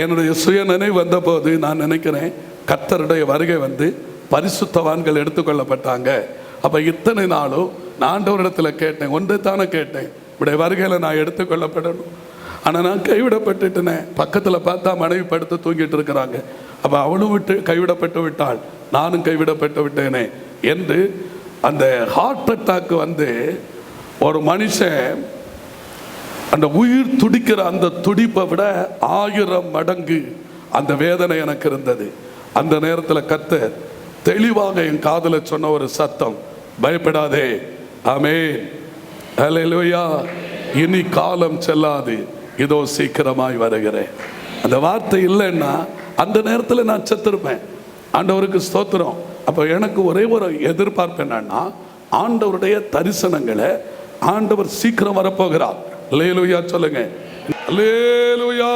என்னுடைய சுய நினைவு வந்த போது நான் நினைக்கிறேன், கர்த்தருடைய வருகை பரிசுத்தவான்கள் எடுத்துக்கொள்ளப்பட்டாங்க. அப்போ இத்தனை நாளும் நான் ஆண்டவரிடத்தில் கேட்டேன், ஒன்றை தானே கேட்டேன், இப்படி வருகையில் நான் எடுத்துக்கொள்ளப்படணும். ஆனால் நான் கைவிடப்பட்டுட்டேனே. பக்கத்தில் பார்த்தா மனைவி படுத்து தூங்கிட்டு இருக்கிறாங்க. அப்போ அவளும் கைவிடப்பட்டு விட்டாள், நானும் கைவிடப்பட்டு விட்டேனே என்று அந்த ஹார்ட் அட்டாக் வந்து ஒரு மனுஷன் அந்த உயிர் துடிக்கிற அந்த துடிப்பை விட 1000 மடங்கு அந்த வேதனை எனக்கு இருந்தது. அந்த நேரத்தில் கர்த்தர் தெளிவாக என் காதுல சொன்ன ஒரு சத்தம், பயப்படாதே, ஆமென், ஹல்லேலூயா, இனி காலம் செல்லாது, இதோ சீக்கிரமாய் வருகிறேன். அந்த வார்த்தை இல்லைன்னா அந்த நேரத்தில் நான் செத்துருப்பேன். ஆண்டவருக்கு ஸ்தோத்திரம். அப்போ எனக்கு ஒரே ஒரு எதிர்பார்ப்பு என்னன்னா, ஆண்டவருடைய தரிசனங்களை ஆண்டவர் சீக்கிரம் வரப்போகிறார். அல்லேலூயா சொல்லுங்க, அல்லேலூயா.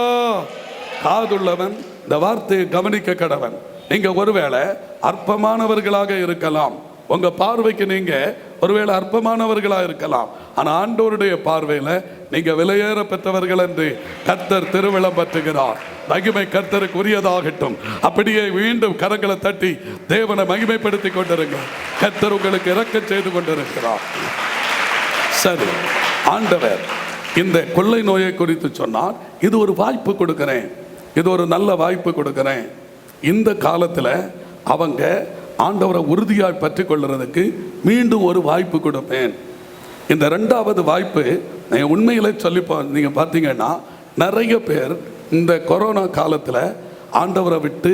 காதுள்ளவன் இந்த வார்த்தையை கவனிக்க கடவன். நீங்க ஒருவேளை அற்பமானவர்களாக இருக்கலாம், உங்க பார்வைக்கு நீங்க ஒருவேளை அற்பமானவர்களாக இருக்கலாம், ஆனா ஆண்டவருடைய பார்வையில நீங்க விலையேற பெற்றவர்கள் என்று கர்த்தர் திருவிழம் பற்றுகிறார். மகிமை கர்த்தருக்கு உரியதாகட்டும். அப்படியே மீண்டும் கரங்களை தட்டி தேவனை மகிமைப்படுத்தி கொண்டிருங்க. கர்த்தர் உங்களுக்கு இரக்கம் செய்து கொண்டிருக்கிறார். சரி, ஆண்டவர் இந்த கொள்ளை நோயை குறித்து சொன்னார். இது ஒரு வாய்ப்பு கொடுக்கிறேன், இது ஒரு நல்ல வாய்ப்பு கொடுக்கிறேன். இந்த காலத்தில் அவங்க ஆண்டவரை உறுதியாய் பற்றி கொள்றதுக்கு மீண்டும் ஒரு வாய்ப்பு கொடுப்பேன். இந்த 2வது வாய்ப்பு உண்மையிலே சொல்லிப்போம். நீங்கள் பார்த்தீங்கன்னா நிறைய பேர் இந்த கொரோனா காலத்தில் ஆண்டவரை விட்டு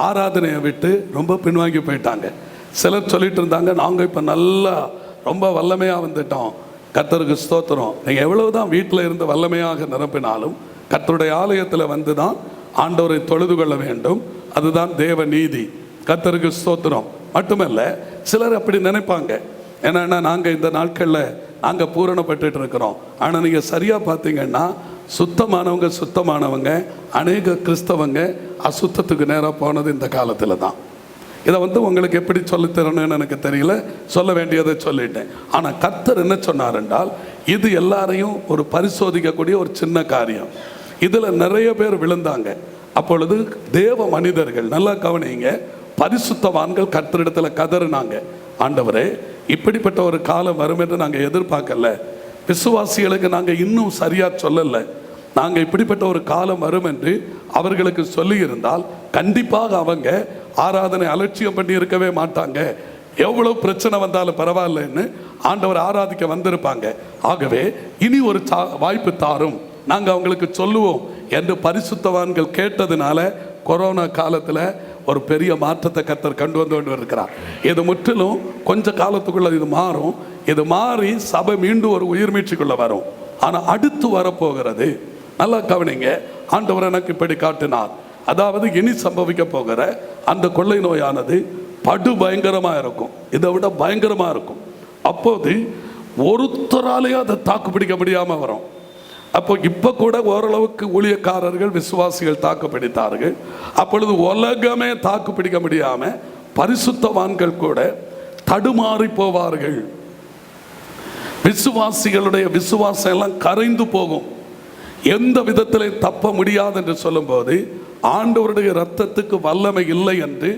ஆராதனையை விட்டு ரொம்ப பின்வாங்கி போயிட்டாங்க. சிலர் சொல்லிட்டு இருந்தாங்க, நாங்கள் இப்போ நல்லா ரொம்ப வல்லமையாக வந்துட்டோம். கர்த்தருக்கு ஸ்தோத்திரம். நீங்கள் எவ்வளவுதான் வீட்டில் இருந்து வல்லமையாக நிரப்பினாலும் கர்த்தருடைய ஆலயத்தில் வந்து தான் ஆண்டவரை தொழுது கொள்ள வேண்டும். அதுதான் தேவ நீதி. கர்த்தருக்கு ஸ்தோத்திரம். மட்டுமல்ல, சிலர் அப்படி நினைப்பாங்க, ஏன்னா நாங்கள் இந்த நாட்களில் நாங்கள் பூரணப்பட்டு இருக்கிறோம். ஆனால் நீங்கள் சரியாக பார்த்தீங்கன்னா சுத்தமானவங்க அநேக கிறிஸ்தவங்க அசுத்தத்துக்கு நேராக போனது இந்த காலத்தில் தான். இதை உங்களுக்கு எப்படி சொல்லித்தரணும்னு எனக்கு தெரியல, சொல்ல வேண்டியதை சொல்லிட்டேன். ஆனால் கர்த்தர் என்ன சொன்னார் என்றால், இது எல்லாரையும் ஒரு பரிசோதிக்கக்கூடிய ஒரு சின்ன காரியம். இதில் நிறைய பேர் விழுந்தாங்க. அப்பொழுது தேவ மனிதர்கள், நல்லா கவனிங்க, பரிசுத்தவான்கள் கர்த்தரிடத்தில் கதறினாங்க, ஆண்டவரே, இப்படிப்பட்ட ஒரு காலம் வரும் என்று நாங்கள் எதிர்பார்க்கல. விசுவாசிகளுக்கு நாங்கள் இன்னும் சரியாக சொல்லலை. நாங்கள் இப்படிப்பட்ட ஒரு காலம் வரும் என்று அவர்களுக்கு சொல்லி இருந்தால் கண்டிப்பாக அவங்க ஆராதனை அலட்சியம் பண்ணி இருக்கவே மாட்டாங்க. எவ்வளவு பிரச்சனை வந்தாலும் பரவாயில்லைன்னு ஆண்டவர் ஆராதிக்க வந்திருப்பாங்க. ஆகவே இனி ஒரு வாய்ப்பு தாரும், நாங்கள் அவங்களுக்கு சொல்லுவோம் என்று பரிசுத்தவான்கள் கேட்டதுனால கொரோனா காலத்தில் ஒரு பெரிய மாற்றத்தை கர்த்தர் கண்டு வந்து கொண்டு இருக்கிறார். இது முற்றிலும் கொஞ்ச காலத்துக்குள்ள இது மாறும். இது மாறி சபை மீண்டும் ஒரு உயிர் மீட்சிக்குள்ள வரும். ஆனால் அடுத்து வரப்போகிறது, நல்லா கவனிங்க, ஆண்டவர் எனக்கு இப்படி காட்டினார். அதாவது இனி சம்பவிக்க போகிற அந்த கொள்ளை நோயானது படு பயங்கரமாக இருக்கும், இதை விட பயங்கரமாக இருக்கும். அப்போது ஒருத்தராலேயும் அதை தாக்கு பிடிக்க முடியாமல் வரும். அப்போ இப்போ கூட ஓரளவுக்கு ஊழியக்காரர்கள் விசுவாசிகள் தாக்கு பிடித்தார்கள். அப்பொழுது உலகமே தாக்கு பிடிக்க முடியாமல் பரிசுத்தவான்கள் கூட தடுமாறி போவார்கள். விசுவாசிகளுடைய விசுவாசம் எல்லாம் கரைந்து போகும். எந்த விதத்தில் தப்ப முடியாது என்று சொல்லும்போது ஆண்டவருடைய இரத்தத்துக்கு வல்லமை இல்லை என்று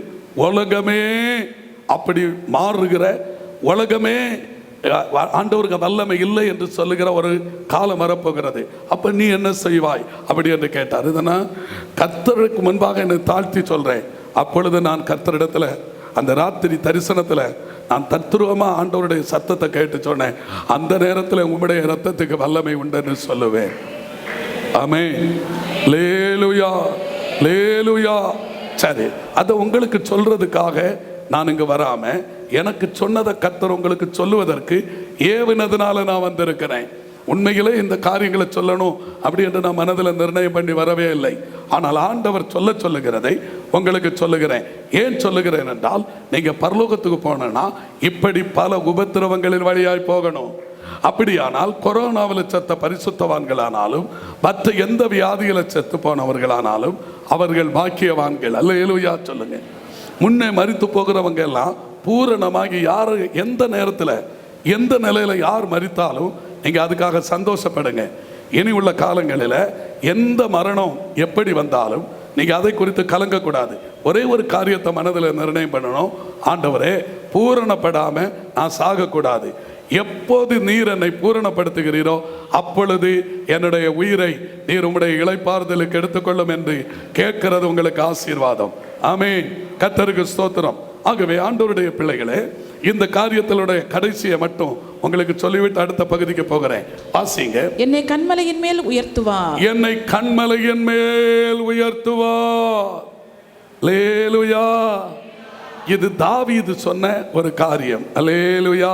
உலகமே அப்படி மாறுகிற, உலகமே ஆண்டவருக்கு வல்லமை இல்லை என்று சொல்லுகிற ஒரு காலம் வரப்போகிறது. அப்ப நீ என்ன செய்வாய் அப்படி என்று கேட்டார். இதனா கர்த்தருக்கு முன்பாக என்னை தாழ்த்தி சொல்றேன். அப்பொழுது நான் கர்த்தரிடத்துல அந்த ராத்திரி தரிசனத்துல நான் தத்துருவமா ஆண்டவருடைய சத்தத்தை கேட்டு சொன்னேன், அந்த நேரத்தில் உம்முடைய இரத்தத்துக்கு வல்லமை உண்டுன்னு சொல்லுவேன். ஆமென், லேலுயா லேலுயா. சரி, அதை உங்களுக்கு சொல்றதுக்காக நான் இங்கு வராம எனக்கு சொன்னதை கர்த்தர் உங்களுக்கு சொல்லுவதற்கு ஏவினதுனால நான் வந்திருக்கிறேன். உண்மையிலே இந்த காரியங்களை சொல்லணும் அப்படி என்று நான் மனதில் நிர்ணயம் பண்ணி வரவே இல்லை. ஆனால் ஆண்டவர் சொல்லுகிறதை உங்களுக்கு சொல்லுகிறேன். ஏன் சொல்லுகிறேன் என்றால், நீங்க பரலோகத்துக்கு போனா இப்படி பல உபத்திரவங்களின் வழியாய் போகணும். அப்படியானால் கொரோனாவில் செத்த பரிசுத்தவான்களானாலும் மற்ற எந்த வியாதிகளை செத்து போனவர்களானாலும் அவர்கள் பாக்கியவான்கள். அல்லேலூயா சொல்லுங்க. முன்னே மரித்து போகிறவங்க எல்லாம் பூரணமாகி யார் எந்த நேரத்தில் எந்த நிலையில் யார் மரித்தாலும் நீங்கள் அதுக்காக சந்தோஷப்படுங்க. இனி உள்ள காலங்களில் எந்த மரணம் எப்படி வந்தாலும் நீங்கள் அதை குறித்து கலங்கக்கூடாது. ஒரே ஒரு காரியத்தை மனதில் நிர்ணயம் பண்ணணும், ஆண்டவரே பூரணப்படாமல் நான் சாகக்கூடாது. எப்போது நீர் என்னை பூரணப்படுத்துகிறீரோ அப்பொழுது என்னுடைய உயிரை நீர் உம்முடைய இளைப்பாறுதலுக்கு எடுத்துக்கொள்ளும் என்று கேட்கிறது உங்களுக்கு ஆசீர்வாதம். ஆமென். கர்த்தருக்கு ஸ்தோத்திரம். ஆகவே ஆண்டவருடைய பிள்ளைகளே, இந்த காரியத்தினுடைய கடைசியை மட்டும் உங்களுக்கு சொல்லிவிட்டு அடுத்த பகுதிக்கு போகிறேன். வாசிங்க.
என்னை கன்மலையின் மேல் உயர்த்துவார்.
என்னை கன்மலையின் மேல் உயர்த்துவார். அல்லேலூயா. இது தாவீது சொன்ன ஒரு காரியம். அல்லேலூயா.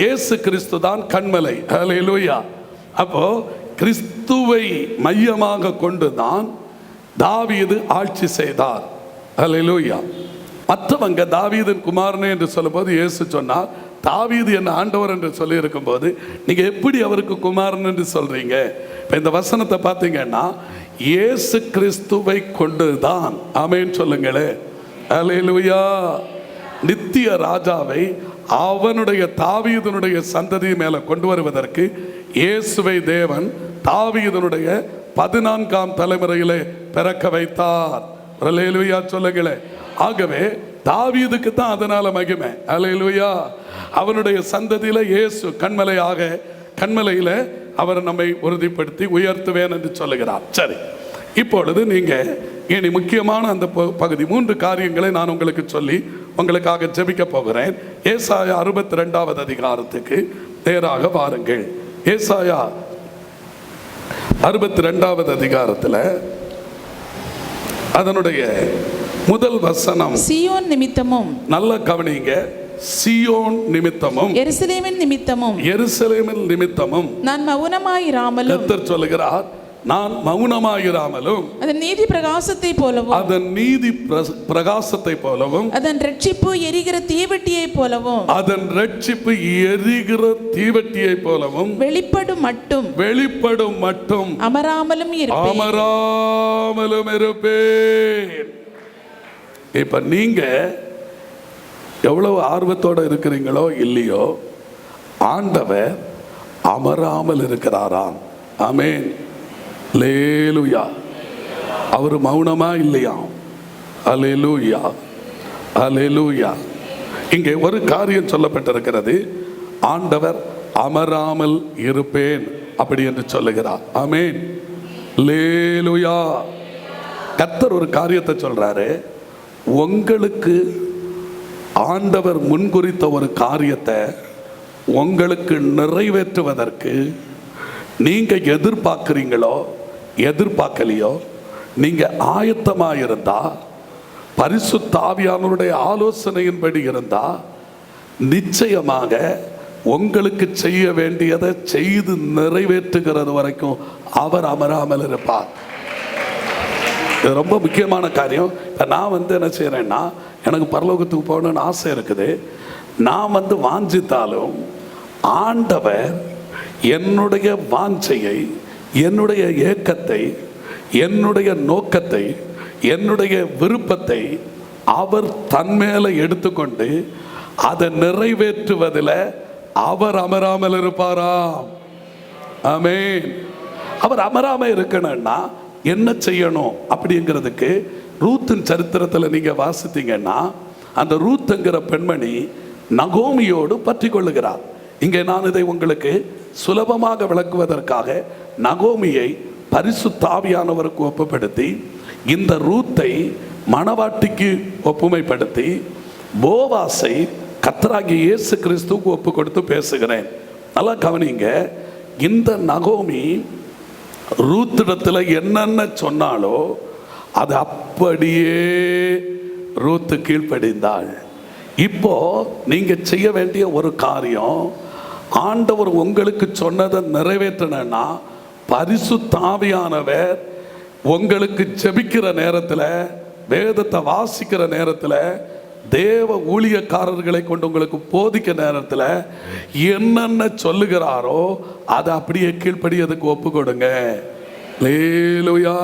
இயேசு கிறிஸ்து தான் கன்மலை. அல்லேலூயா. அப்போ கிறிஸ்துவை மையமாக கொண்டு தான் தாவீது ஆட்சி செய்தார். அல்லேலூயா. மற்றவங்க தாவீதின் குமாரனே என்று சொல்லும்போது இயேசு சொன்னார், தாவீது என்ன ஆண்டவர் என்று சொல்லி இருக்கும் போது நீங்க எப்படி அவருக்கு குமாரன் என்று சொல்றீங்க? இப்ப இந்த வசனத்தை பார்த்தீங்கன்னா இயேசு கிறிஸ்துவை கொண்டுதான், ஆமென் சொல்லுங்களே, அல்லேலூயா, நித்திய ராஜாவை அவனுடைய தாவீதனுடைய சந்ததி மேல கொண்டு வருவதற்கு இயேசுவை தேவன் தாவீதனுடைய 14ஆம் தலைமுறையிலே பிறக்க வைத்தார். அல்லேலூயா சொல்லுங்களே. ஆகவே தாவீதுக்கு தான் அதனால மகிமை. அல்லேலூயா. அவனுடைய சந்ததியில இயேசு கண்மலையில அவர் நம்மை உறுதிப்படுத்தி உயர்த்துவேன் என்று சொல்லுகிறார். சரி, இப்பொழுது நீங்க இனி முக்கியமான அந்த பகுதி 3 காரியங்களை நான் உங்களுக்கு சொல்லி உங்களுக்காக ஜெபிக்க போகிறேன். ஏசாயா 62வது அதிகாரத்துக்கு நேராக வாருங்கள். ஏசாயா 62வது அதிகாரத்தில் அதனுடைய முதல் வசனம்,
சீயோன் நிமித்தமும்,
நல்ல கவனிங்க, சீயோன் நிமித்தமும்,
எருசலேமின் நிமித்தமும்
நான்
மௌனமாயிராமலும்,
கர்த்தர் சொல்லுகிறார், நான் மௌனமாயிராமலும்
அதன் நீதி பிரகாசத்தை போலவும், அதன் ரட்சிப்பு எரிகிற தீவட்டியை போலவும் வெளிப்படும் மட்டும் அமராமலும்
இருப்பேன். இப்ப நீங்க எவ்வளவு ஆர்வத்தோட இருக்கிறீங்களோ இல்லையோ, ஆண்டவர் அமராமல் இருக்கிறாராம். ஆமென். அல்லேலூயா. அவர் மௌனமா இல்லையா? அல்லேலூயா, அல்லேலூயா. இங்கே ஒரு காரியம் சொல்லப்பட்டிருக்கிறது, ஆண்டவர் அமராமல் இருப்பேன் அப்படி என்று சொல்லுகிறார். ஆமென். அல்லேலூயா. கர்த்தர் ஒரு காரியத்தை சொல்றாரு, உங்களுக்கு ஆண்டவர் முன்குறித்த ஒரு காரியத்தை உங்களுக்கு நிறைவேற்றுவதற்கு நீங்க எதிர்பார்க்கிறீங்களோ எதிர்பார்க்கலையோ, நீங்க ஆயத்தமாயிருந்தா, பரிசுத்த ஆவியானவருடைய ஆலோசனையின்படி இருந்தா, நிச்சயமாக உங்களுக்கு செய்ய வேண்டியதை செய்து நிறைவேற்றுகிறது வரைக்கும் அவர் அமராமல் இருப்பார். இது ரொம்ப முக்கியமான காரியம். இப்போ நான் என்ன செய்கிறேன்னா, எனக்கு பரலோகத்துக்கு போகணுன்னு ஆசை இருக்குது. நான் வாஞ்சித்தாலும் ஆண்டவர் என்னுடைய வாஞ்சையை, என்னுடைய ஏக்கத்தை, என்னுடைய நோக்கத்தை, என்னுடைய விருப்பத்தை அவர் தன்மேல எடுத்துக்கொண்டு அதை நிறைவேற்றுவதில் அவர் அமராமல் இருப்பாராம். ஆமென். அவர் அமராமல் இருக்கணும்னா என்ன செய்யணும் அப்படிங்கிறதுக்கு ரூத்தின் சரித்திரத்தில் நீங்க வாசித்தீங்கன்னா, அந்த ரூத்துங்கிற பெண்மணி நகோமியோடு பற்றி கொள்ளுகிறார். இங்கே நான் இதை உங்களுக்கு சுலபமாக விளக்குவதற்காக நகோமியை பரிசுத்த ஆவியானவருக்கு ஒப்புப்படுத்தி, இந்த ரூத்தை மணவாட்டிக்கு ஒப்புமைப்படுத்தி, போவாசை கர்த்தராகிய இயேசு கிறிஸ்துவுக்கு ஒப்பு கொடுத்து பேசுகிறேன். நல்லா கவனிங்க. இந்த நகோமி ரூத்திடத்தில் என்னென்ன சொன்னாலோ அது அப்படியே ரூத்து கீழ்ப்படிந்தாள். இப்போ நீங்க செய்ய வேண்டிய ஒரு காரியம், ஆண்டவர் உங்களுக்கு சொன்னதை நிறைவேற்றணும்னா, பரிசுத்த ஆவியானவர் உங்களுக்கு ஜெபிக்கிற நேரத்தில், வேதத்தை வாசிக்கிற நேரத்தில், தேவ ஊழியக்காரர்களை கொண்டு உங்களுக்கு போதிக்க நேரத்தில் என்னென்ன சொல்லுகிறாரோ அதை அப்படியே கீழ்ப்படியதுக்கு ஒப்பு கொடுங்க. அல்லேலூயா.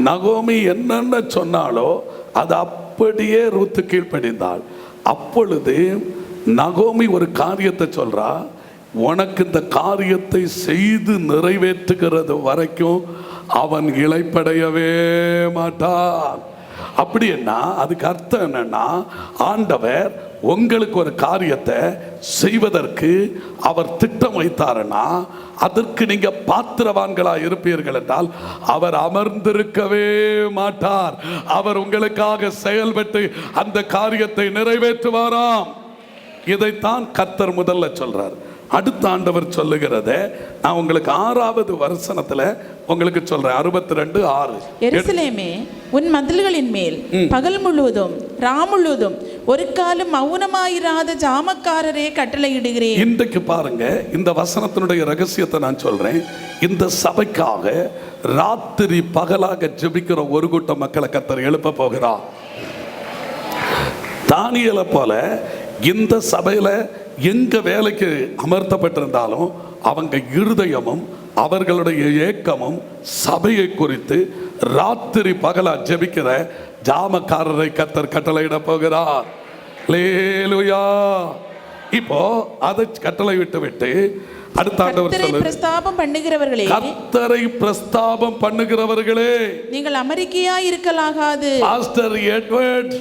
நகோமி என்னென்ன சொன்னாலோ அது அப்படியே ரூத்து கீழ்ப்படிந்தாள். அப்பொழுது நகோமி ஒரு காரியத்தை சொல்றா, உனக்கு இந்த காரியத்தை செய்து நிறைவேற்றுகிறது வரைக்கும் அவன் இளைப்படையவே மாட்டான். அப்படின்னா அதுக்கு அர்த்தம் என்னன்னா, ஆண்டவர் உங்களுக்கு ஒரு காரியத்தை செய்வதற்கு அவர் திட்டம் வைத்தாருன்னா அதற்கு நீங்க பாத்திரவான்களா இருப்பீர்கள் என்றால் அவர் அமர்ந்திருக்கவே மாட்டார். அவர் உங்களுக்காக செயல்பட்டு அந்த காரியத்தை நிறைவேற்றுவாராம். இதைத்தான் கர்த்தர் முதல்ல சொல்றார். அடுத்த ஆண்டவர் சொல்லுகிறத நான் உங்களுக்கு 6வது வசனத்துல உங்களுக்கு சொல்றேன். 62:6.
எருசலேமே, உன் மதில்களின் மேல் பகல் முழுவதும் முழுவதும் ஒரு காலம் மௌனமாயிராத ஜாமக்காரரே கட்டளையிடுகிறேன்.
இன்றைக்கு பாருங்க, இந்த வசனத்தினுடைய ரகசியத்தை நான் சொல்றேன். இந்த சபைக்காக ராத்திரி பகலாக ஜெபிக்கிற ஒரு கூட்டம் மக்களை கர்த்தர் எழுப்ப போகிறார். தானியேலை போல இந்த சபையில எங்க வேலைக்கு அமர்த்தப்பட்டிருந்தாலும் அவங்க இருதயமும் அவர்களுடைய ஏக்கமும் சபையை குறித்து ராத்திரி பகலா ஜெபிக்கிற ஜாமக்காரரை கர்த்தர் கட்டளையிட போகிறார். அல்லேலூயா. இப்போ அதை கட்டளை விட்டு அடுத்த ஆண்டவர் சொல்லுங்க,
பிரஸ்தாபம் பண்ணுகிறவர்களே,
கர்த்தரை பிரஸ்தாபம் பண்ணுகிறவர்களே,
நீங்கள் அமெரிக்கையா இருக்கலாகாது.
பாஸ்டர் எட்வர்ட்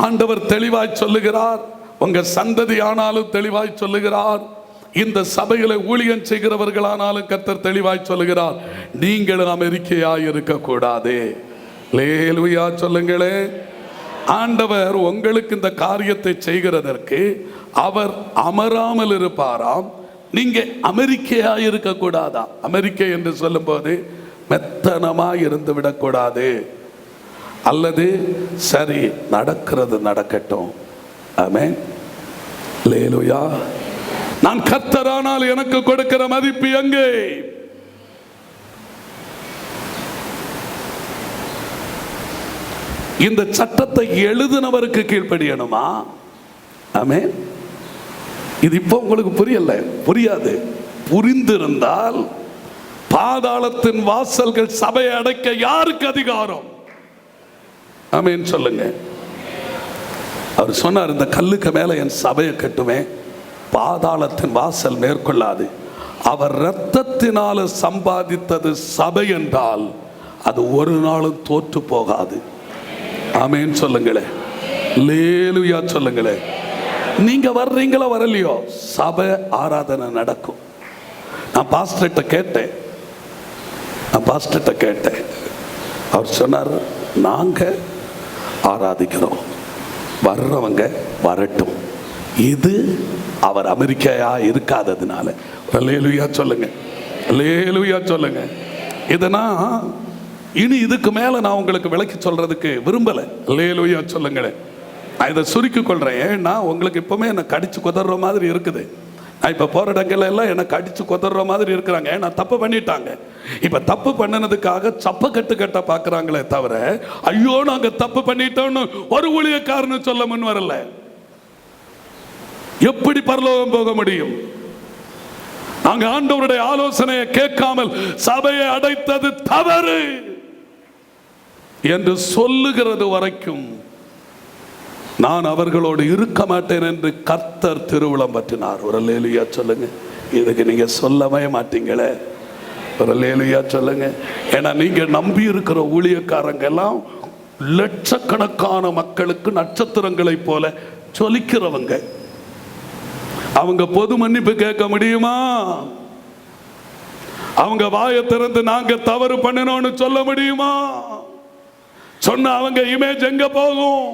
ஆண்டவர் தெளிவாய் சொல்லுகிறார். உங்க சந்ததி ஆனாலும் தெளிவாய் சொல்லுகிறார். இந்த சபைகளை ஊழியம் செய்கிறவர்களானாலும் கர்த்தர் தெளிவாய் சொல்லுகிறார், நீங்களும் அமெரிக்கையாய் இருக்கக்கூடாது. அல்லேலூயா சொல்லுங்களே. ஆண்டவர் உங்களுக்கு இந்த காரியத்தை செய்கிறதற்கு அவர் அமராமல் இருப்பாராம். நீங்க அமெரிக்கையாய் இருக்கக்கூடாதா? அமெரிக்கை என்று சொல்லும் போது மெத்தனமாய் இருந்து விடக்கூடாது. அல்லது சரி நடக்கிறது நடக்கட்டும். ஆமென். அல்லேலூயா. நான் கர்த்தரானால் எனக்கு கொடுக்கிற மதிப்பு எங்கே? இந்த சட்டத்தை எழுதினவருக்கு கீழ்ப்படியணுமா? ஆமென். இது இப்போ உங்களுக்கு புரியாது. புரிந்திருந்தால் பாதாளத்தின் வாசல்கள் சபையை அடைக்க யாருக்கு அதிகாரம்? ஆமென் சொல்லுங்க. அவர் சொன்னார், இந்த கல்லுக்கு மேல என் சபையை கட்டுவேன், பாதாளத்தின் வாசல் மேற்கொள்ளாது. அவர் இரத்தத்தினால சம்பாதித்தது சபை என்றால் அது ஒரு நாளும் தோற்று போகாது. ஆமென் சொல்லுங்களே. அல்லேலூயா சொல்லுங்களே. நீங்க வர்றீங்களோ வரலையோ சபை ஆராதனை நடக்கும். நான் பாஸ்டர்கிட்ட கேட்டேன். அவர் சொன்னார், நாங்க ஆராதிக்கிறோம், வர்றவங்க வரட்டும். இது அவர் அமெரிக்கையா இருக்காததுனால. அல்லேலூயா சொல்லுங்க. அல்லேலூயா சொல்லுங்க. இதனா இனி இதுக்கு மேல நான் உங்களுக்கு விளக்கி சொல்றதுக்கு விரும்பல. அல்லேலூயா சொல்லுங்களேன். நான் இதை சுருக்கி கொள்றேன். ஏன்னா உங்களுக்கு இப்பவுமே என்னை கடிச்சு குதற மாதிரி இருக்குது. நான் இப்ப போற இடங்கள்ல எல்லாம் என்னை கடிச்சு குதற மாதிரி இருக்கிறாங்க. ஏன்னா தப்பு பண்ணிட்டாங்க. இப்ப தப்பு பண்ணினதுக்காக சப்ப கட்ட பாக்குறாங்களே தவிர ஐயோ நாங்க தப்பு பண்ணிட்டோம்னு ஒரு ஊழியக்காரன்னு சொல்ல முன் வரல. எப்படி பரலோகம் போக முடியும்? நாங்க ஆண்டவருடைய ஆலோசனையை கேட்காமல் சபையை அடைத்தது தவறு என்று சொல்லுகிறது வரைக்கும் நான் அவர்களோடு இருக்க மாட்டேன் என்று கர்த்தர் திருவுளம் பற்றினார். ஒரு அல்லேலூயா சொல்லுங்க. இதுக்கு நீங்க சொல்லவே மாட்டீங்களே. ஒரு அல்லேலூயா சொல்லுங்க. ஏன்னா நீங்க நம்பி இருக்கிற ஊழியக்காரங்க எல்லாம் லட்சக்கணக்கான மக்களுக்கு நட்சத்திரங்களை போல சொலிக்கிறவங்க. அவங்க பொது மன்னிப்பு கேட்க முடியுமா? அவங்க வாயை திறந்து நாங்க தவறு பண்ணினோம்னு சொல்ல முடியுமா? சொன்ன அவங்க இமேஜ் எங்க போகும்?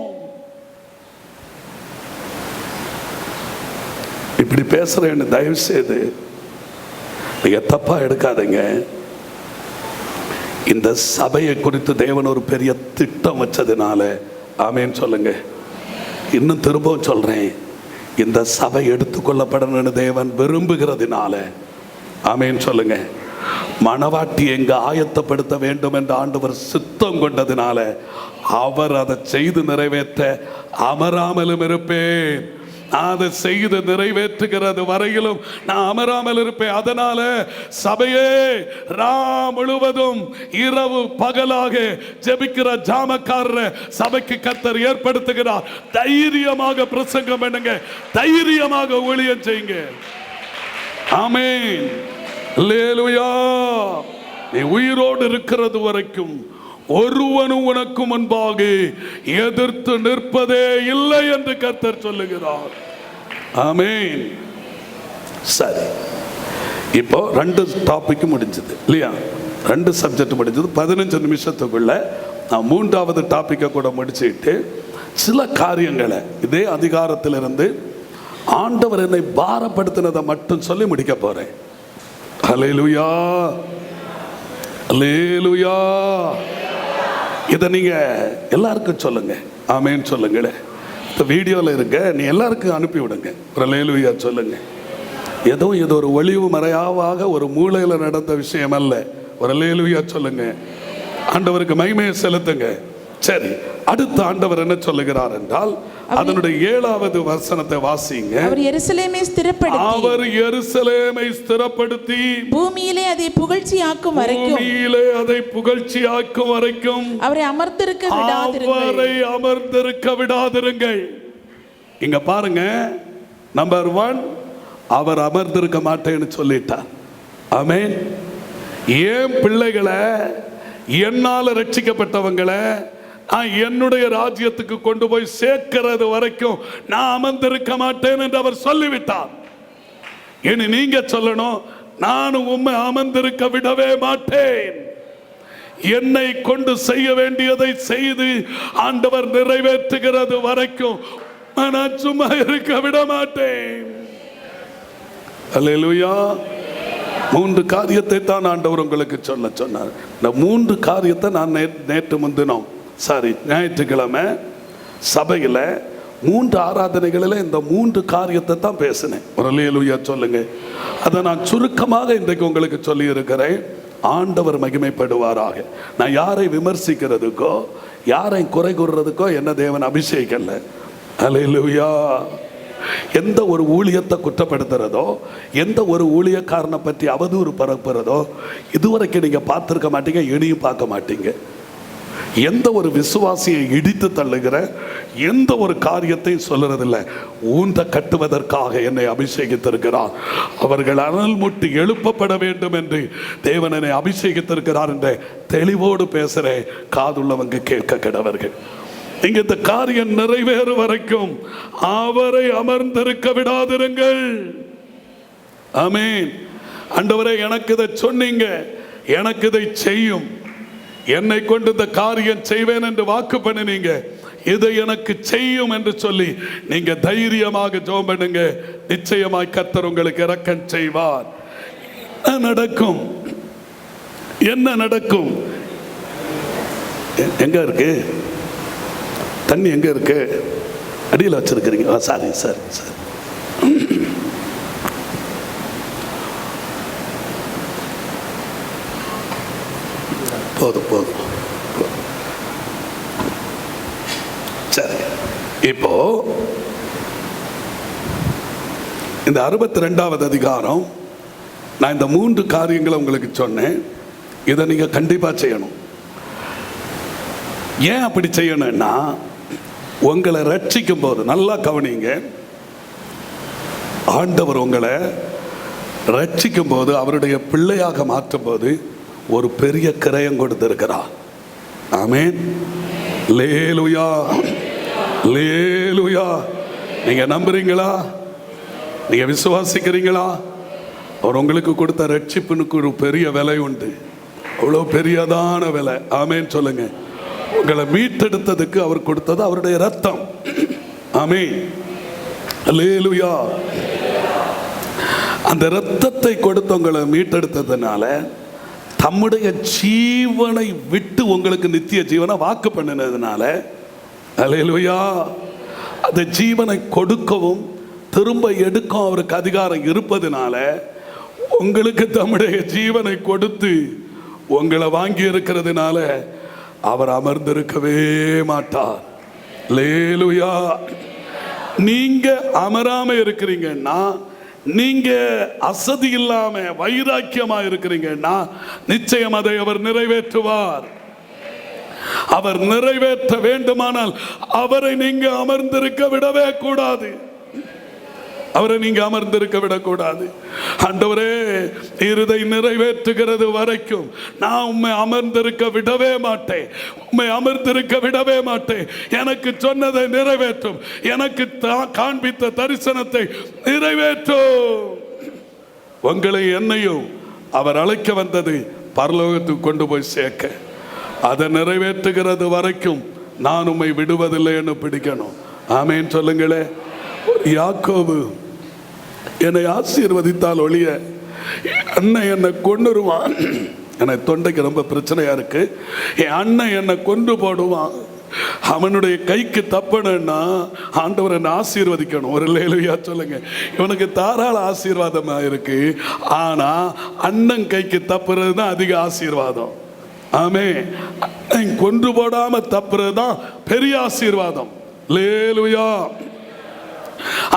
இப்படி பேசுறேன்னு தயவு செய்து நீங்க தப்பா எடுக்காதீங்க. இந்த சபையை குறித்து தேவன் ஒரு பெரிய திட்டம் வச்சதுனால ஆமென் சொல்லுங்க. இன்னும் திரும்பவும் சொல்றேன், இந்த சபை எடுத்துக்கொள்ளப்படணும்னு தேவன் விரும்புகிறதுனால ஆமென் சொல்லுங்க. மணவாட்டி எங்க ஆயத்தப்படுத்த வேண்டும் என்று ஆண்டவர் சித்தம் கொண்டதினால அவர் அதை செய்து நிறைவேற்ற அமராமலும் இருப்பேன். அதை செய்து நிறைவேற்றுகிறது வரையிலும் நான் அமராமல் இருப்பேன். அதனால சபையே முழுவதும் இரவு பகலாக ஜெபிக்கிற ஜாமக்காரரை சபைக்கு கர்த்தர் ஏற்படுத்துகிறார். தைரியமாக பிரசங்கம் பண்ணுங்க, தைரியமாக ஊழியம் செய்யுங்க. ஆமென். அல்லேலூயா. நீ உயிரோடு இருக்கிறது வரைக்கும் ஒருவனும் உனக்கு முன்பாக எதிர்த்து நிற்பதே இல்லை என்று கர்த்தர் சொல்லுகிறார். ஆமென். சரி, இப்போ 2 டாபிக் முடிஞ்சது இல்லையா? 2 சப்ஜெக்ட் முடிஞ்சது. 15 நிமிஷத்துக்குள்ள நான் 3வது டாபிக்கை கூட முடிச்சுட்டு சில காரியங்களை இதே அதிகாரத்திலிருந்து ஆண்டவர் என்னை பாரப்படுத்தினதை மட்டும் சொல்லி முடிக்க போறேன். அல்லேலூயா, அல்லேலூயா. இதை நீங்க எல்லாருக்கும் சொல்லுங்க. ஆமென் சொல்லுங்களே. இந்த வீடியோவில் இருக்க நீ எல்லாருக்கும் அனுப்பி விடுங்க. ஒரு அல்லேலூயா சொல்லுங்க. ஏதோ இது ஒரு ஒளிவு மறைவாக ஒரு மூலையில் நடந்த விஷயம் அல்ல. ஒரு அல்லேலூயா சொல்லுங்க. ஆண்டவருக்கு மகிமையை செலுத்துங்க. சரி, அடுத்த ஆண்டவர் என்ன சொல்லுகிறார் என்றால் அதனுடைய 7வது வசனத்தை வாசிங்க.
அவர் எருசலேமை ஸ்திரப்படுத்தி பூமியிலே அதை புகழ்ச்சியாக்கும் வரைக்கும் அவரை அமர்ந்திருக்க விடாதிருங்கள்.
இங்க பாருங்க, நம்பர் 1 அவர் அமர்ந்திருக்க மாட்டேன்னு சொல்லிட்டார். ஆமென். ஏன் பிள்ளைகளை, என்னால ரட்சிக்கப்பட்டவங்களை நான் என்னுடைய ராஜ்யத்துக்கு கொண்டு போய் சேர்க்கிறது வரைக்கும் நான் அமர்ந்திருக்க மாட்டேன் என்று அவர் சொல்லிவிட்டார். இனி நீங்க சொல்லணும், நானும் உம்மை அமர்ந்திருக்க விடவே மாட்டேன். என்னை கொண்டு செய்ய வேண்டியதை செய்து ஆண்டவர் நிறைவேற்றுகிறது வரைக்கும் நான் சும்மா இருக்க விட மாட்டேன். அல்லேலூயா. 3 காரியத்தை தான் ஆண்டவர் உங்களுக்கு சொல்ல சொன்னார். இந்த 3 காரியத்தை நான் நேற்று முன்தினம் ஞாயிற்றுக்கிழமை சபையில் 3 ஆராதனைகளில் இந்த 3 காரியத்தை தான் பேசினேன். ஒரு அல்லேலூயா சொல்லுங்க. அதை நான் சுருக்கமாக இன்றைக்கு உங்களுக்கு சொல்லி இருக்கிறேன். ஆண்டவர் மகிமைப்படுவாராக. நான் யாரை விமர்சிக்கிறதுக்கோ யாரை குறை கூறுறதுக்கோ என்ன தேவன் அபிஷேகல்ல. அல்லேலூயா. எந்த ஒரு ஊழியத்தை குற்றப்படுத்துறதோ, எந்த ஒரு ஊழியக்காரனை பற்றி அவதூறு பரப்புறதோ இதுவரைக்கும் நீங்க பார்த்துருக்க மாட்டீங்க, இனியும் பார்க்க மாட்டீங்க. எந்த ஒரு விசுவாசியை இடித்து தள்ளுகிற எந்த ஒரு காரியத்தையும் சொல்லுறதில்லை. ஊன்ற கட்டுவதற்காக என்னை அபிஷேகித்திருக்கிறார். அவர்கள் அனல் முட்டி எழுப்பப்பட வேண்டும் என்று தேவன் என்னை அபிஷேகித்திருக்கிறார் என்ற தெளிவோடு பேசுகிறேன். காதுள்ளவங்க கேட்க கிடவர்கள். இங்க இந்த காரியம் நிறைவேறும் வரைக்கும் அவரை அமர்ந்திருக்க விடாதிருங்கள். ஆமென். ஆண்டவரே, எனக்கு இதை சொன்னீங்க, எனக்கு இதை செய்யும், என்னை கொண்டு இந்த காரியம் செய்வேன் என்று வாக்கு பண்ணினீங்க, இதை எனக்கு செய்யும் என்று சொல்லி நீங்க தைரியமாக ஜெபம் பண்ணுங்க. நிச்சயமாய் கர்த்தர் உங்களுக்கு இரக்கம் செய்வார். என்ன நடக்கும்? என்ன நடக்கும்? எங்க இருக்கு தண்ணி? எங்க இருக்கு? அடியில் வச்சிருக்கிறீங்க. Sorry sorry sorry. போதும் போதும். சரி, இப்போ இந்த 62வது அதிகாரம் நான் இந்த 3 காரியங்களை உங்களுக்கு சொன்னேன். இதை நீங்க கண்டிப்பா செய்யணும். ஏன் அப்படி செய்யணும்னா, உங்களை ரட்சிக்கும் போது நல்லா கவனிங்க, ஆண்டவர் உங்களை ரட்சிக்கும் போது அவருடைய பிள்ளையாக மாற்றும் போது ஒரு பெரிய கிரயம் கொடுத்திருக்கிறார். ஆமென். அல்லேலூயா, அல்லேலூயா. நீங்க நம்புறீங்களா? நீங்க விசுவாசிக்கிறீங்களா? அவர் உங்களுக்கு கொடுத்த ரட்சிப்புனுக்கு ஒரு பெரிய விலை உண்டு. அவ்வளோ பெரியதான விலை. ஆமென் சொல்லுங்க. உங்களை மீட்டெடுத்ததுக்கு அவர் கொடுத்தது அவருடைய ரத்தம். ஆமென். அல்லேலூயா. அந்த ரத்தத்தை கொடுத்து உங்களை மீட்டெடுத்ததுனால தம்முடைய ஜீவனை விட்டு உங்களுக்கு நித்திய ஜீவனை வாக்கு பண்ணினதுனால, அல்லேலூயா, அந்த ஜீவனை கொடுக்கவும் திரும்ப எடுக்கவும் அவருக்கு அதிகாரம் இருப்பதுனால உங்களுக்கு தம்முடைய ஜீவனை கொடுத்து உங்களை வாங்கி இருக்கிறதுனால அவர் அமர்ந்திருக்கவே மாட்டார். அல்லேலூயா. நீங்க அமராம இருக்கிறீங்கன்னா, நீங்க அசதி இல்லாம வைராக்கியமா இருக்கிறீங்கன்னா நிச்சயம் அதை அவர் நிறைவேற்றுவார். அவர் நிறைவேற்ற வேண்டுமானால் அவரை நீங்க அமர்ந்திருக்க விடவே கூடாது. அவரை நீங்க அமர்ந்திருக்க விடக்கூடாது. ஆண்டவரே, இதை நிறைவேற்றுகிறது வரைக்கும் நான் உம்மை அமர்ந்திருக்க விடவே மாட்டேன், உம்மை அமர்ந்திருக்க விடவே மாட்டேன். எனக்கு சொன்னதை நிறைவேற்றும், எனக்கு காண்பித்த தரிசனத்தை நிறைவேற்றும். உங்களை என்னையும் அவர் அழைக்க வந்தது பரலோகத்துக்கு கொண்டு போய் சேர்க்க. அதை நிறைவேற்றுகிறது வரைக்கும் நான் உம்மை விடுவதில்லை என்று பிடிக்கணும். ஆமேன் சொல்லுங்களே. யாக்கோபு என்னை ஆசீர்வதித்தால் ஒழிய அண்ணன் என்னை கொண்டுருவான். எனக்கு தொண்டைக்கு ரொம்ப பிரச்சனையா இருக்கு. என் அண்ணன் என்னை கொண்டு போடுவான். அவனுடைய கைக்கு தப்பணுன்னா ஆண்டவர் என்னை ஆசீர்வதிக்கணும். ஒரு லேலுயா சொல்லுங்க. இவனுக்கு தாராள ஆசீர்வாதமா இருக்கு, ஆனா அண்ணன் கைக்கு தப்புறது தான் அதிக ஆசீர்வாதம். ஆமே, அண்ணன் கொண்டு போடாம தப்புறது தான் பெரிய ஆசீர்வாதம். லேலுயா.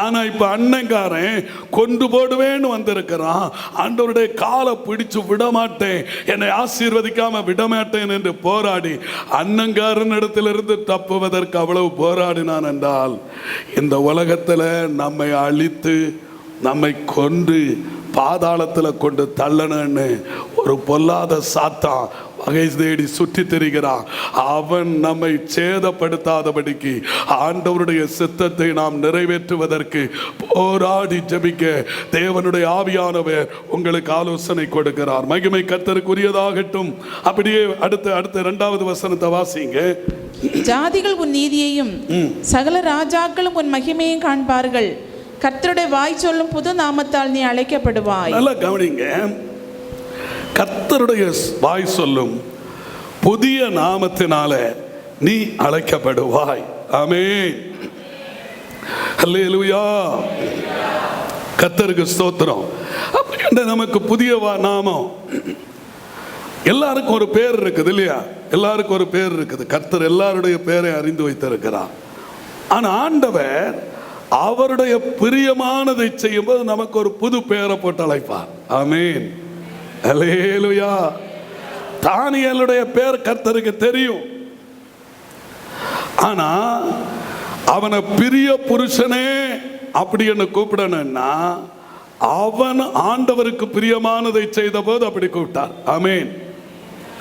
ஆனா இப்ப அண்ணங்காரன் கொண்டு போடுவேன்னு வந்திருக்கிறான். ஆண்டவருடைய காலை பிடிச்சு விடமாட்டேன், என்னை ஆசீர்வதிக்காம விடமாட்டேன் என்று போராடி அண்ணங்காரன் இடத்திலிருந்து தப்புவதற்கு அவ்வளவு போராடினான் என்றால், இந்த உலகத்துல நம்மை அழித்து நம்மை கொன்று பாதாளத்தில் கொண்டு தள்ளணுன்னு ஒரு பொல்லாத சாத்தான் வகை தேடி சுற்றி திரிகிறான். அவன் நம்மை சேதப்படுத்தாதபடிக்கு ஆண்டவருடைய சித்தத்தை நாம் நிறைவேற்றுவதற்கு போராடி ஜெபிக்க தேவனுடைய ஆவியானவர் உங்களுக்கு ஆலோசனை கொடுக்கிறார். மகிமை கர்த்தருக்குரியதாகட்டும். அப்படியே அடுத்த 2வது வசனத்தை வாசிங்க.
ஜாதிகள் உன் நீதியையும் சகல ராஜாக்களும் உன் மகிமையும் காண்பார்கள். கர்த்தருடைய வாய் சொல்லும் புது நாமத்தால் நீ அழைக்கப்படுவாய்.
நல்லா கவனிங்க. கர்த்தருடைய வாய் சொல்லும் புதிய நாமத்தினால நீ அழைக்கப்படுவாய். ஆமென். அல்லேலூயா. கர்த்தருக்கு ஸ்தோத்திரம். அப்ப நமக்கு புதிய நாமம். எல்லாருக்கும் ஒரு பேர் இருக்குது இல்லையா? எல்லாருக்கும் ஒரு பேர் இருக்குது. கர்த்தர் எல்லாருடைய பேரை அறிந்து வைத்திருக்கிறார். ஆனா ஆண்டவர் அவருடைய பிரியமானதை செய்யும்போது நமக்கு ஒரு புது பெயரை போட்டு அழைப்பார். ஆமென். அல்லேலூயா. தானியேலுடைய பேர் கர்த்தருக்கு தெரியும். ஆனா அவனை பிரிய புருஷனே அப்படி என்ன கூப்பிடணும்னா, அவன் ஆண்டவருக்கு பிரியமானதை செய்த போது அப்படி கூப்பிட்டார். ஆமென்.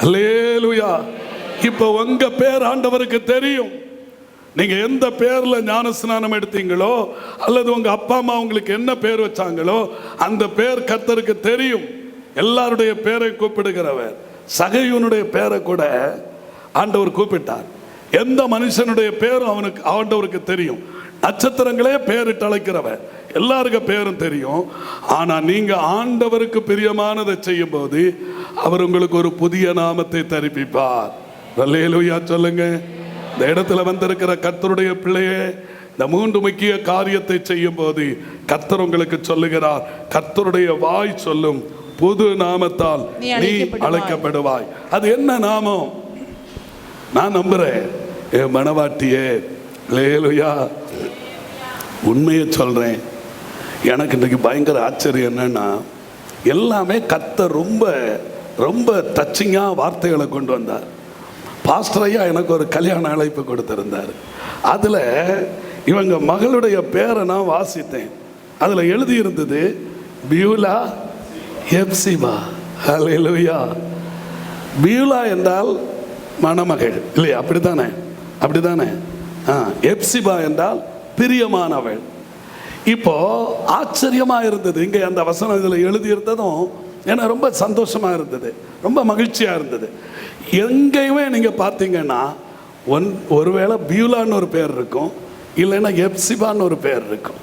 அல்லேலூயா. இப்ப உங்க பேர் ஆண்டவருக்கு தெரியும். நீங்க எந்த பேர்ல ஞானஸ்நானம் எடுத்தீங்களோ அல்லது உங்க அப்பா அம்மா உங்களுக்கு என்ன பேர் வச்சாங்களோ அந்த பேர் கர்த்தருக்கு தெரியும். எல்லாருடைய பேரை கூப்பிடுகிறவர். சகையுனுடைய பேரை கூட ஆண்டவர் கூப்பிட்டார். எந்த மனுஷனுடைய பேரும் அவனுக்கு ஆண்டவருக்கு தெரியும். நட்சத்திரங்களே பேரிட்டு அழைக்கிறவர். எல்லாருக்கும் பேரும் தெரியும். ஆனா நீங்க ஆண்டவருக்கு பிரியமானதை செய்யும் போது அவர் உங்களுக்கு ஒரு புதிய நாமத்தை தரிப்பிப்பார். அல்லேலூயா சொல்லுங்க. இந்த இடத்துல வந்திருக்கிற கர்த்தருடைய பிள்ளையே, இந்த 3 முக்கிய காரியத்தை செய்யும் போது கர்த்தர் உங்களுக்கு சொல்லுகிறார், கர்த்தருடைய வாய் சொல்லும் புது நாமத்தால் நீ அழைக்கப்படுவாய். அது என்ன நாமம்? நான் நம்புறேன் என் மனவாட்டியே, அல்லேலூயா, உண்மையை சொல்றேன். எனக்கு இன்னைக்கு பயங்கர ஆச்சரியம் என்னன்னா, எல்லாமே கர்த்தர் ரொம்ப ரொம்ப டச்சிங்கா வார்த்தைகளை கொண்டு வந்தார். பாஸ்டர் ஐயா எனக்கு ஒரு கல்யாண அழைப்பு கொடுத்திருந்தார். அதுல இவங்க மகளுடைய பேரை நான் வாசித்தேன். அதுல எழுதி இருந்தது பியூலா எப்சிபா. அல்லேலூயா. பியூலா என்றால் மணமகள் இல்லையா? அப்படித்தானே? அப்படித்தானே? எப்சிபா என்றால் பிரியமானவள். இப்போ ஆச்சரியமா இருந்தது. இங்கே அந்த வசனம் இதில் எழுதி இருந்ததும் எனக்கு ரொம்ப சந்தோஷமா இருந்தது, ரொம்ப மகிழ்ச்சியா இருந்தது. எங்கேயுமே நீங்க பார்த்தீங்கன்னா ஒருவேளை பியூலான்னு ஒரு பேர் இருக்கும், இல்லைன்னா எப்சிபான்னு ஒரு பேர் இருக்கும்.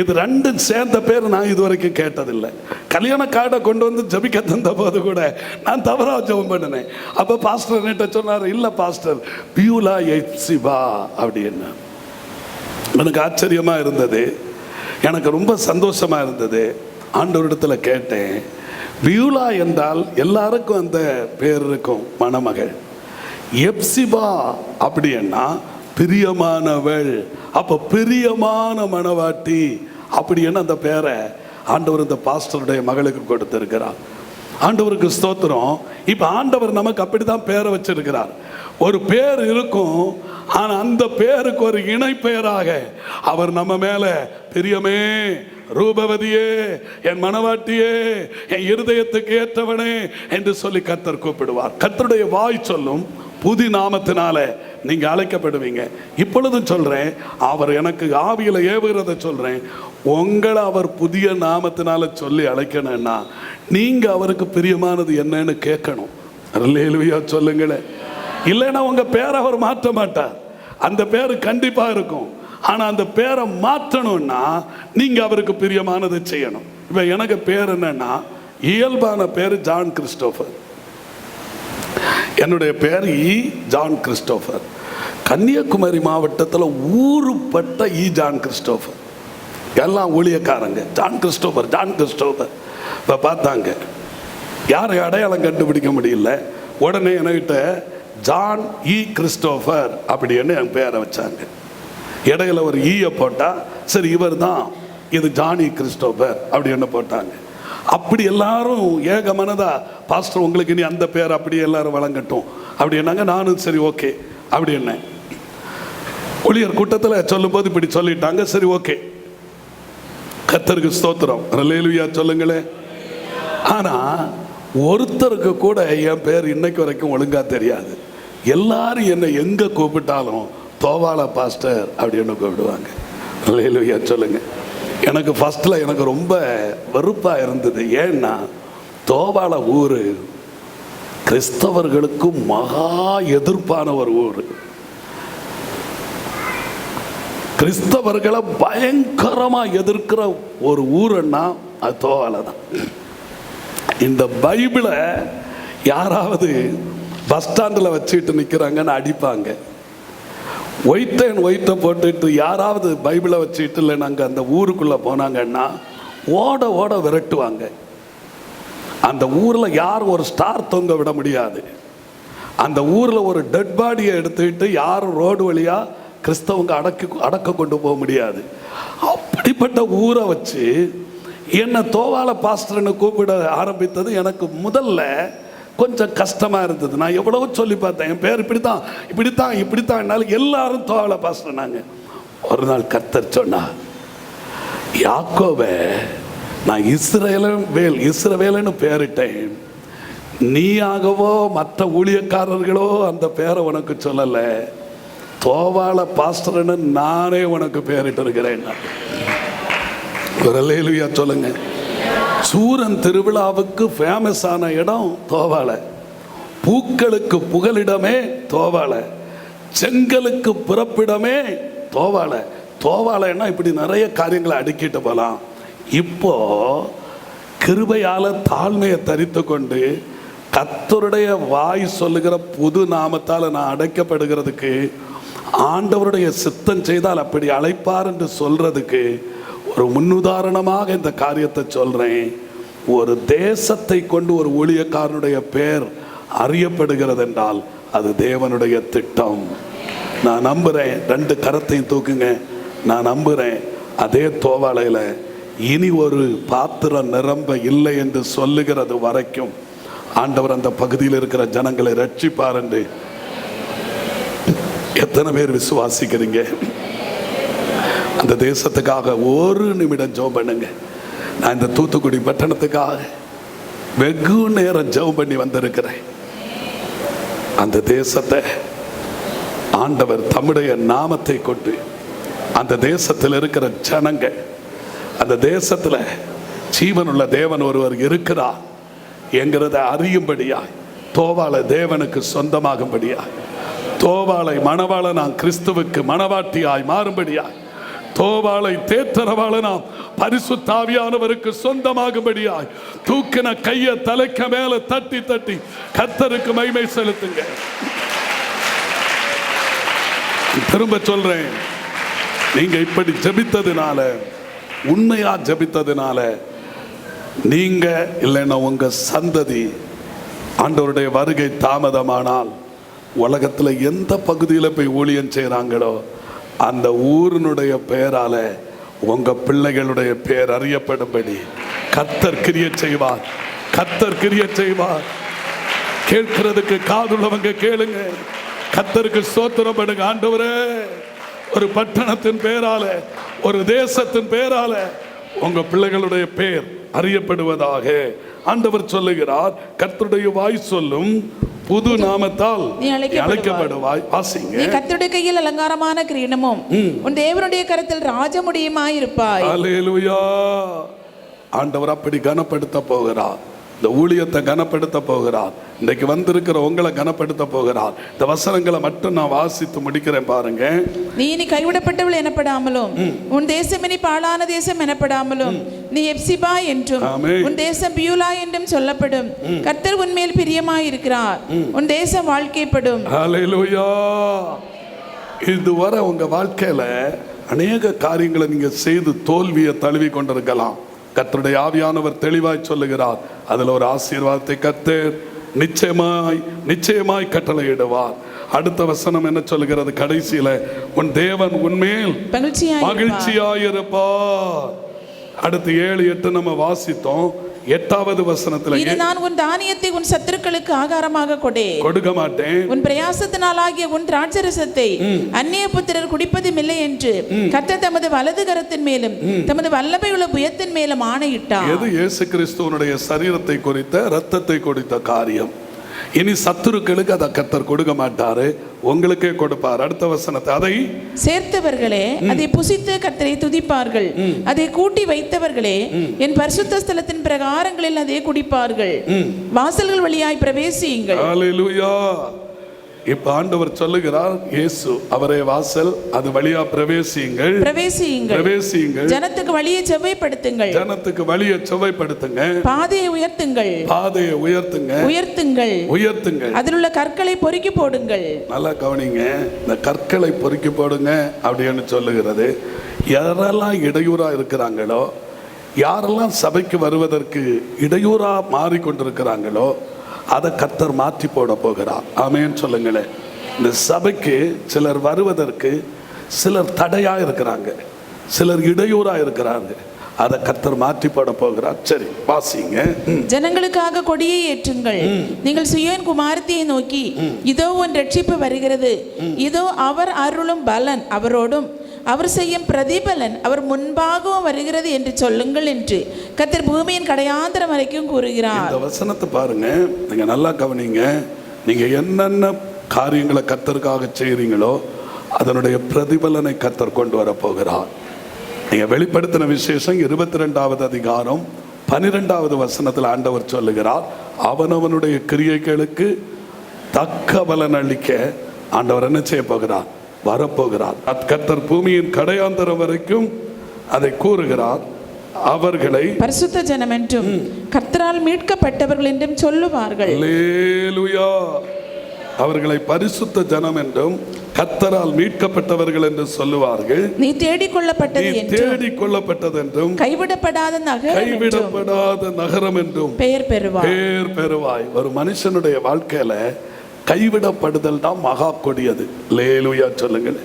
இது 2 சேர்ந்த பேர் நான் இதுவரைக்கும் கேட்டதில்லை. கல்யாண கார்டை கொண்டு வந்து ஜபிக்க தந்த போது கூட நான் தவறா ஜெபம் பண்ணினேன். அப்போ பாஸ்டர் என்கிட்ட சொன்னார், இல்லை பாஸ்டர் பியூலா எப்சிபா அப்படின்னு. எனக்கு ஆச்சரியமா இருந்தது, எனக்கு ரொம்ப சந்தோஷமா இருந்தது. ஆண்டவரிடத்துல கேட்டேன், பியூலா என்றால் எல்லாருக்கும் அந்த பேர் இருக்கும், மணமகள். எப்சிபா அப்படின்னா பிரியமானவள். அப்ப பிரியமான மணவாட்டி அப்படின்னு அந்த பேரை ஆண்டவர் இந்த பாஸ்டருடைய மகளுக்கு கொடுத்திருக்கிறார். ஆண்டவருக்கு ஸ்தோத்திரம். இப்போ ஆண்டவர் நமக்கு அப்படிதான் பேரை வச்சிருக்கிறார். ஒரு பேர் இருக்கும், ஆனா அந்த பேருக்கு ஒரு இணை பெயராக அவர் நம்ம மேல பிரியமே, ரூபவதியே, என் மனவாட்டியே, என் இருதயத்துக்கு ஏற்றவனே என்று சொல்லி கர்த்தர் கூப்பிடுவார். கர்த்தருடைய வாய் சொல்லும் புது நாமத்தினால நீங்க அழைக்கப்படுவீங்க. இப்பொழுதும் சொல்றேன், அவர் எனக்கு ஆவியில ஏவுகிறத சொல்றேன், உங்களை அவர் புதிய நாமத்தினால சொல்லி அழைக்கணும்னா நீங்க அவருக்கு பிரியமானது என்னன்னு கேட்கணும். அல்லேலூயா சொல்லுங்களேன். இல்லைன்னா உங்க பேரை அவர் மாற்ற மாட்டார். அந்த பேரு கண்டிப்பா இருக்கும். ஆனா அந்த பேரை மாற்றணும்னா நீங்க அவருக்கு பிரியமானதை செய்யணும். இப்ப எனக்கு பேர் என்னன்னா, இயல்பான பேரு ஜான் கிறிஸ்டோபர். என்னுடைய பேர் ஜான் கிறிஸ்டோபர். கன்னியாகுமரி மாவட்டத்தில் ஊருப்பட்ட ஜான் கிறிஸ்டோபர். எல்லாம் ஊழியக்காரங்க ஜான் கிறிஸ்டோபர் ஜான் கிறிஸ்டோபர். இப்போ பார்த்தாங்க, யாரை அடையாளம் கண்டுபிடிக்க முடியல. உடனே என்கிட்ட ஜான் கிறிஸ்டோபர் அப்படின்னு என் பேரை வச்சாங்க. இடையில ஒரு ஈயை போட்டால் சரி இவர் தான், இது ஜான் கிறிஸ்டோபர் அப்படின்னு போட்டாங்க. அப்படி எல்லாரும் ஏக மனதா, பாஸ்டர் உங்களுக்கு இனி அந்த பேர் அப்படியே எல்லாரும் வழங்கட்டும் அப்படின்னாங்க. நானும் சரி ஓகே அப்படி என்ன ஊழியர் கூட்டத்தில் சொல்லும் போது இப்படி சொல்லிட்டாங்க. சரி ஓகே, கர்த்தருக்கு ஸ்தோத்திரம், அல்லேலூயா சொல்லுங்களேன். ஆனா ஒருத்தருக்கு கூட என் பேர் இன்னைக்கு வரைக்கும் ஒழுங்கா தெரியாது. எல்லாரும் என்னை எங்க கூப்பிட்டாலும் தோவாள பாஸ்டர் அப்படின்னு கூப்பிடுவாங்க. அல்லேலூயா சொல்லுங்க. எனக்கு ஃபர்ஸ்ட்ல எனக்கு ரொம்ப வெறுப்பா இருந்தது. ஏன்னா தோவாள ஊர் கிறிஸ்தவர்களுக்கு மகா எதிர்ப்பான ஒரு ஊர். கிறிஸ்தவர்களை பயங்கரமா எதிர்க்கிற ஒரு ஊருன்னா அது தோவாள தான். இந்த பைபிளை யாராவது பஸ் ஸ்டாண்டில் வச்சுட்டு நிற்கிறாங்கன்னு அடிப்பாங்க. ஒயிட்டை போட்டுட்டு யாராவது பைபிளை வச்சுட்டு இல்லை நாங்கள் அந்த ஊருக்குள்ளே போனாங்கன்னா ஓட ஓட விரட்டுவாங்க. அந்த ஊரில் யாரும் ஒரு ஸ்டார் தொங்க விட முடியாது. அந்த ஊரில் ஒரு டெட் பாடியை எடுத்துக்கிட்டு யாரும் ரோடு வழியாக கிறிஸ்தவங்க அடக்க கொண்டு போக முடியாது. அப்படிப்பட்ட ஊரை வச்சு என்னை தோவாள பாஸ்டர்னு கூப்பிட ஆரம்பித்தது எனக்கு முதல்ல கொஞ்சம் கஷ்டமாக இருந்தது. நான் எவ்வளவோ சொல்லி பார்த்தேன், என் பேர் இப்படித்தான் என்னாலும் எல்லாரும் தோவாள பாஸ்டர்னாங்க. ஒரு நாள் கர்த்தர் சொன்னா, யாக்கோபே நான் இஸ்ரவேலன்னு பேரிட்டேன், நீயாகவோ மற்ற ஊழியக்காரர்களோ அந்த பேரை உனக்கு சொல்லலை, தோவாள பாஸ்டர்னு நானே உனக்கு பேரிட்டு இருக்கிறேன். ஒரு அல்லேலூயா சொல்லுங்க. சூரன் திருவிழாவுக்கு ஃபேமஸான இடம் தோவாள, பூக்களுக்கு புகலிடமே தோவாள, செங்கலுக்கு பிறப்பிடமே தோவாள. தோவாளன்னா இப்படி நிறைய காரியங்களை அடுக்கிட்டு போகலாம். இப்போ கிருபையால தாழ்மையை தரித்து கொண்டு கர்த்தருடைய வாய் சொல்லுகிற புது நாமத்தால் நான் அடைக்கப்படுகிறதுக்கு, ஆண்டவருடைய சித்தம் செய்தால் அப்படி அழைப்பார் என்று சொல்றதுக்கு ஒரு முன்னுதாரணமாக இந்த காரியத்தை சொல்றேன். ஒரு தேசத்தை கொண்டு ஒரு ஊழியக்காரனுடைய பேர் அறியப்படுகிறது என்றால் அது தேவனுடைய திட்டம். நான் நம்புறேன், 2 கரத்தையும் தூக்குங்க. நான் நம்புறேன் அதே தோவாளையில இனி ஒரு பாத்திரம் நிரம்ப இல்லை என்று சொல்லுகிறது வரைக்கும் ஆண்டவர் அந்த பகுதியில் இருக்கிற ஜனங்களை ரட்சிப்பார் என்று எத்தனை பேர் விசுவாசிக்கிறீங்க? அந்த தேசத்துக்காக ஒரு நிமிடம் ஜெபம் பண்ணுங்க. நான் இந்த தூத்துக்குடி பட்டணத்துக்காக வெகு நேரம் ஜெபம் பண்ணி வந்திருக்கிறேன். அந்த தேசத்தை ஆண்டவர் தம்முடைய நாமத்தை கொண்டு அந்த தேசத்தில் இருக்கிற ஜனங்க, அந்த தேசத்தில் ஜீவனுள்ள தேவன் ஒருவர் இருக்கிறார் என்கிறத அறியும்படியாய், தோவாளை தேவனுக்கு சொந்தமாகும்படியாய், தோவாளை மணவாள நாம் கிறிஸ்துவுக்கு மணவாட்டியாய் மாறும்படியாய், தோவாளை தேற்றரவாள நாம் பரிசுத்த ஆவியானவருக்கு சொந்தமாகும்படியாய் தூக்கின கையை தலைக்கு மேல தட்டி தட்டி கர்த்தருக்கு மகிமை செலுத்துங்க. திரும்ப சொல்றேன், நீங்க இப்படி ஜெபித்ததுனால, உண்மையா ஜெபித்ததுனால, நீங்க இல்லைன்னா உங்க சந்ததி ஆண்டவருடைய வருகை தாமதமானால் உலகத்தில் எந்த பகுதியில் போய் ஊழியம் செய்கிறாங்களோ அந்த ஊரினுடைய பெயரால உங்க பிள்ளைகளுடைய பெயர் அறியப்படும்படி கர்த்தர் கிரியை செய்வார். கர்த்தர் கிரியை செய்வார். கேட்கிறதுக்கு காதுள்ளவங்க கேளுங்க. கர்த்தருக்கு ஸ்தோத்திரம் பண்ணுங்க. ஆண்டவரே, ஒரு பட்டணத்தின் பேரால, ஒரு தேசத்தின் பேரால உங்க பிள்ளைகளுடைய பேர் அறியப்படுவதாக ஆண்டவர் சொல்லுகிறார். கர்த்தருடைய வாய் சொல்லும் புது நாமத்தால்
நீ
அழைக்கப்படுவாய். வாசிங்க.
நீ கர்த்தருடைய கையில் அலங்காரமான கிரீடமும் உன் தேவனுடைய கரத்தில் ராஜமுடியுமாய் இருப்பாய்.
அல்லேலூயா. ஆண்டவர் அப்படி கனப்படுத்த போகிறார். இந்த ஊழியத்தை கனப்படுத்த போகிறார். இன்றைக்கு வந்திருக்கிற உங்களை கனப்படுத்த போகிறார். இந்த வசனங்களை மட்டும் நான் வாசித்து முடிக்கிறேன் பாருங்க.
நீ இனி கைவிடப்பட்டவள் எனப்படாமலும் உன் தேசம் இனி பாழான தேசம் எனப்படாமலும் நீ எப்சிபா என்றும்
ஆமென்.
உன் தேசம் பியூலா என்றும் சொல்லப்படும். கர்த்தர் உன்மேல் பிரியமாய் இருக்கிறார். உன் தேசம் வாழ்க்கைப்படும்.
அல்லேலூயா. இதுவரை உங்க வாழ்க்கையில அநேக காரியங்களை நீங்க செய்து தோல்வியை தழுவி கொண்டிருக்கலாம். கர்த்தருடைய ஆவியானவர் தெளிவாய் சொல்லுகிறார். அதுல ஒரு ஆசீர்வாதத்தை கர்த்தர் நிச்சயமாய் கட்டளையிடுவார். அடுத்த வசனம் என்ன சொல்லுகிறது? கடைசியில உன் தேவன் உன்மேல் மகிழ்ச்சியாயிருப்பார். அடுத்து 7, 8 நம்ம வாசித்தோம். 8வது வசனத்துல
இனி நான் உன் தானியத்தை உன் சத்துருக்களுக்கு ஆகாரமாக
கொடுக்க மாட்டேன்.
உன் பிரயாசத்தினாலாகிய உன் திராட்சரசத்தை அந்நிய புத்திரர் குடிப்பதும் இல்லை என்று கர்த்தர் தமது வலது கரத்தின் மேலும் தமது வல்லமையுள்ள புயத்தின் மேலும் ஆணையிட்டார்.
எது இயேசு கிறிஸ்துவனுடைய சரீரத்தை குறித்த, இரத்தத்தை குறித்த காரியம். இனி சத்துருக்களுக்கு அதை கர்த்தர் கொடுக்க மாட்டாரு, உங்களுக்கே கொடுப்பார். அடுத்த வசனத்தை, அதை
சேர்த்தவர்களே அதை புசித்து கர்த்தரை துதிப்பார்கள். அதை கூட்டி வைத்தவர்களே என் பரிசுத்த ஸ்தலத்தின் பிரகாரங்களில் அதை குடிப்பார்கள். வாசல்கள் வழியாய் பிரவேசியுங்கள்.
அல்லேலூயா. இப்ப ஆண்டவர் சொல்லுகிறார், இயேசு அவரே வாசல், அது வழியா பிரவேசியுங்கள்.
ஜனத்துக்கு வழியை செவ்வாய்ப்படுத்துங்கள். பாதையை உயர்த்துங்கள். அதில் உள்ள கற்களை பொறுக்கி போடுங்கள்.
நல்லா கவனிங்க. இந்த கற்களை பொறுக்கி போடுங்க அப்படின்னு சொல்லுகிறது. யாரெல்லாம் இடையூறா இருக்கிறாங்களோ, யாரெல்லாம் சபைக்கு வருவதற்கு இடையூறா மாறிக்கொண்டிருக்கிறாங்களோ, அதை கர்த்தர் மாற்றி போட போகிறார். ஆமென் சொல்லுங்களேன். இந்த சபைக்கு சிலர் வருவதற்கு சிலர் தடையா இருக்கிறாங்க, சிலர் இடையூறா இருக்கிறாங்க. அதை கர்த்தர் மாற்றி போட போகிறார். சரி, வாசிங்க.
ஜனங்களுக்காக கொடியை ஏற்றுங்கள். நீங்கள் சீயோன் குமாரத்தியை நோக்கி, இதோ உன் ரட்சிப்பு வருகிறது, இதோ அவர் அருளும் பலன் அவரோடும் அவர் செய்யும் பிரதிபலன் அவர் முன்பாகவும் வருகிறது என்று சொல்லுங்கள் என்று கர்த்தர் பூமியின் கடையாந்தரம் வரைக்கும் கூறுகிறார்.
இந்த வசனத்தை பாருங்க, நீங்க நல்லா கவனிங்க. நீங்க என்னென்ன காரியங்களை கர்த்தருக்காக செய்றீங்களோ அதனுடைய பிரதிபலனை கர்த்தர் கொண்டு வர போகிறார். நீங்க வெளிப்படுத்தின விசேஷம் 22வது அதிகாரம் 12வது வசனத்தில் ஆண்டவர் சொல்லுகிறார், அவனவனுடைய கிரியைகளுக்கு தக்க பலன் அளிக்க ஆண்டவர் என்ன செய்ய போகிறார்? வரப்போகிறார். கர்த்தர் பூமியின் கடையாந்தரம் வரைக்கும் அதை கூறுகிறார். அவர்களை
பரிசுத்த ஜனம் என்றும் கர்த்தரால் மீட்கப்பட்டவர்கள் என்றும் சொல்லுவார்கள்.
அல்லேலூயா. அவர்களை பரிசுத்த ஜனம் என்றும் கர்த்தரால் மீட்கப்பட்டவர்கள் என்று சொல்லுவார்கள்.
நீ தேடிக்கொள்ளப்பட்டது என்றும் கைவிடப்படாத
நகரம் என்றும் பெயர் பெறுவாய். ஒரு மனுஷனுடைய வாழ்க்கையில கைவிடப்படுதல் தான் மகா கொடியது. அல்லேலூயா சொல்லுங்கள்.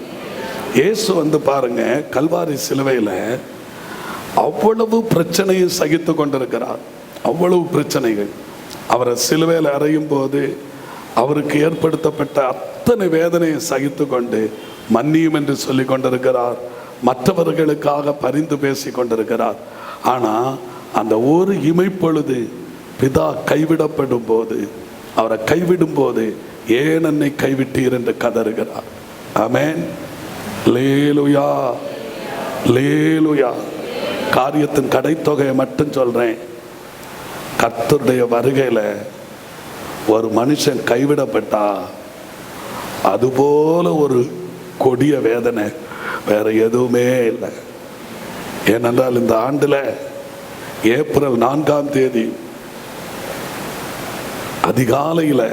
இயேசு வந்து பாருங்க, கல்வாரி சிலுவையில் அவ்வளவு பிரச்சனையை சகித்து கொண்டிருக்கிறார். அவ்வளவு பிரச்சனைகள். அவரை சிலுவையில் அறையும் போது அவருக்கு ஏற்படுத்தப்பட்ட அத்தனை வேதனையை சகித்து கொண்டு மன்னியும் என்று சொல்லி கொண்டிருக்கிறார். மற்றவர்களுக்காக பரிந்து பேசி கொண்டிருக்கிறார். ஆனால் அந்த ஒரு இமைப்பொழுது பிதா கைவிடப்படும் போது, அவரை கைவிடும் போது, ஏன் என்னை கைவிட்டீர் என்று கதறுகிறார். ஆமென். லேலுயா, லேலுயா. காரியத்தின் கடைத்தொகையை மட்டும் சொல்றேன். கர்த்தருடைய வருகையில ஒரு மனுஷன் கைவிடப்பட்டா அதுபோல ஒரு கொடிய வேதனை வேற எதுவுமே இல்லை. ஏனென்றால் இந்த ஆண்டுல ஏப்ரல் 4ஆம் தேதி அதிகாலையில்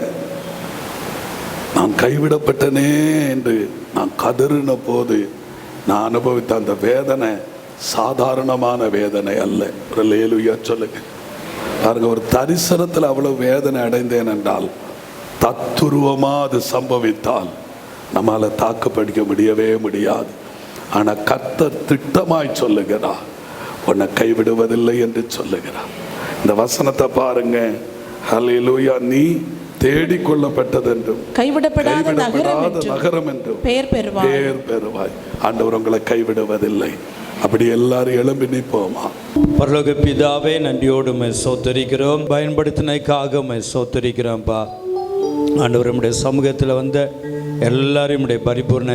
நான் கைவிடப்பட்டனே என்று நான் கதறின போது நான் அனுபவித்த அந்த வேதனை சாதாரணமான வேதனை அல்ல. அல்லேலூயா சொல்லுங்க. பாருங்க, ஒரு தரிசனத்தில் அவ்வளவு வேதனை அடைந்தேன் என்றால் தத்துருவமா அது சம்பவித்தால் நம்மால தாக்கு படிக்க முடியாது. ஆனா கர்த்தர் திட்டமாய் சொல்லுகிறார், உன்னை கைவிடுவதில்லை என்று சொல்லுகிறார். இந்த வசனத்தை பாருங்க. ஹல்லேலூயா. நீ தேடிக்கொள்ளப்பட்டதென்றும்
கைவிடப்படாத
நகரம் என்றும்
பெயர்
பெறுவாய். ஆண்டவர் உங்களை கைவிடுவதில்லை. அப்படி எல்லாரும் எழும்பி நிற்போமா?
பரலோக பிதாவே, நன்றியோடு உம்மை ஸ்தோத்திரிக்கிறோம். பயன்படுத்தினதுக்காக உம்மை ஸ்தோத்திரிக்கிறோம்ப்பா. ஆண்டவர் நம்முடைய சமூகத்தில் வந்த எல்லாரும் நம்முடைய பரிபூர்ண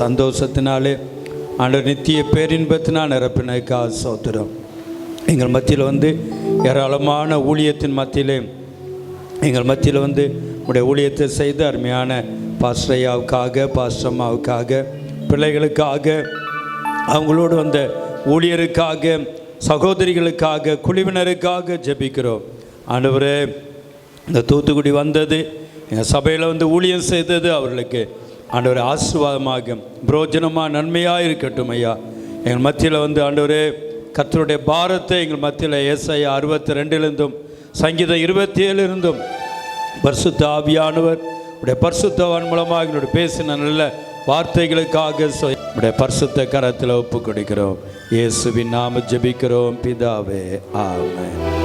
சந்தோஷத்தினாலே ஆண்டவர் நித்திய பேரின்பத்தினால் நிரப்பினதுக்காக ஸ்தோத்திரம். எங்கள் மத்தியில் வந்து ஏராளமான ஊழியத்தின் மத்தியிலே எங்கள் மத்தியில் வந்து உடைய ஊழியத்தை செய்து அருமையான பாஸ்டரையாவுக்காக, பாஸ்டம்மாவுக்காக, பிள்ளைகளுக்காக, அவங்களோடு வந்த ஊழியருக்காக, சகோதரிகளுக்காக, குழுவினருக்காக ஜெபிக்கிறோம். ஆண்டவரே, இந்த தூத்துக்குடி வந்தது, எங்கள் சபையில் வந்து ஊழியம் செய்தது அவர்களுக்கு ஆண்டவரே ஆசீர்வாதமாக புரோஜனமாக நன்மையாக இருக்கட்டும் ஐயா. எங்கள் மத்தியில் வந்து ஆண்டவரே கர்த்தருடைய பாரத்தை எங்கள் மத்தியில் ஏசாயா 62 சங்கீதம் 27 பரிசுத்த ஆவியானவர் உடைய பரிசுத்தவான் மூலமாக எங்களுடைய பேசின நல்ல வார்த்தைகளுக்காக உடைய பரிசுத்த கரத்தில் ஒப்பு கொடுக்கிறோம். இயேசுவின் நாம ஜெபிக்கிறோம் பிதாவே, ஆமென்.